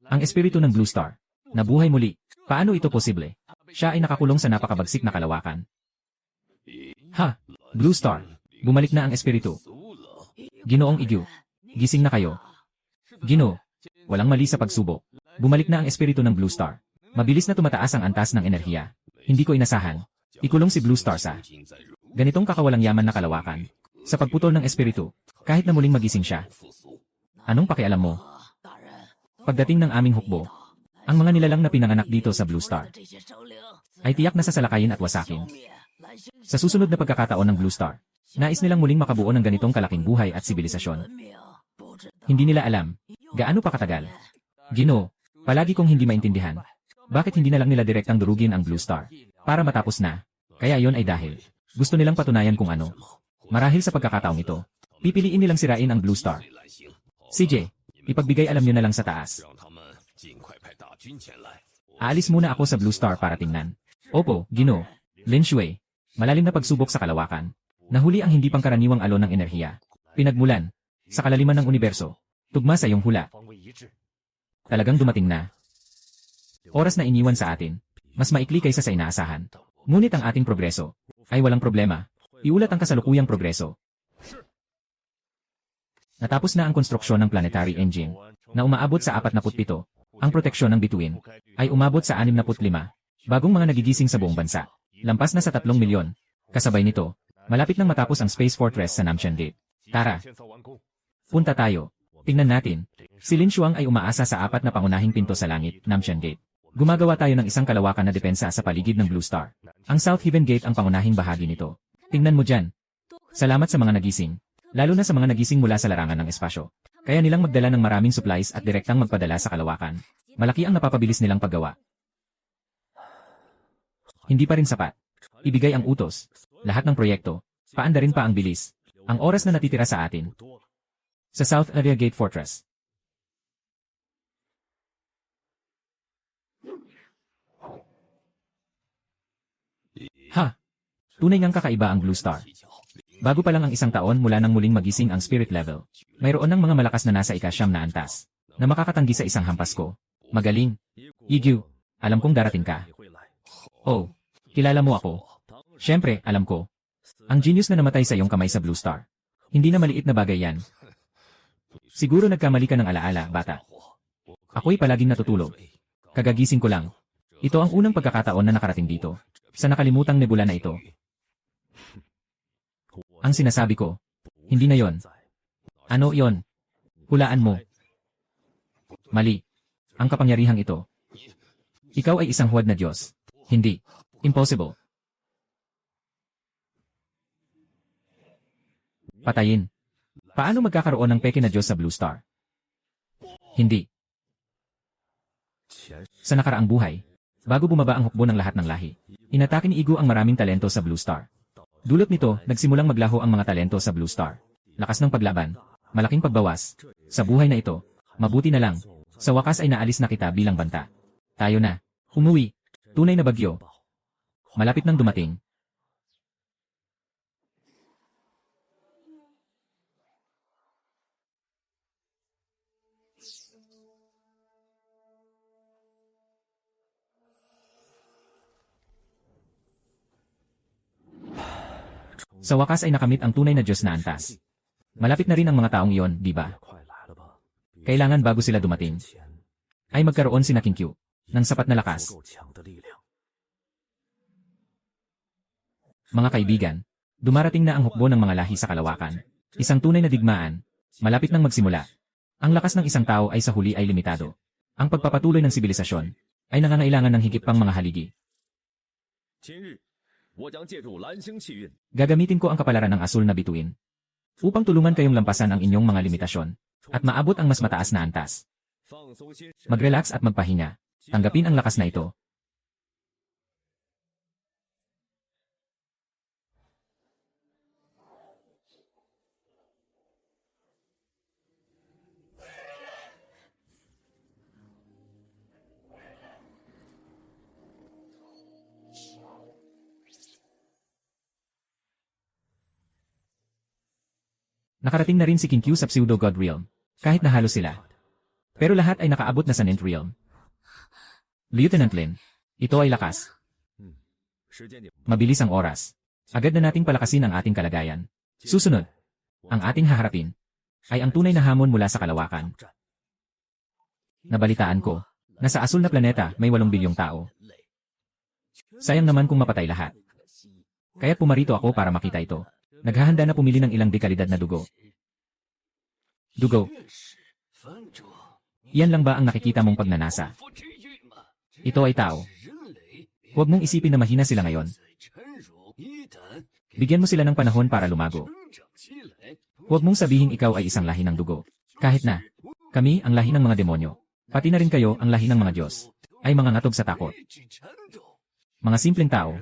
Ang espiritu ng Blue Star. Nabuhay muli. Paano ito posible? Siya ay nakakulong sa napakabagsik na kalawakan. Ha! Blue Star. Bumalik na ang espiritu. Ginoong Igyu. Gising na kayo. Ginoo. Walang mali sa pagsubok. Bumalik na ang espiritu ng Blue Star. Mabilis na tumataas ang antas ng enerhiya. Hindi ko inasahan. Ikulong si Blue Star sa ganitong kakawalang yaman na kalawakan. Sa pagputol ng espiritu, kahit na muling magising siya. Anong pakialam mo? Pagdating ng aming hukbo, ang mga nilalang na pinanganak dito sa Blue Star ay tiyak na sasalakayin at wasakin. Sa susunod na pagkakataon ng Blue Star, nais nilang muling makabuo ng ganitong kalaking buhay at sibilisasyon. Hindi nila alam, gaano pa katagal. Ginoo, palagi kong hindi maintindihan. Bakit hindi na lang nila direktang durugin ang Blue Star para matapos na? Kaya yon ay dahil gusto nilang patunayan kung ano. Marahil sa pagkakataong ito, pipiliin nilang sirain ang Blue Star. CJ, ipagbigay alam niyo na lang sa taas. Aalis muna ako sa Blue Star para tingnan. Opo, Ginoo. Lin Shui, malalim na pagsubok sa kalawakan. Nahuli ang hindi pangkaraniwang alon ng enerhiya. Pinagmulan, sa kalaliman ng universo. Tugma sa iyong hula. Talagang dumating na. Oras na iniwan sa atin. Mas maikli kaysa sa inaasahan. Ngunit ang ating progreso ay walang problema. Iulat ang kasalukuyang progreso. Natapos na ang konstruksyon ng planetary engine, na umaabot sa 47. Ang proteksyon ng bituin ay umabot sa 65. Bagong mga nagigising sa buong bansa. Lampas na sa 3 milyon. Kasabay nito, malapit nang matapos ang Space Fortress sa Namchen Gate. Tara. Punta tayo. Tingnan natin. Si Lin Xuang ay umaasa sa 4 na pangunahing pinto sa langit, Namchen Gate. Gumagawa tayo ng isang kalawakan na depensa sa paligid ng Blue Star. Ang South Heaven Gate ang pangunahing bahagi nito. Tingnan mo dyan. Salamat sa mga nagising. Lalo na sa mga nagising mula sa larangan ng espasyo. Kaya nilang magdala ng maraming supplies at direktang magpadala sa kalawakan. Malaki ang napapabilis nilang paggawa. Hindi pa rin sapat. Ibigay ang utos. Lahat ng proyekto. Paanda rin pa ang bilis. Ang oras na natitira sa atin. Sa South Area Gate Fortress. Ha! Tunay ngang kakaiba ang Blue Star. Bago pa lang ang 1 taon mula nang muling magising ang spirit level, mayroon ng mga malakas na nasa ika-9 na antas, na makakatanggi sa isang hampas ko. Magaling. Igyu, alam kong darating ka. Oh, kilala mo ako. Siyempre, alam ko. Ang genius na namatay sa iyong kamay sa Blue Star. Hindi na maliit na bagay yan. Siguro nagkamali ka ng alaala, bata. Ako'y palaging natutulog. Kagagising ko lang. Ito ang unang pagkakataon na nakarating dito. Sa nakalimutang nebula na ito. Ang sinasabi ko, hindi na yon. Ano yon? Hulaan mo. Mali. Ang kapangyarihang ito. Ikaw ay isang huwad na Diyos. Hindi. Impossible. Patayin. Paano magkakaroon ng peke na Diyos sa Blue Star? Hindi. Sa nakaraang buhay, bago bumaba ang hukbo ng lahat ng lahi, inatake ni Igu ang maraming talento sa Blue Star. Dulot nito, nagsimulang maglaho ang mga talento sa Blue Star. Lakas ng paglaban, malaking pagbawas. Sa buhay na ito, mabuti na lang. Sa wakas ay naalis na kita bilang banta. Tayo na. Umuwi. Tunay na bagyo. Malapit nang dumating. Sa wakas ay nakamit ang tunay na Diyos na antas. Malapit na rin ang mga taong iyon, di ba? Kailangan bago sila dumating, ay magkaroon sina King Q ng sapat na lakas. Mga kaibigan, dumarating na ang hukbo ng mga lahi sa kalawakan. Isang tunay na digmaan, malapit nang magsimula. Ang lakas ng isang tao ay sa huli ay limitado. Ang pagpapatuloy ng sibilisasyon ay nangangailangan ng higit pang mga haligi. Gagamitin ko ang kapalaran ng asul na bituin upang tulungan kayong lampasan ang inyong mga limitasyon at maabot ang mas mataas na antas. Mag-relax at magpahinga. Tanggapin ang lakas na ito. Nakarating na rin si King Q sa Pseudo God Realm, kahit nahalo sila. Pero lahat ay nakaabot na sa Nint Realm. Lieutenant Lin, ito ay lakas. Mabilis ang oras. Agad na nating palakasin ang ating kalagayan. Susunod, ang ating haharapin ay ang tunay na hamon mula sa kalawakan. Nabalitaan ko na sa asul na planeta may 8 bilyong tao. Sayang naman kung mapatay lahat. Kaya pumarito ako para makita ito. Naghahanda na pumili ng ilang dekalidad na dugo. Dugo. Yan lang ba ang nakikita mong pagnanasa? Ito ay tao. Huwag mong isipin na mahina sila ngayon. Bigyan mo sila ng panahon para lumago. Huwag mong sabihin ikaw ay isang lahi ng dugo. Kahit na, kami ang lahi ng mga demonyo. Pati na rin kayo ang lahi ng mga Diyos. Ay mga ngatog sa takot. Mga simpleng tao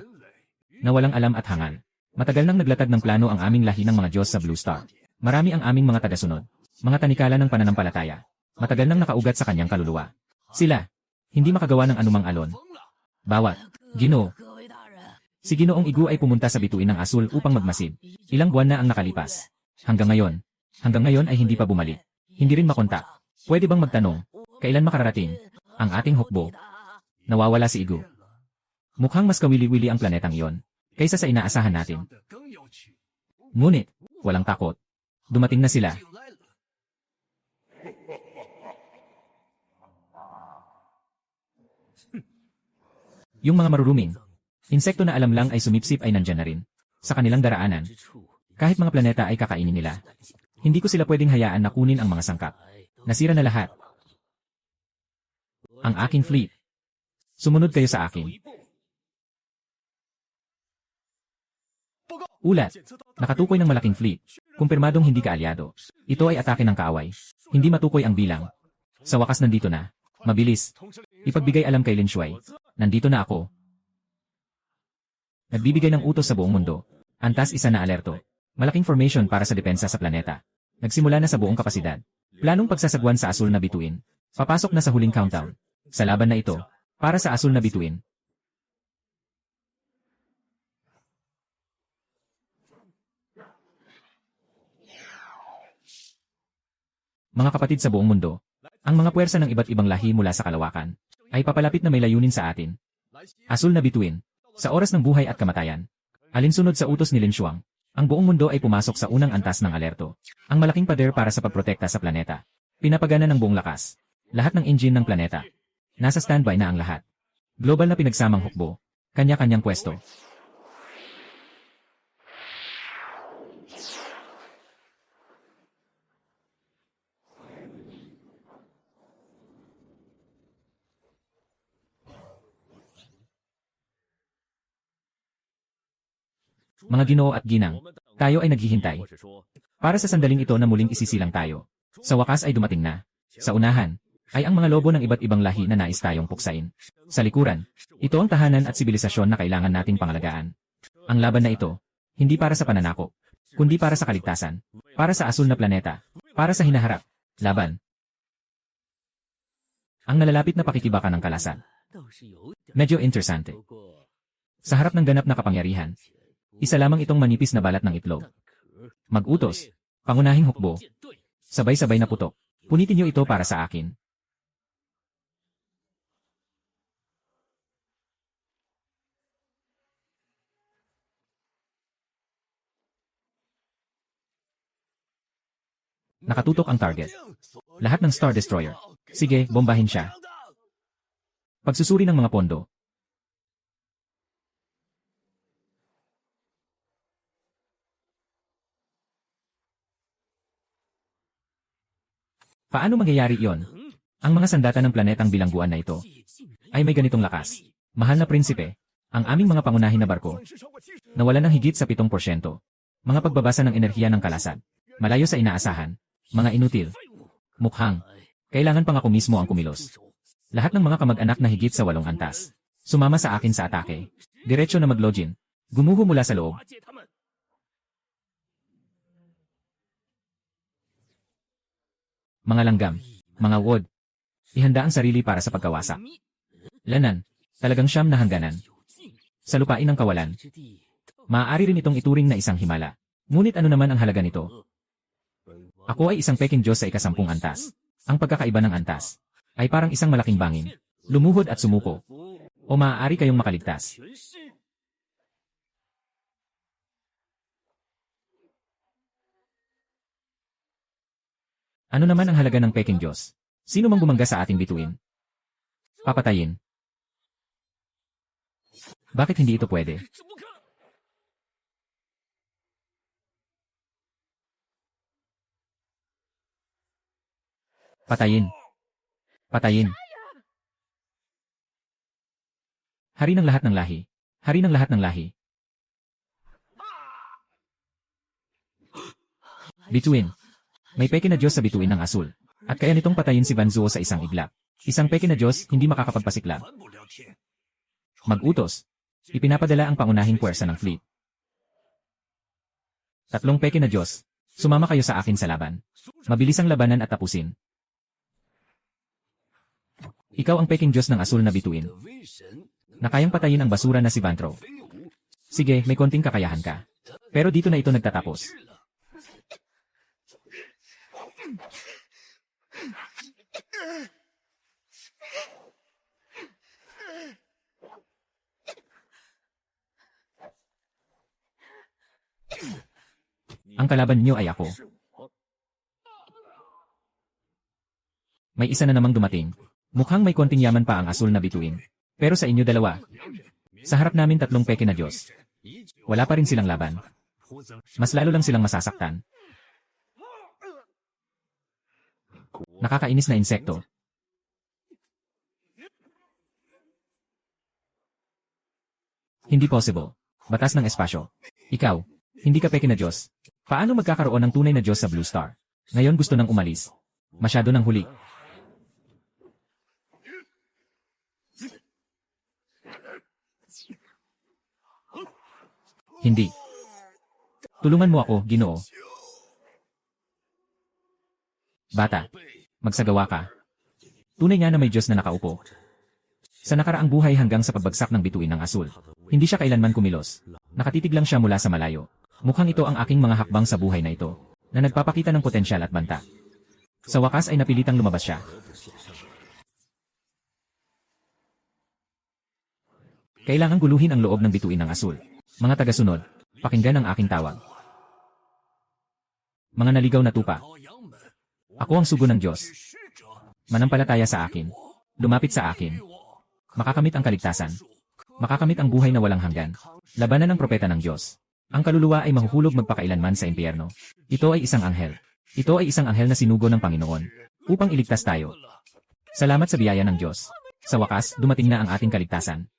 na walang alam at hangal. Matagal nang naglatag ng plano ang aming lahi ng mga Diyos sa Blue Star. Marami ang aming mga tagasunod. Mga tanikala ng pananampalataya. Matagal nang nakaugat sa kanyang kaluluwa. Sila, hindi makagawa ng anumang alon. Bawat, Ginoo. Si Ginoong Igu ay pumunta sa bituin ng asul upang magmasid. Ilang buwan na ang nakalipas. Hanggang ngayon ay hindi pa bumalik. Hindi rin makontak. Pwede bang magtanong, kailan makararating ang ating hukbo? Nawawala si Igu. Mukhang mas kawili-wili ang planetang iyon kaysa sa inaasahan natin. Ngunit, walang takot. Dumating na sila. Yung mga maruruming insekto na alam lang ay sumipsip ay nandyan na rin. Sa kanilang daraanan. Kahit mga planeta ay kakainin nila. Hindi ko sila pwedeng hayaan na kunin ang mga sangkap. Nasira na lahat. Ang aking fleet. Sumunod kayo sa akin. Ulat. Nakatukoy ng malaking fleet. Kumpirmadong hindi ka alyado. Ito ay atake ng kaaway. Hindi matukoy ang bilang. Sa wakas nandito na. Mabilis. Ipagbigay alam kay Lin Shuai. Nandito na ako. Nagbibigay ng utos sa buong mundo. Antas isa na alerto. Malaking formation para sa depensa sa planeta. Nagsimula na sa buong kapasidad. Planong pagsasagwan sa asul na bituin. Papasok na sa huling countdown. Sa laban na ito, para sa asul na bituin. Mga kapatid sa buong mundo, ang mga puwersa ng iba't ibang lahi mula sa kalawakan ay papalapit na may layunin sa atin. Asul na bituin. Sa oras ng buhay at kamatayan. Alinsunod sa utos ni Lin Shuang, ang buong mundo ay pumasok sa unang antas ng alerto. Ang malaking pader para sa pagprotekta sa planeta. Pinapagana ng buong lakas. Lahat ng engine ng planeta. Nasa standby na ang lahat. Global na pinagsamang hukbo. Kanya-kanyang pwesto. Mga ginoo at ginang, tayo ay naghihintay. Para sa sandaling ito na muling isisilang tayo. Sa wakas ay dumating na. Sa unahan, ay ang mga lobo ng iba't ibang lahi na nais tayong puksain. Sa likuran, ito ang tahanan at sibilisasyon na kailangan nating pangalagaan. Ang laban na ito, hindi para sa pananakop, kundi para sa kaligtasan, para sa asul na planeta, para sa hinaharap. Laban. Ang nalalapit na pakikibakan ng kalasan. Medyo interesante. Sa harap ng ganap na kapangyarihan, isa lamang itong manipis na balat ng itlog. Mag-utos, pangunahing hukbo, sabay-sabay na putok. Punitin niyo ito para sa akin. Nakatutok ang target. Lahat ng Star Destroyer. Sige, bombahin siya. Pagsusuri ng mga pondo. Paano mangyayari iyon? Ang mga sandata ng planetang bilangguan na ito ay may ganitong lakas. Mahal na prinsipe, ang aming mga pangunahin na barko nawalan ng higit sa 7%. Mga pagbabasa ng enerhiya ng kalasad. Malayo sa inaasahan. Mga inutil. Mukhang. Kailangan pang ako mismo ang kumilos. Lahat ng mga kamag-anak na higit sa 8 antas. Sumama sa akin sa atake. Diretso na mag-login. Gumuho mula sa loob. Mga langgam. Mga wod. Ihanda ang sarili para sa pagkawasak. Lanan. Talagang siyam na hangganan. Sa lupain ng kawalan. Maaari rin itong ituring na isang himala. Ngunit ano naman ang halaga nito? Ako ay isang peking Diyos sa ika-10 antas. Ang pagkakaiba ng antas ay parang isang malaking bangin. Lumuhod at sumuko. O maaari kayong makaligtas. Ano naman ang halaga ng peking Diyos? Sino mang bumangga sa ating bituin? Papatayin. Bakit hindi ito pwede? Patayin. Patayin. Hari ng lahat ng lahi. Hari ng lahat ng lahi. Bituin. May peke na Diyos sa bituin ng asul. At kaya nitong patayin si Banzuo sa isang iglap. Isang peke na Diyos hindi makakapagpasiklab. Mag-utos. Ipinapadala ang pangunahing puwersa ng fleet. 3 peke na Diyos. Sumama kayo sa akin sa laban. Mabilis ang labanan at tapusin. Ikaw ang peking Diyos ng asul na bituin. Na kayang patayin ang basura na si Vantro. Sige, may konting kakayahan ka. Pero dito na ito nagtatapos. Ang kalaban niyo ay ako. May isa na namang dumating. Mukhang may konting yaman pa ang asul na bituin. Pero sa inyo dalawa, sa harap namin 3 peke na Diyos, wala pa rin silang laban. Mas lalo lang silang masasaktan. Nakakainis na insekto. Hindi possible. Batas ng espasyo. Ikaw, hindi ka peke na Diyos. Paano magkakaroon ng tunay na Diyos sa Blue Star? Ngayon gusto nang umalis. Masyado nang huli. Hindi. Tulungan mo ako, Ginoo. Bata, magsagawa ka. Tunay nga na may Diyos na nakaupo. Sa nakaraang buhay hanggang sa pagbagsak ng bituin ng asul, hindi siya kailanman kumilos. Nakatitig lang siya mula sa malayo. Mukhang ito ang aking mga hakbang sa buhay na ito, na nagpapakita ng potensyal at banta. Sa wakas ay napilitang lumabas siya. Kailangang guluhin ang loob ng bituin ng asul. Mga tagasunod, pakinggan ang aking tawag. Mga naligaw na tupa. Ako ang sugo ng Diyos. Manampalataya sa akin. Lumapit sa akin. Makakamit ang kaligtasan. Makakamit ang buhay na walang hanggan. Labanan ng propeta ng Diyos. Ang kaluluwa ay mahuhulog magpakailanman sa impyerno. Ito ay isang anghel. Ito ay isang anghel na sinugo ng Panginoon upang iligtas tayo. Salamat sa biyaya ng Diyos. Sa wakas, dumating na ang ating kaligtasan.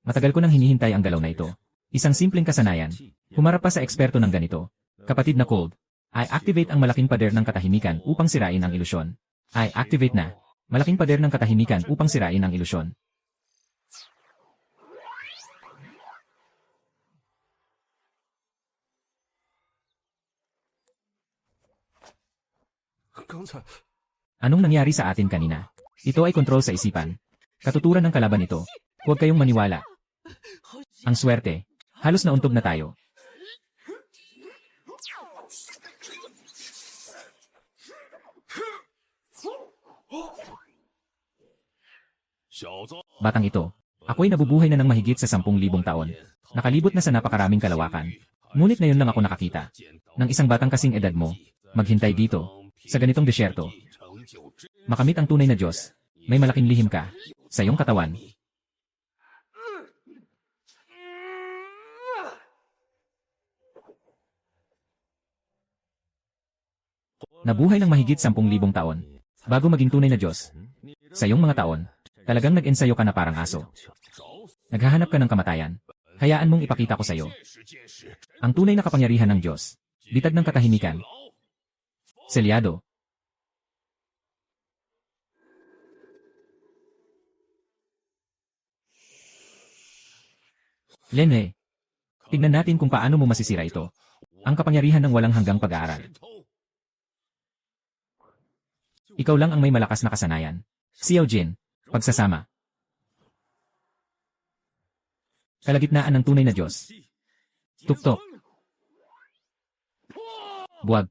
Matagal ko nang hinihintay ang galaw na ito. Isang simpleng kasanayan. Humarap pa sa eksperto ng ganito. Kapatid na Cold, I-activate ang malaking pader ng katahimikan upang sirain ang ilusyon. I-activate na. Malaking pader ng katahimikan upang sirain ang ilusyon. Anong nangyari sa atin kanina? Ito ay kontrol sa isipan. Katuturan ng kalaban ito. Huwag kayong maniwala. Ang swerte. Halos nauntog na tayo. Batang ito. Ako'y nabubuhay na ng mahigit sa 10,000 taon. Nakalibot na sa napakaraming kalawakan. Ngunit ngayon lang ako nakakita ng isang batang kasing edad mo. Maghintay dito, sa ganitong desyerto. Makamit ang tunay na Diyos. May malaking lihim ka sa iyong katawan. Nabuhay ng mahigit 10,000 taon bago maging tunay na Diyos. Sa iyong mga taon, talagang nag-ensayo ka na parang aso. Naghahanap ka ng kamatayan. Hayaan mong ipakita ko sa iyo ang tunay na kapangyarihan ng Diyos. Bitag ng katahimikan. Selyado. Lene, tignan natin kung paano mo masisira ito. Ang kapangyarihan ng walang hanggang pag-aaral. Ikaw lang ang may malakas na kasanayan. Xiao Jin, pagsasama. Kalagitnaan ng tunay na Diyos. Tuktok. Buwag.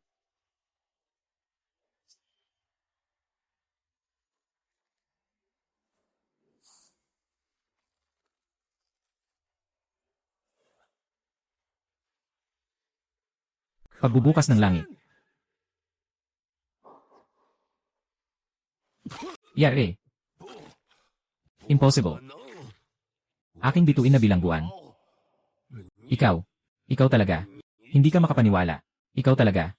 Pagbubukas ng langit. Yare. Impossible. Aking bituin na bilangguan. Ikaw talaga. Hindi ka makapaniwala. Ikaw talaga.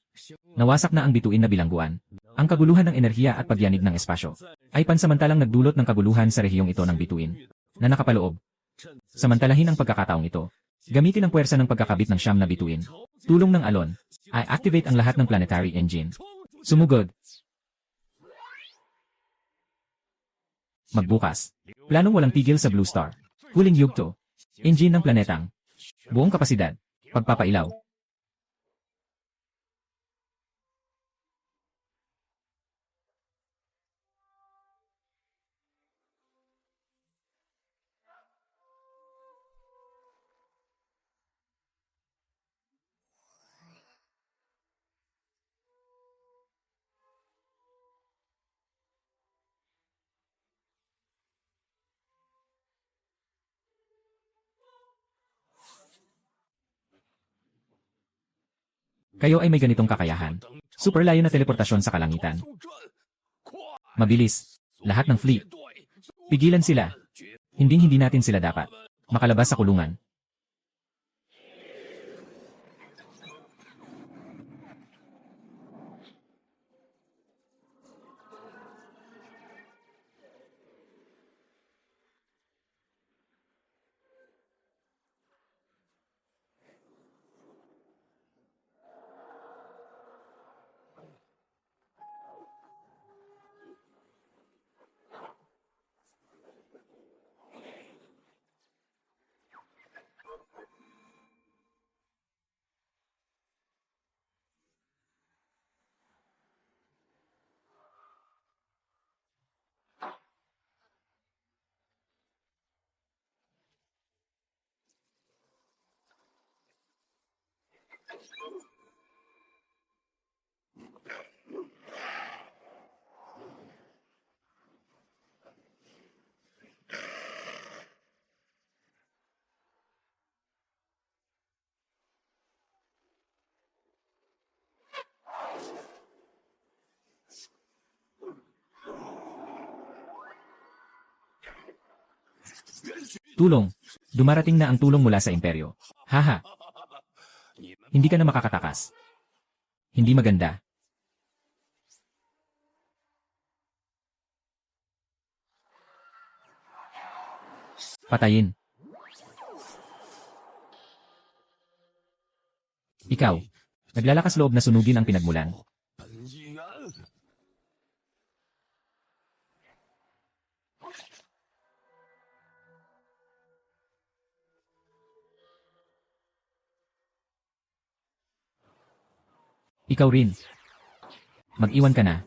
Nawasak na ang bituin na bilangguan. Ang kaguluhan ng enerhiya at pagyanig ng espasyo ay pansamantalang nagdulot ng kaguluhan sa rehiyong ito ng bituin na nakapaloob. Samantalahin ang pagkakataong ito. Gamitin ang puwersa ng pagkakabit ng siyam na bituin. Tulong ng alon. I-activate ang lahat ng planetary engine. Sumugod. Magbukas. Planong walang tigil sa Blue Star. Huling yugto. Engine ng planetang. Buong kapasidad. Pagpapailaw. Kayo ay may ganitong kakayahan. Super layo na teleportasyon sa kalangitan. Mabilis. Lahat ng fleet. Pigilan sila. Hindi natin sila dapat makalabas sa kulungan. Tulong. Dumarating na ang tulong mula sa imperyo. Haha. Hindi ka na makakatakas. Hindi maganda. Patayin. Ikaw. Naglalakas loob na sunugin ang pinagmulan. Ikaw rin. Mag-iwan ka na.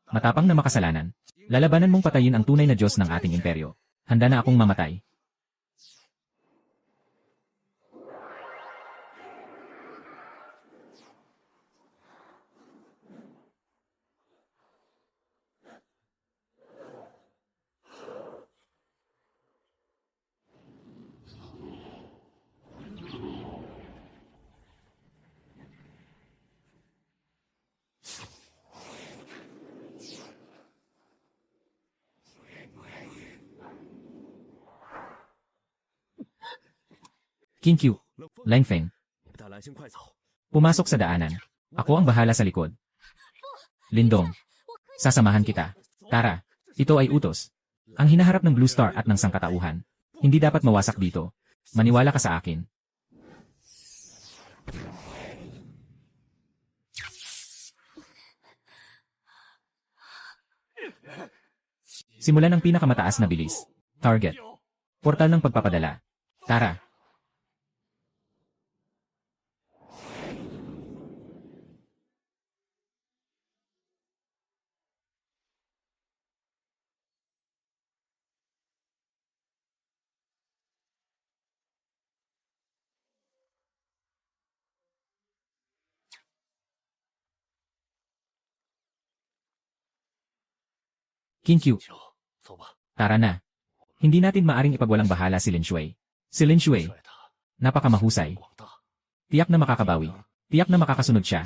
Matapang na makasalanan. Lalabanan mong patayin ang tunay na Diyos ng ating imperyo. Handa na akong mamatay. King Q. Lang Feng. Pumasok sa daanan. Ako ang bahala sa likod. Lindong. Sasamahan kita. Tara. Ito ay utos. Ang hinaharap ng Blue Star at ng sangkatauhan. Hindi dapat mawasak dito. Maniwala ka sa akin. Simulan ang pinakamataas na bilis. Target. Portal ng pagpapadala. Tara. King Q. Tara na. Hindi natin maaring ipagwalang bahala si Lin Shui. Si Lin Shui. Napakamahusay. Tiyak na makakabawi. Tiyak na makakasunod siya.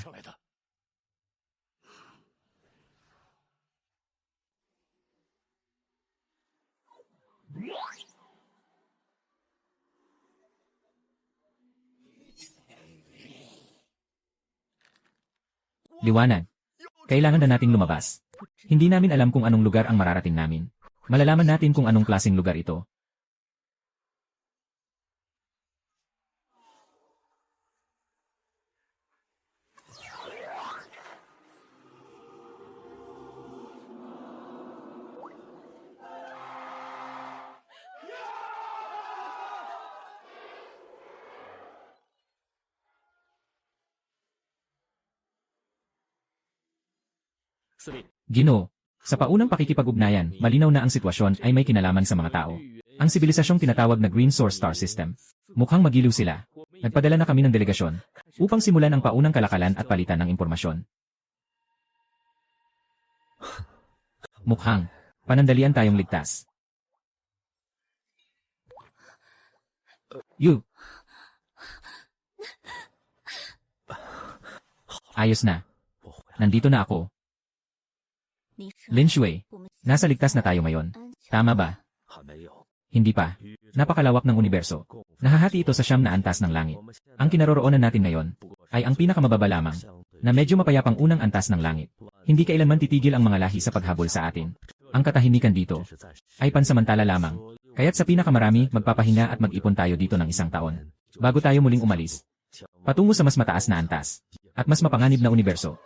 Liwanag. Kailangan na nating lumabas. Hindi namin alam kung anong lugar ang mararating namin. Malalaman natin kung anong klaseng lugar ito. Ginoo, sa paunang pakikipag-ugnayan, malinaw na ang sitwasyon ay may kinalaman sa mga tao. Ang sibilisasyong tinatawag na Green Source Star System. Mukhang magiliw sila. Nagpadala na kami ng delegasyon upang simulan ang paunang kalakalan at palitan ng impormasyon. Mukhang panandalian tayong ligtas. You. Ayos na. Nandito na ako. Lin Shui, nasa ligtas na tayo ngayon. Tama ba? Hindi pa. Napakalawak ng universo. Nahahati ito sa 9 na antas ng langit. Ang kinaroroonan natin ngayon ay ang pinakamababa lamang, na medyo mapayapang unang antas ng langit. Hindi kailanman titigil ang mga lahi sa paghabol sa atin. Ang katahimikan dito ay pansamantala lamang. Kaya't sa pinakamarami, magpapahinga at mag-ipon tayo dito ng 1 taon. Bago tayo muling umalis. Patungo sa mas mataas na antas at mas mapanganib na universo.